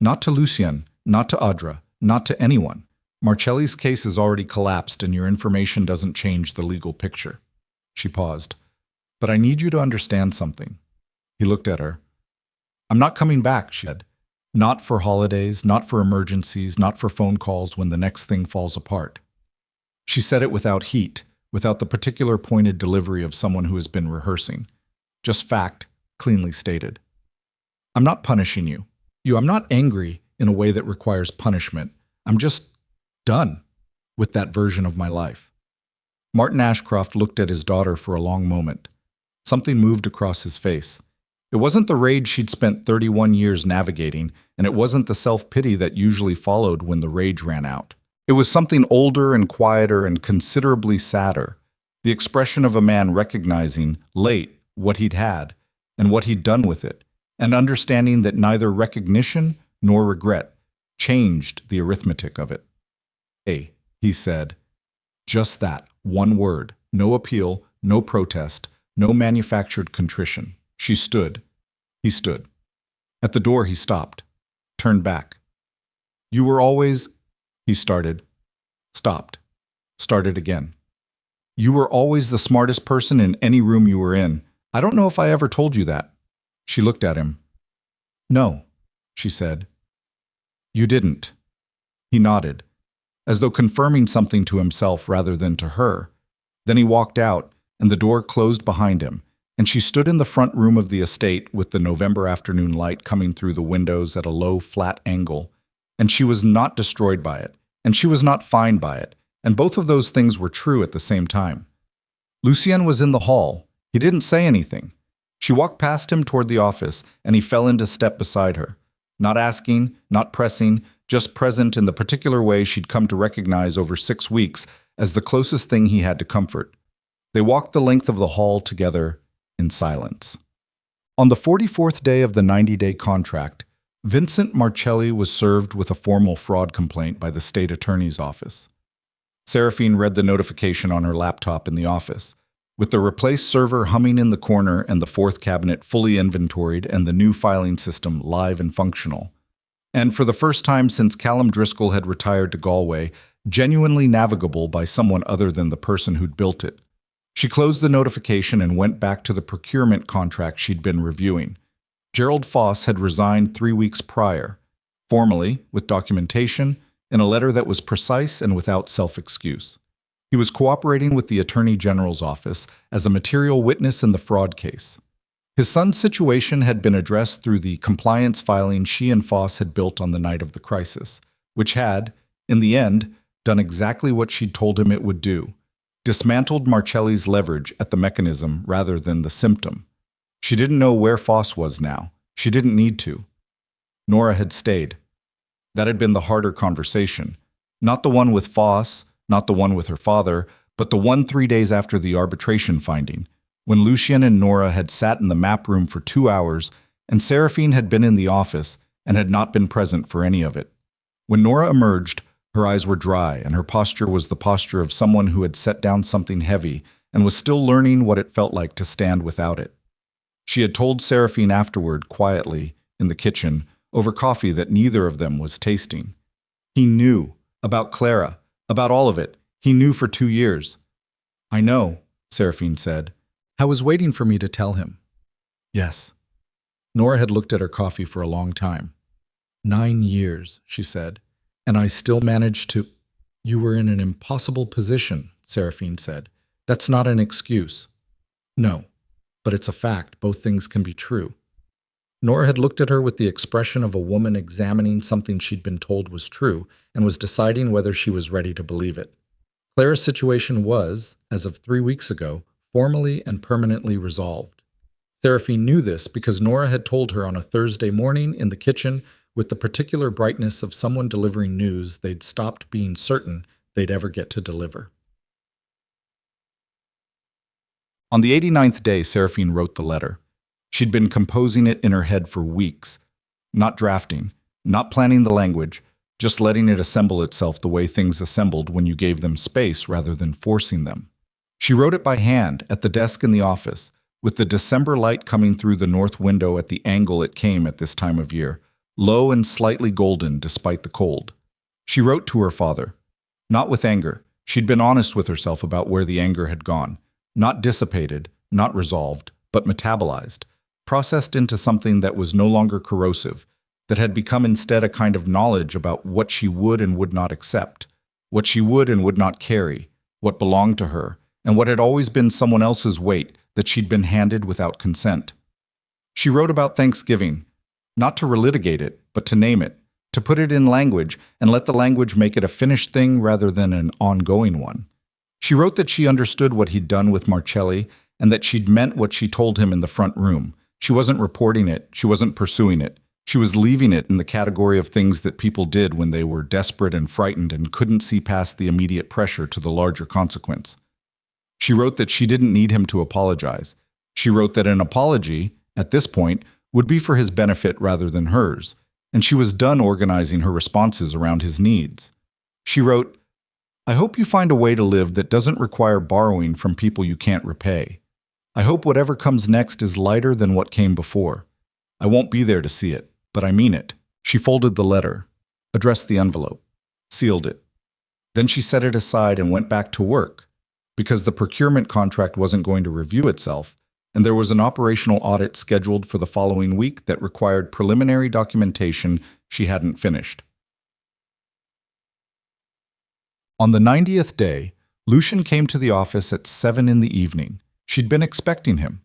"Not to Lucien, not to Audra, not to anyone. Marcelli's case is already collapsed and your information doesn't change the legal picture." She paused. "But I need you to understand something." He looked at her. "I'm not coming back," she said. "Not for holidays, not for emergencies, not for phone calls when the next thing falls apart." She said it without heat, without the particular pointed delivery of someone who has been rehearsing. Just fact, cleanly stated. "I'm not punishing you. I'm not angry in a way that requires punishment. I'm just done with that version of my life." Martin Ashcroft looked at his daughter for a long moment. Something moved across his face. It wasn't the rage she'd spent 31 years navigating, and it wasn't the self-pity that usually followed when the rage ran out. It was something older and quieter and considerably sadder, the expression of a man recognizing, late, what he'd had, and what he'd done with it, and understanding that neither recognition nor regret changed the arithmetic of it. "Hey," he said. Just that, one word, no appeal, no protest, no manufactured contrition. She stood. He stood. At the door he stopped, turned back. "You were always," he started, stopped, started again. "You were always the smartest person in any room you were in. I don't know if I ever told you that." She looked at him. "No," she said. "You didn't." He nodded, as though confirming something to himself rather than to her. Then he walked out, and the door closed behind him, and she stood in the front room of the estate with the November afternoon light coming through the windows at a low, flat angle. And she was not destroyed by it, and she was not fined by it, and both of those things were true at the same time. Lucien was in the hall. He didn't say anything. She walked past him toward the office, and he fell into step beside her. Not asking, not pressing, just present in the particular way she'd come to recognize over 6 weeks as the closest thing he had to comfort. They walked the length of the hall together in silence. On the 44th day of the 90-day contract, Vincent Marcelli was served with a formal fraud complaint by the state attorney's office. Seraphine read the notification on her laptop in the office, with the replaced server humming in the corner and the fourth cabinet fully inventoried and the new filing system live and functional. And for the first time since Callum Driscoll had retired to Galway, genuinely navigable by someone other than the person who'd built it. She closed the notification and went back to the procurement contract she'd been reviewing. Gerald Foss had resigned 3 weeks prior, formally, with documentation, in a letter that was precise and without self-excuse. He was cooperating with the Attorney General's office as a material witness in the fraud case. His son's situation had been addressed through the compliance filing she and Foss had built on the night of the crisis, which had, in the end, done exactly what she'd told him it would do, dismantled Marcelli's leverage at the mechanism rather than the symptom. She didn't know where Foss was now. She didn't need to. Nora had stayed. That had been the harder conversation. Not the one with Foss, not the one with her father, but the one 3 days after the arbitration finding, when Lucien and Nora had sat in the map room for 2 hours and Seraphine had been in the office and had not been present for any of it. When Nora emerged, her eyes were dry and her posture was the posture of someone who had set down something heavy and was still learning what it felt like to stand without it. She had told Seraphine afterward, quietly, in the kitchen, over coffee that neither of them was tasting. He knew about Clara, about all of it. He knew for 2 years. "I know," Seraphine said. "I was waiting for me to tell him." "Yes." Nora had looked at her coffee for a long time. 9 years, she said, "and I still managed to—" "You were in an impossible position," Seraphine said. "That's not an excuse." "No, but it's a fact. Both things can be true." Nora had looked at her with the expression of a woman examining something she'd been told was true and was deciding whether she was ready to believe it. Clara's situation was, as of 3 weeks ago, formally and permanently resolved. Seraphine knew this because Nora had told her on a Thursday morning in the kitchen with the particular brightness of someone delivering news they'd stopped being certain they'd ever get to deliver. On the 89th day, Seraphine wrote the letter. She'd been composing it in her head for weeks, not drafting, not planning the language, just letting it assemble itself the way things assembled when you gave them space rather than forcing them. She wrote it by hand at the desk in the office, with the December light coming through the north window at the angle it came at this time of year, low and slightly golden despite the cold. She wrote to her father. Not with anger. She'd been honest with herself about where the anger had gone. Not dissipated, not resolved, but metabolized, processed into something that was no longer corrosive, that had become instead a kind of knowledge about what she would and would not accept, what she would and would not carry, what belonged to her, and what had always been someone else's weight that she'd been handed without consent. She wrote about Thanksgiving, not to relitigate it, but to name it, to put it in language and let the language make it a finished thing rather than an ongoing one. She wrote that she understood what he'd done with Marcelli and that she'd meant what she told him in the front room. She wasn't reporting it, she wasn't pursuing it. She was leaving it in the category of things that people did when they were desperate and frightened and couldn't see past the immediate pressure to the larger consequence. She wrote that she didn't need him to apologize. She wrote that an apology, at this point, would be for his benefit rather than hers, and she was done organizing her responses around his needs. She wrote, I hope you find a way to live that doesn't require borrowing from people you can't repay. I hope whatever comes next is lighter than what came before. I won't be there to see it, but I mean it. She folded the letter, addressed the envelope, sealed it. Then she set it aside and went back to work, because the procurement contract wasn't going to review itself, and there was an operational audit scheduled for the following week that required preliminary documentation she hadn't finished. On the 90th day, Lucian came to the office at 7 in the evening. She'd been expecting him.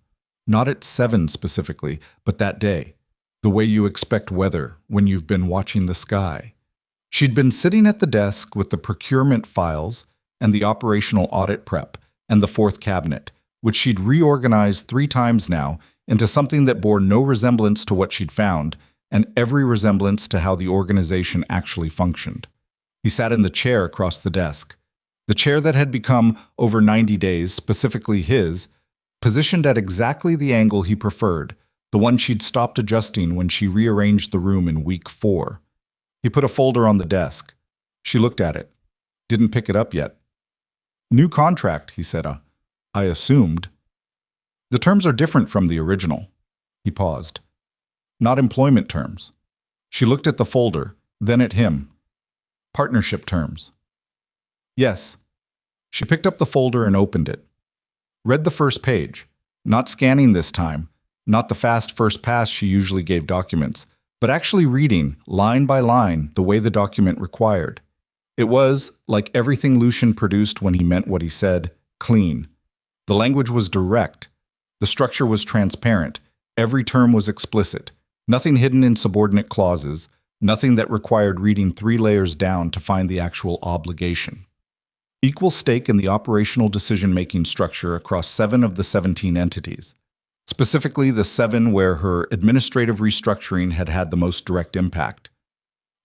Not at 7 specifically, but that day. The way you expect weather when you've been watching the sky. She'd been sitting at the desk with the procurement files and the operational audit prep and the fourth cabinet, which she'd reorganized 3 times now into something that bore no resemblance to what she'd found and every resemblance to how the organization actually functioned. He sat in the chair across the desk. The chair that had become, over 90 days, specifically his, positioned at exactly the angle he preferred, the one she'd stopped adjusting when she rearranged the room in week 4. He put a folder on the desk. She looked at it. Didn't pick it up yet. New contract, he said. I assumed. The terms are different from the original. He paused. Not employment terms. She looked at the folder, then at him. Partnership terms. Yes. She picked up the folder and opened it. Read the first page, not scanning this time, not the fast first pass she usually gave documents, but actually reading, line by line, the way the document required. It was, like everything Lucian produced when he meant what he said, clean. The language was direct. The structure was transparent. Every term was explicit. Nothing hidden in subordinate clauses, nothing that required reading 3 layers down to find the actual obligation. Equal stake in the operational decision-making structure across 7 of the 17 entities. Specifically the 7 where her administrative restructuring had had the most direct impact.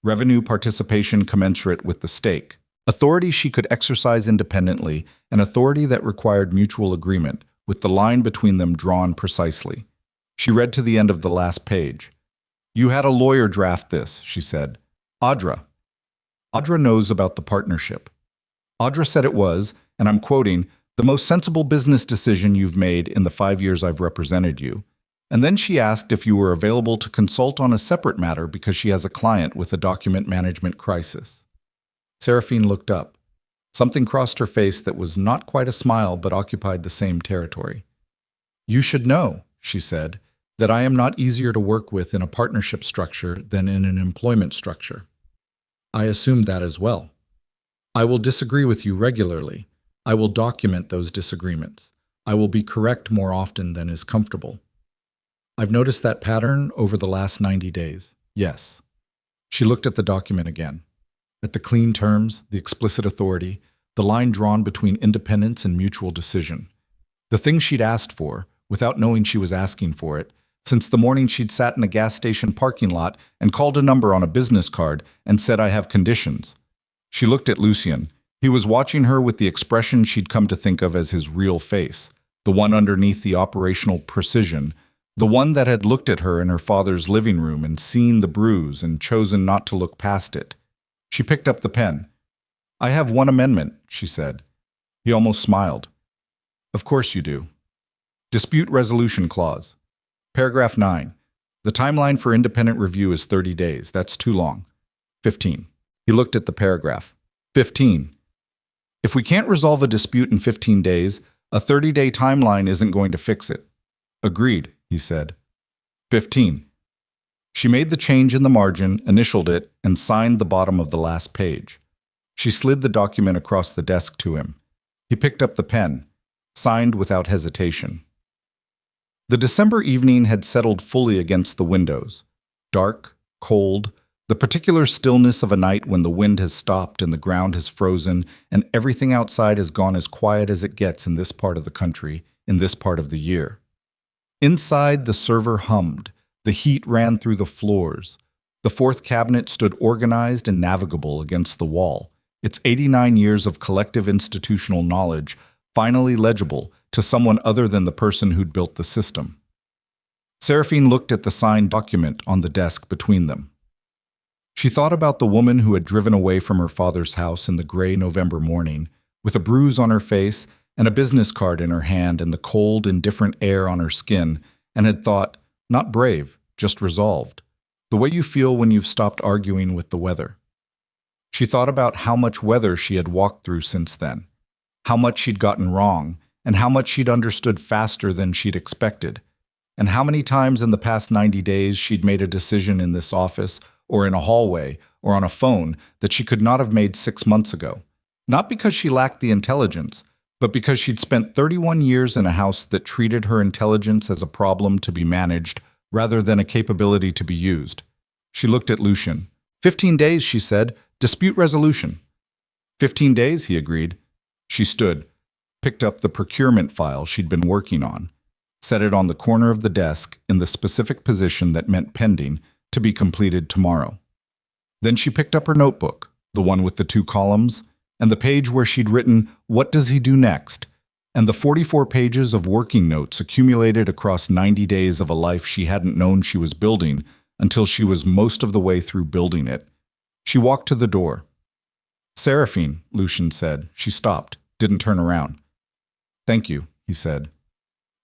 Revenue participation commensurate with the stake. Authority she could exercise independently, and authority that required mutual agreement, with the line between them drawn precisely. She read to the end of the last page. You had a lawyer draft this, she said. Audra. Audra knows about the partnership. Audra said it was, and I'm quoting, the most sensible business decision you've made in the 5 years I've represented you. And then she asked if you were available to consult on a separate matter because she has a client with a document management crisis. Seraphine looked up. Something crossed her face that was not quite a smile but occupied the same territory. You should know, she said, that I am not easier to work with in a partnership structure than in an employment structure. I assumed that as well. I will disagree with you regularly. I will document those disagreements. I will be correct more often than is comfortable. I've noticed that pattern over the last 90 days. Yes. She looked at the document again. At the clean terms, the explicit authority, the line drawn between independence and mutual decision. The thing she'd asked for, without knowing she was asking for it, since the morning she'd sat in a gas station parking lot and called a number on a business card and said, "I have conditions." She looked at Lucien. He was watching her with the expression she'd come to think of as his real face, the one underneath the operational precision, the one that had looked at her in her father's living room and seen the bruise and chosen not to look past it. She picked up the pen. "I have one amendment," she said. He almost smiled. "Of course you do. Dispute resolution clause. Paragraph 9. The timeline for independent review is 30 days. That's too long. 15. He looked at the paragraph. 15. If we can't resolve a dispute in 15 days, a 30-day timeline isn't going to fix it. Agreed, he said. 15. She made the change in the margin, initialed it, and signed the bottom of the last page. She slid the document across the desk to him. He picked up the pen, signed without hesitation. The December evening had settled fully against the windows. Dark, cold, the particular stillness of a night when the wind has stopped and the ground has frozen and everything outside has gone as quiet as it gets in this part of the country, in this part of the year. Inside, the server hummed. The heat ran through the floors. The fourth cabinet stood organized and navigable against the wall, its 89 years of collective institutional knowledge finally legible to someone other than the person who'd built the system. Seraphine looked at the signed document on the desk between them. She thought about the woman who had driven away from her father's house in the gray November morning, with a bruise on her face and a business card in her hand and the cold, indifferent air on her skin, and had thought, not brave, just resolved, the way you feel when you've stopped arguing with the weather. She thought about how much weather she had walked through since then, how much she'd gotten wrong, and how much she'd understood faster than she'd expected, and how many times in the past 90 days she'd made a decision in this office or in a hallway or on a phone that she could not have made 6 months ago, not because she lacked the intelligence, but because she'd spent 31 years in a house that treated her intelligence as a problem to be managed rather than a capability to be used. She looked at Lucien. 15 days, she said. Dispute resolution. 15 days, he agreed. She stood, picked up the procurement file she'd been working on, set it on the corner of the desk in the specific position that meant pending, to be completed tomorrow. Then she picked up her notebook, the one with the 2 columns, and the page where she'd written, "What does he do next?" and the 44 pages of working notes accumulated across 90 days of a life she hadn't known she was building until she was most of the way through building it. She walked to the door. "Seraphine," Lucien said. She stopped, didn't turn around. "Thank you," he said,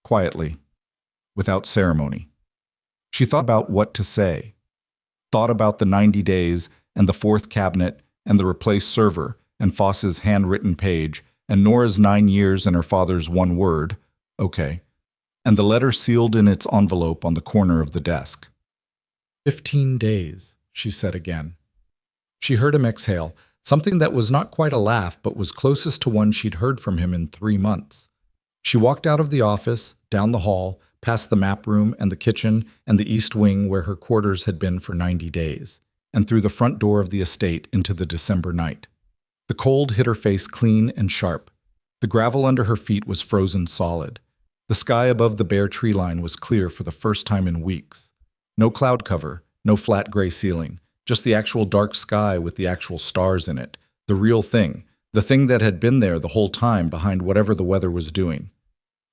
quietly, without ceremony. She thought about what to say, thought about the 90 days and the fourth cabinet and the replaced server and Foss's handwritten page and Nora's 9 years and her father's 1 word, "Okay," and the letter sealed in its envelope on the corner of the desk. 15 days, she said again. She heard him exhale, something that was not quite a laugh but was closest to one she'd heard from him in 3 months. She walked out of the office, down the hall, past the map room and the kitchen and the east wing where her quarters had been for 90 days, and through the front door of the estate into the December night. The cold hit her face clean and sharp. The gravel under her feet was frozen solid. The sky above the bare tree line was clear for the first time in weeks. No cloud cover, no flat gray ceiling, just the actual dark sky with the actual stars in it, the real thing, the thing that had been there the whole time behind whatever the weather was doing.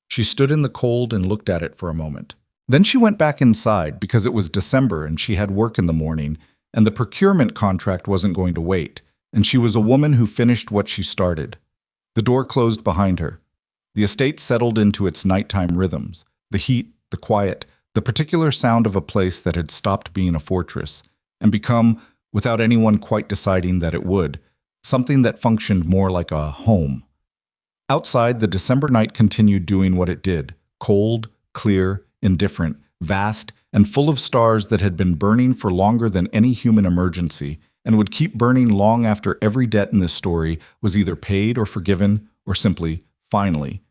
She stood in the cold and looked at it for a moment. Then she went back inside because it was December and she had work in the morning, and the procurement contract wasn't going to wait, and she was a woman who finished what she started. The door closed behind her. The estate settled into its nighttime rhythms, the heat, the quiet, the particular sound of a place that had stopped being a fortress and become, without anyone quite deciding that it would, something that functioned more like a home. Outside, the December night continued doing what it did, cold, clear, indifferent, vast, and full of stars that had been burning for longer than any human emergency and would keep burning long after every debt in this story was either paid or forgiven or simply, finally,